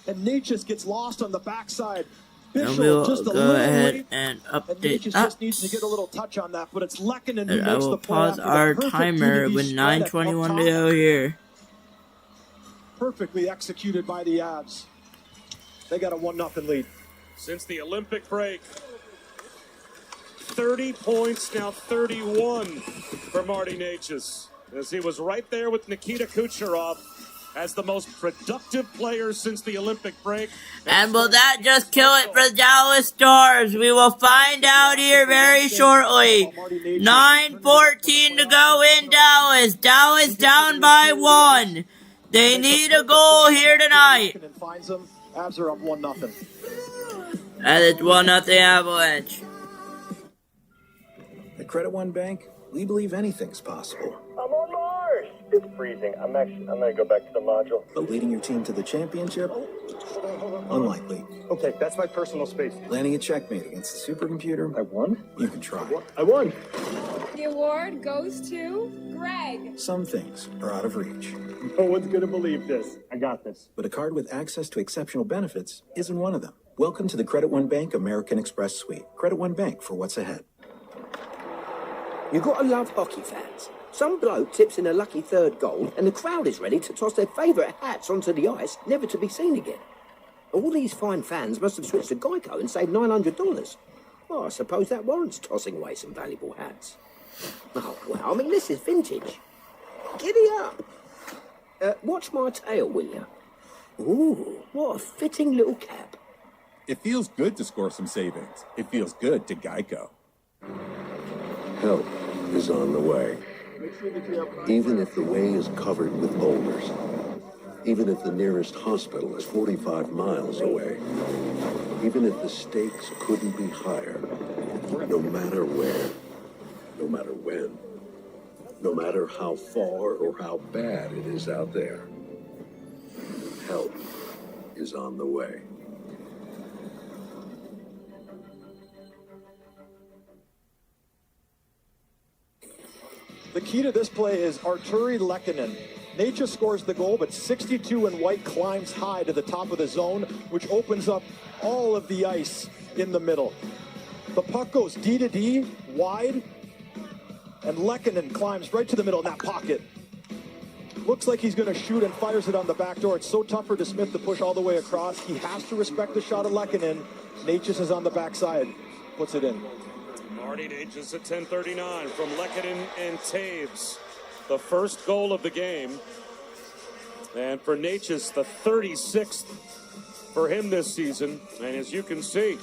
And Natchez gets lost on the backside. And we'll go ahead and update that. Just needs to get a little touch on that, but it's Lehkonen who And I makes will the play pause after our the perfect timer D2D with spread up 9:21 top. to go here. Perfectly executed by the Avs. They got a 1-0 lead. Since the Olympic break, 30 points, now 31 for Marty Natchez, as he was right there with Nikita Kucherov as the most productive player since the Olympic break. And will that just kill it for the Dallas Stars? We will find out here very shortly. 9:14 to go in Dallas. Dallas down by 1. They need a goal here tonight. Finds them. Avs are up 1-0. And it's 1-0 Avalanche. At Credit One Bank, we believe anything's possible. I'm on Mars. It's freezing. I'm gonna go back to the module. But leading your team to the championship? Unlikely. Okay, that's my personal space. Landing a checkmate against the supercomputer? I won? You can try. I won. The award goes to Greg. Some things are out of reach. No one's gonna believe this. I got this. But a card with access to exceptional benefits isn't one of them. Welcome to the Credit One Bank American Express Suite. Credit One Bank for what's ahead. You gotta love hockey fans. Some bloke tips in a lucky third goal and the crowd is ready to toss their favourite hats onto the ice, never to be seen again. All these fine fans must have switched to Geico and saved $900. Well, I suppose that warrants tossing away some valuable hats. Oh, well, I mean, this is vintage. Giddy up. Watch my tail, will you? Ooh, what a fitting little cap. It feels good to score some savings. It feels good to Geico. Help is on the way. Even if the way is covered with boulders. Even if the nearest hospital is 45 miles away. Even if the stakes couldn't be higher. No matter where. No matter when. No matter how far or how bad it is out there. Help is on the way. The key to this play is Arturi Lehkonen. Natchez scores the goal, but 62 in white climbs high to the top of the zone, which opens up all of the ice in the middle. The puck goes D to D, wide, and Lehkonen climbs right to the middle in that pocket. Looks like he's going to shoot and fires it on the back door. It's so tough for DeSmith to push all the way across. He has to respect the shot of Lehkonen. Natchez is on the backside, puts it in. Marty Natchez at 10:39 from Lehkonen and Taves. The first goal of the game. And for Natchez, the 36th for him this season. And as you can see,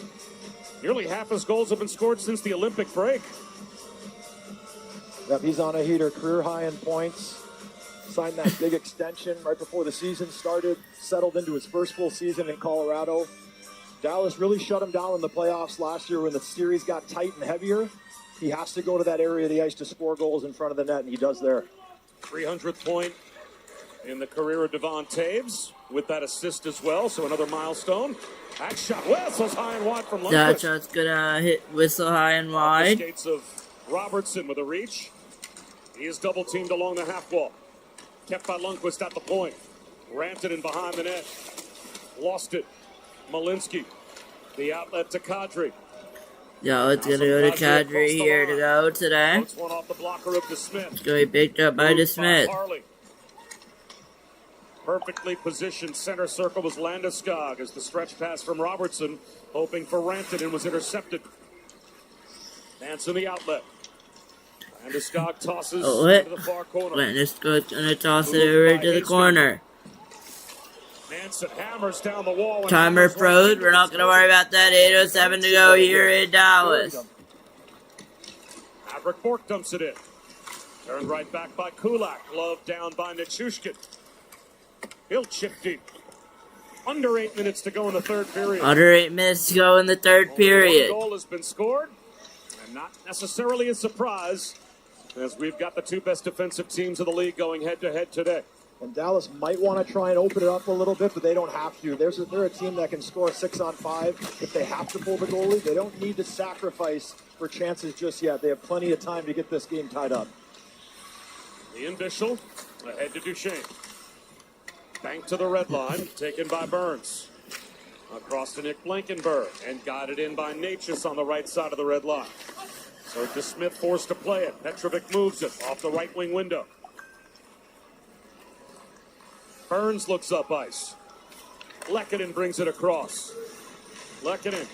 nearly half his goals have been scored since the Olympic break. Yep, he's on a heater, career high in points. Signed that big extension right before the season started. Settled into his first full season in Colorado. Dallas really shut him down in the playoffs last year when the series got tight and heavier. He has to go to that area of the ice to score goals in front of the net, and he does there. 300th point in the career of Devon Taves with that assist as well, so another milestone. That shot whistles high and wide from Lundqvist. That shot's gonna hit whistle high and wide. Skates of Robertson with a reach. He is double teamed along the half wall. Kept by Lundqvist at the point. Rantanen behind the net. Lost it. Malinsky. The outlet to Kadri. Yeah, it's gonna go to Kadri here to go today. One off the blocker of DeSmith. It's gonna be picked up by DeSmith. Perfectly positioned center circle was Landeskog as the stretch pass from Robertson, hoping for Rantanen, was intercepted. Dance in the outlet. Landeskog tosses into the far corner. Landeskog's gonna toss it over to the corner. Manson hammers down the wall. Timer froze. We're not going to worry about that. 8:07 to go here in Dallas. Maverick Bork dumps it in. Turned right back by Kulak. Glove down by Nichushkin. He'll chip deep. Under 8 minutes to go in the third period. Under 8 minutes to go in the third period. One goal has been scored. And not necessarily a surprise, as we've got the two best defensive teams of the league going head-to-head today. And Dallas might want to try and open it up a little bit, but they don't have to. They're a team that can score 6-on-5 if they have to pull the goalie. They don't need to sacrifice for chances just yet. They have plenty of time to get this game tied up. Ian Bischel ahead to Duchesne. Bank to the red line, taken by Burns. Across to Nick Blankenberg, and guided in by Natchez on the right side of the red line. So DeSmith forced to play it. Petrovic moves it off the right wing window. Burns looks up ice. Lehkonen brings it across. Lehkonen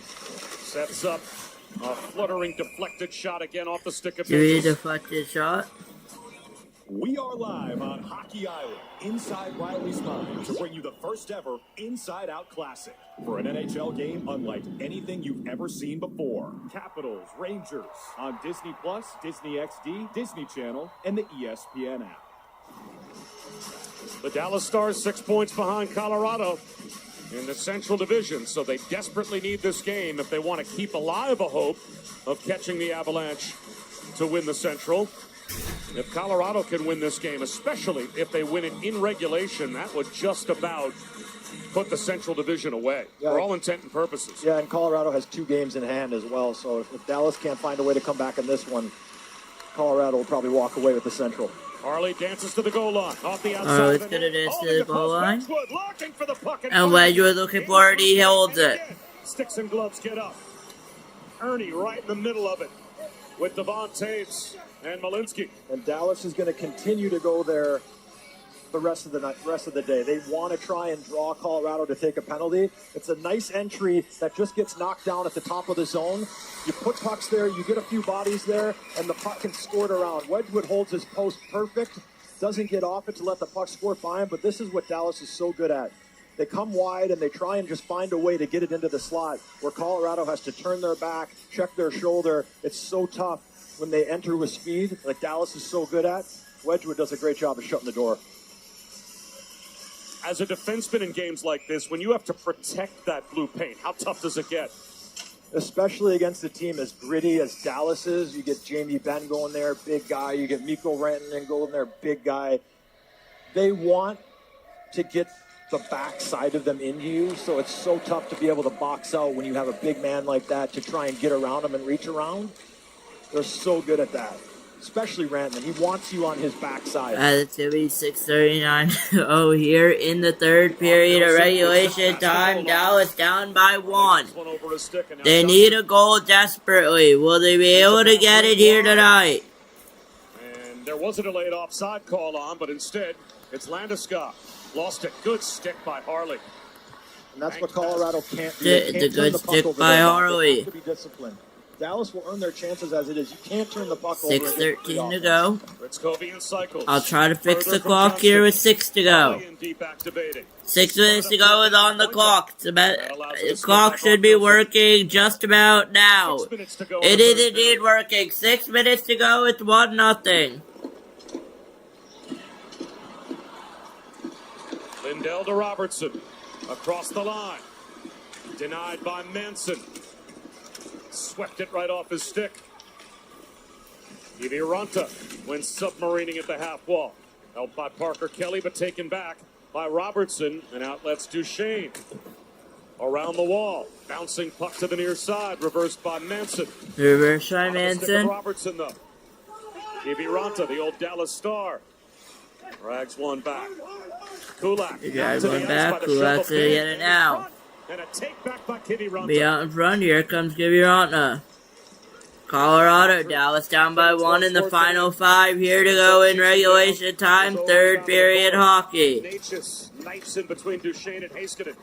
sets up a fluttering deflected shot again off the stick of Three Natchez. deflected shot. We are live on Hockey Island, inside Riley's Mine, to bring you the first ever Inside Out Classic for an NHL game unlike anything you've ever seen before. Capitals, Rangers on Disney Plus, Disney XD, Disney Channel, and the ESPN app. The Dallas Stars 6 points behind Colorado in the Central Division, so they desperately need this game if they want to keep alive a hope of catching the Avalanche to win the Central. If Colorado can win this game, especially if they win it in regulation, that would just about put the Central Division away for all intent and purposes. Yeah, and Colorado has 2 games in hand as well, so if Dallas can't find a way to come back in this one, Colorado will probably walk away with the Central. Harley dances to the goal line, off the outside. Oh, it's gonna dance to the goal line. And Wedgwood looking for it, he holds it. Sticks and gloves get up. Ernie right in the middle of it with Devon Taves and Malinsky. And Dallas is going to continue to go there the rest of the night, rest of the day. They want to try and draw Colorado to take a penalty. It's a nice entry that just gets knocked down at the top of the zone. You put pucks there, you get a few bodies there, and the puck can score it around. Wedgwood holds his post perfect, doesn't get off it to let the puck score fine, but this is what Dallas is so good at. They come wide and they try and just find a way to get it into the slot where Colorado has to turn their back, check their shoulder. It's so tough when they enter with speed, like Dallas is so good at. Wedgwood does a great job of shutting the door. As a defenseman in games like this, when you have to protect that blue paint, how tough does it get? Especially against a team as gritty as Dallas is. You get Jamie Benn going there, big guy. You get Mikko Rantanen going there, big guy. They want to get the back side of them into you, so it's so tough to be able to box out when you have a big man like that to try and get around them and reach around. They're so good at that. Especially Rantanen. He wants you on his backside. It's going to be 6:39 here in the third period of regulation time. Dallas down by 1. They need a goal desperately. Will they be able to get it here tonight? And there was a delayed offside call on, but instead, it's Landeskog. Lost it. Good stick by Harley. And that's what Colorado can't do. The good stick by Harley. They have to be disciplined. Dallas will earn their chances as it is. You can't turn the puck over. 6:13 to go. Ritzkovian cycles. I'll try to fix the clock here with 6 to go. 6 minutes to go is on the clock. The clock should be working just about now. It is indeed working. 6 minutes to go. It's 1-0. Lindell to Robertson. Across the line. Denied by Manson. Swept it right off his stick. Kiviranta went submarining at the half wall. Held by Parker Kelly, but taken back by Robertson, and outlets Duchesne. Around the wall. Bouncing puck to the near side. Reversed by Manson. Reverse by Manson. Robertson, though. Kiviranta, the old Dallas Star. Drags one back. Kulak. Drags one back. Kulak's gonna get it now. And a take back by Kiviranta. Be out in front. Here comes Kiviranta. Colorado, Dallas down by 1 in the final 5 here to go in regulation time. Third period hockey. Natchez knifes in between Duchesne and Heiskanen.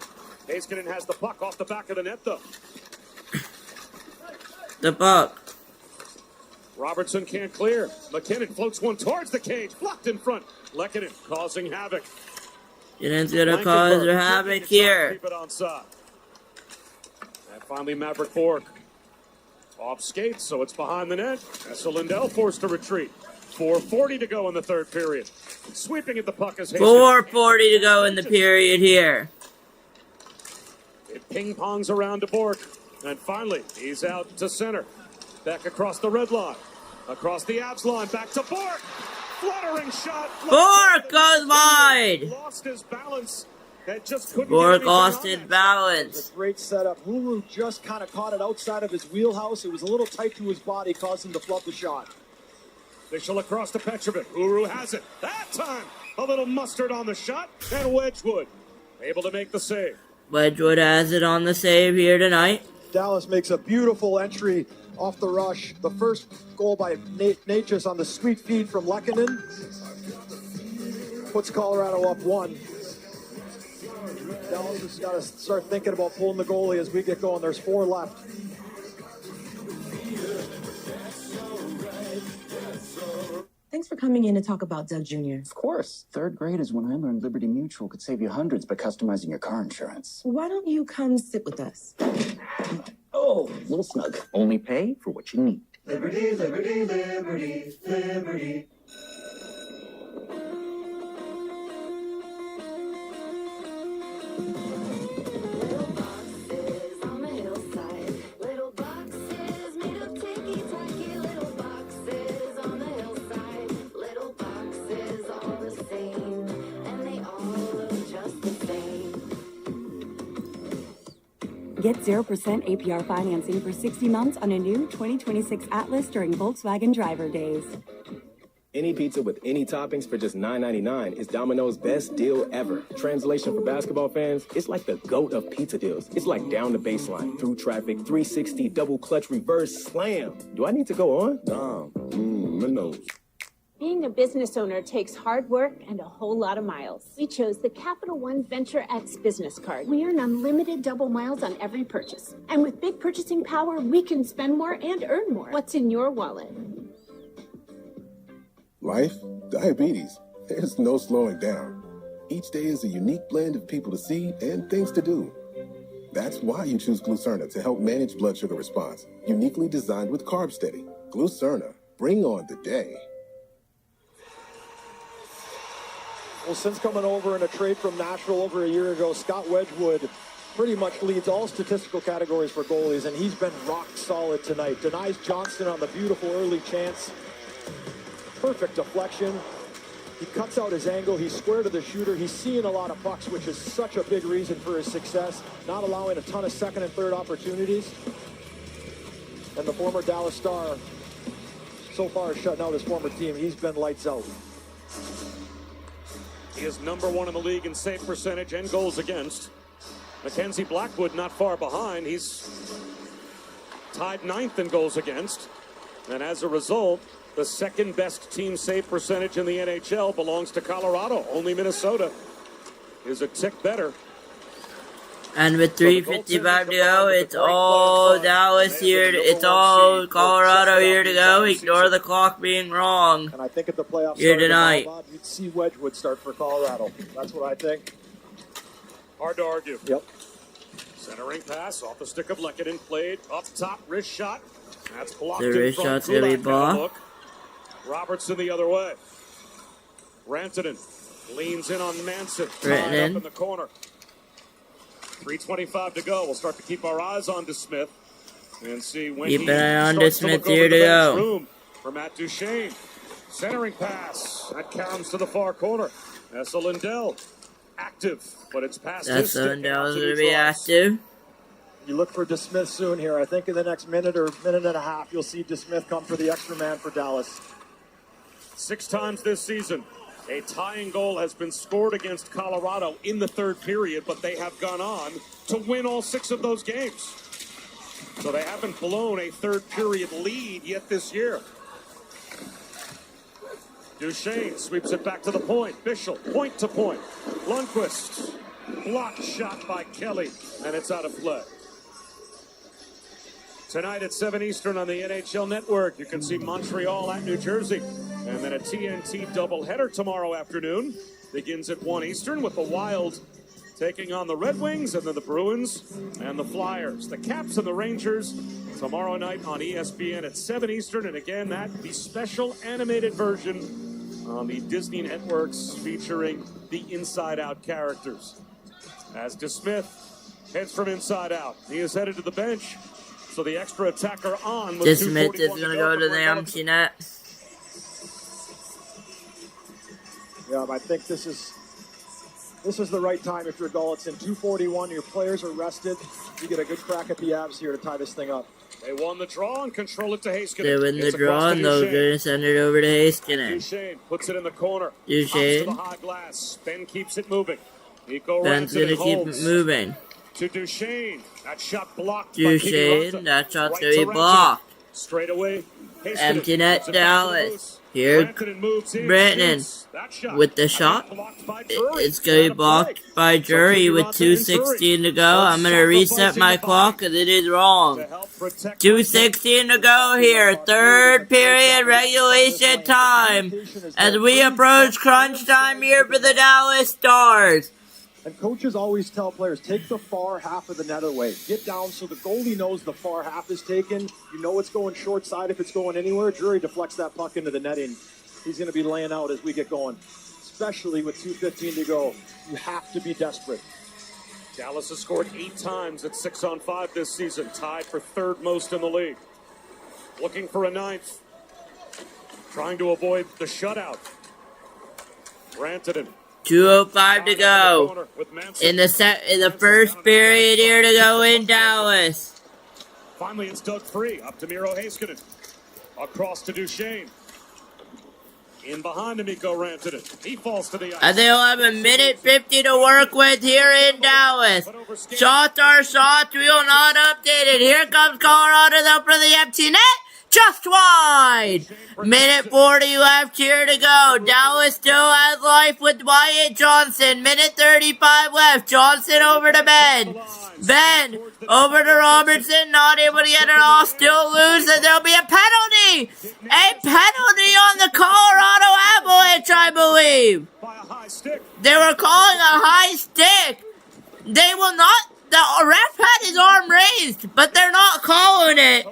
Heiskanen has the puck off the back of the net, though. The puck. Robertson can't clear. McKinnon floats one towards the cage. Blocked in front. Lehkonen causing havoc. Kinnon's gonna cause havoc here. Keep it onside. And finally, Maverick Borg. Off skates, so it's behind the net. Essa Lindell forced to retreat. 4:40 to go in the third period. Sweeping at the puck as 4:40 to go in the period here. It ping-pongs around to Borg. And finally, he's out to center. Back across the red line. Across the Avs line. Back to Borg. Fluttering shot. Bork goes wide. Lost his balance. That just couldn't Bork get lost anything his on that. balance. Great setup. Huru just kind of caught it outside of his wheelhouse. It was a little tight to his body, caused him to flub the shot. Official across to Petrovic. Huru has it. That time, a little mustard on the shot, and Wedgwood able to make the save. Wedgwood has it on the save here tonight. Dallas makes a beautiful entry off the rush. The first goal by Natchez on the sweet feed from Lehkonen puts Colorado up 1. Dallas has got to start thinking about pulling the goalie as we get going. There's 4 left. Thanks for coming in to talk about Doug Jr. Of course. 3rd grade is when I learned Liberty Mutual could save you hundreds by customizing your car insurance. Why don't you come sit with us? Oh, a little snug. Only pay for what you need. Liberty, liberty, liberty, liberty. Get 0% APR financing for 60 months on a new 2026 Atlas during Volkswagen Driver Days. Any pizza with any toppings for just $9.99 is Domino's best deal ever. Translation for basketball fans, it's like the GOAT of pizza deals. It's like down the baseline, through traffic, 360, double clutch, reverse, slam. Do I need to go on? My nose. Being a business owner takes hard work and a whole lot of miles. We chose the Capital One Venture X business card. We earn unlimited double miles on every purchase. And with big purchasing power, we can spend more and earn more. What's in your wallet? Life, diabetes, there's no slowing down. Each day is a unique blend of people to see and things to do. That's why you choose Glucerna to help manage blood sugar response. Uniquely designed with Carb Steady. Glucerna, bring on the day. Well, since coming over in a trade from Nashville over a year ago, Scott Wedgwood pretty much leads all statistical categories for goalies, and he's been rock solid tonight. Denies Johnston on the beautiful early chance. Perfect deflection. He cuts out his angle. He's square to the shooter. He's seeing a lot of pucks, which is such a big reason for his success. Not allowing a ton of second and third opportunities. And the former Dallas Star so far shutting out his former team. He's been lights out. He is number 1 in the league in save percentage and goals against. Mackenzie Blackwood not far behind. He's tied 9th in goals against. And as a result, the second best team save percentage in the NHL belongs to Colorado. Only Minnesota is a tick better. And with 3:55 to go, it's all Dallas here. It's all Colorado here to go. Ignore the clock being wrong. And I think at the playoffs here tonight, you'd see Wedgwood start for Colorado. That's what I think. Hard to argue. Yep. Centering pass off the stick of Lehkonen, played up top, wrist shot. That's blocked. The wrist shot's gonna be blocked. Robertson the other way. Rantanen leans in on Manson. Tied up in the corner. 3:25 to go. We'll start to keep our eyes on DeSmith and see when keep an eye on DeSmith here to go. For Matt Duchene. Centering pass. That comes to the far corner. Essa Lindell active, but it's past his stick. Lindell's going to be active. You look for DeSmith soon here. I think in the next minute or minute and a half, you'll see DeSmith come for the extra man for Dallas. 6 times this season, a tying goal has been scored against Colorado in the 3rd period, but they have gone on to win all 6 of those games. So they haven't blown a 3rd period lead yet this year. Duchene sweeps it back to the point. Bischel, point to point. Lundqvist, blocked shot by Kelly, and it's out of play. Tonight at 7 Eastern on the NHL Network, you can see Montreal at New Jersey. And then a TNT doubleheader tomorrow afternoon. Begins at 1 Eastern with the Wild taking on the Red Wings, and then the Bruins and the Flyers. The Caps and the Rangers tomorrow night on ESPN at 7 Eastern. And again, the special animated version on the Disney networks featuring the Inside Out characters. As DeSmith heads from inside out, he is headed to the bench. So the extra attacker on with DeSmith is going to go to the empty net. Yeah, I think this is the right time if you're Gulletson. 2:41, your players are rested. You get a good crack at the Avs here to tie this thing up. They won the draw and control it to Heiskanen. They win the draw and they're going to send it over to Heiskanen. Duchesne puts it in the corner. Duchesne. To the high glass. Ben keeps it moving. Nico Ben's going to keep it moving. To Duchesne. That shot blocked. Duchesne. That shot's going to be blocked. Straight away. Empty net Dallas. Here, Brennan with the shot. It's going to be blocked by Drury with 2:16 to go. I'm going to reset my clock because it is wrong. 2:16 to go here. Third period regulation time as we approach crunch time here for the Dallas Stars. And coaches always tell players, take the far half of the net away. Get down so the goalie knows the far half is taken. You know it's going short side if it's going anywhere. Drury deflects that puck into the netting. He's going to be laying out as we get going, especially with 2:15 to go. You have to be desperate. Dallas has scored 8 times at 6-on-5 this season, tied for third most in the league. Looking for a 9th. Trying to avoid the shutout. Rantanen. 2:05 to go in the first period here to go in Dallas. Finally, it's dug free up to Miro Heiskanen. Across to Duchesne. In behind him, Mikko Rantanen. He falls to the ice. And they'll have 1:50 to work with here in Dallas. Shots are shots. We will not update it. Here comes Colorado though for the empty net. Just wide. 1:40 left here to go. Dallas still has life with Wyatt Johnson. 1:35 left. Johnson over to Ben. Ben over to Robertson. Not able to get it off. Still loses. There'll be a penalty. A penalty on the Colorado Avalanche, I believe. They were calling a high stick. They will not. The ref had his arm raised, but they're not calling it.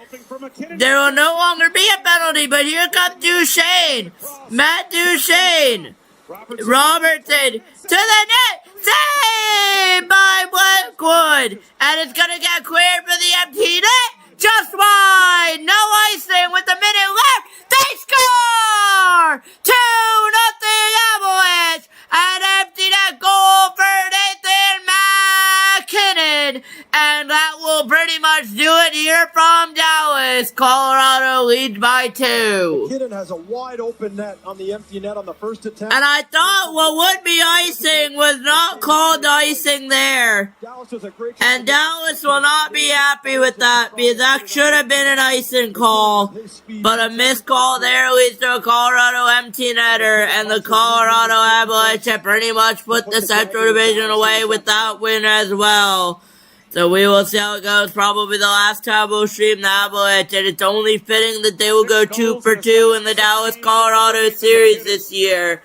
There will no longer be a penalty, but here comes Duchesne. Matt Duchesne. Robertson to the net. Saved by Blackwood. And it's going to get cleared for the empty net. Just wide. No icing with a minute left. They score! 2-0 Avalanche. An empty net goal for Nathan MacKinnon. And that will pretty much do it here from Dallas. Colorado leads by 2. MacKinnon has a wide open net on the empty net on the first attempt. And I thought what would be icing was not called icing there. And Dallas will not be happy with that because that should have been an icing call. But a missed call there leads to a Colorado empty netter. And the Colorado Avalanche have pretty much put the Central Division away with that win as well. So we will see how it goes. Probably the last time we'll stream the Avalanche. And it's only fitting that they will go 2 for 2 in the Dallas-Colorado series this year.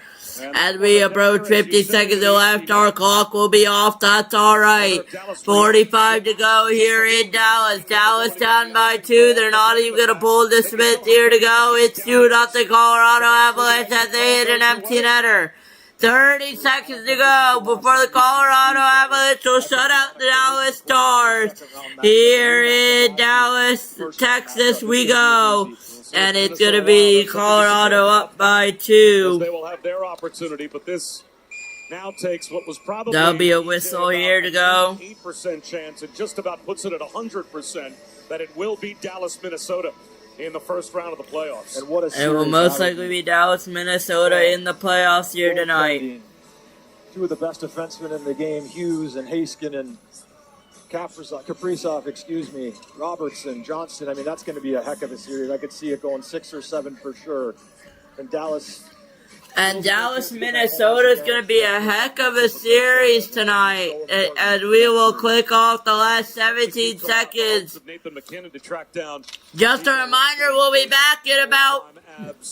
As we approach 50 seconds left, our clock will be off. That's alright. 45 to go here in Dallas. Dallas down by 2. They're not even going to pull the Smith here to go. It's 2-0 Colorado Avalanche as they hit an empty netter. 30 seconds to go before the Colorado Avalanche will shut out the Dallas Stars. Here in Dallas, Texas we go. And it's going to be Colorado up by 2. They will have their opportunity, but this now takes what was probably... There'll be a whistle here to go. 8% chance. It just about puts it at 100% that it will be Dallas, Minnesota in the first round of the playoffs. And what a it will most likely be Dallas, Minnesota in the playoffs here tonight. 2 of the best defensemen in the game, Hughes and Heiskanen, Kaprizov, Robertson, Johnson. I mean, that's going to be a heck of a series. I could see it going 6 or 7 for sure. And Dallas, Minnesota is going to be a heck of a series tonight. And we will click off the last 17 seconds. Just a reminder, we'll be back in about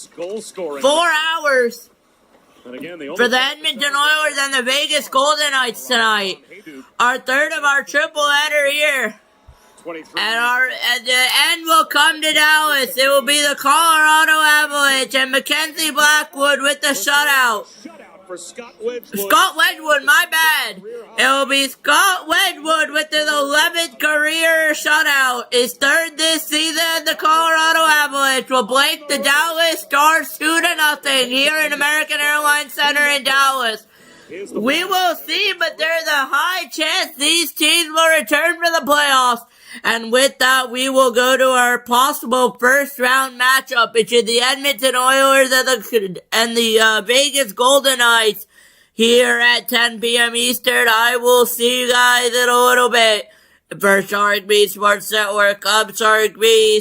4 hours for the Edmonton Oilers and the Vegas Golden Knights tonight. Our third of our triple header here. And the end will come to Dallas. It will be the Colorado Avalanche and Mackenzie Blackwood with the shutout. for Scott Wedgwood. Scott Wedgwood, my bad. It will be Scott Wedgwood with his 11th career shutout. His third this season. The Colorado Avalanche will blank the Dallas Stars 2-0 here in American Airlines Center in Dallas. We will see, but there's a high chance these teams will return for the playoffs. And with that, we will go to our possible first round matchup between the Edmonton Oilers and the Vegas Golden Knights here at 10 p.m. Eastern. I will see you guys in a little bit. For Sharik B Sports Network, I'm Sharik B.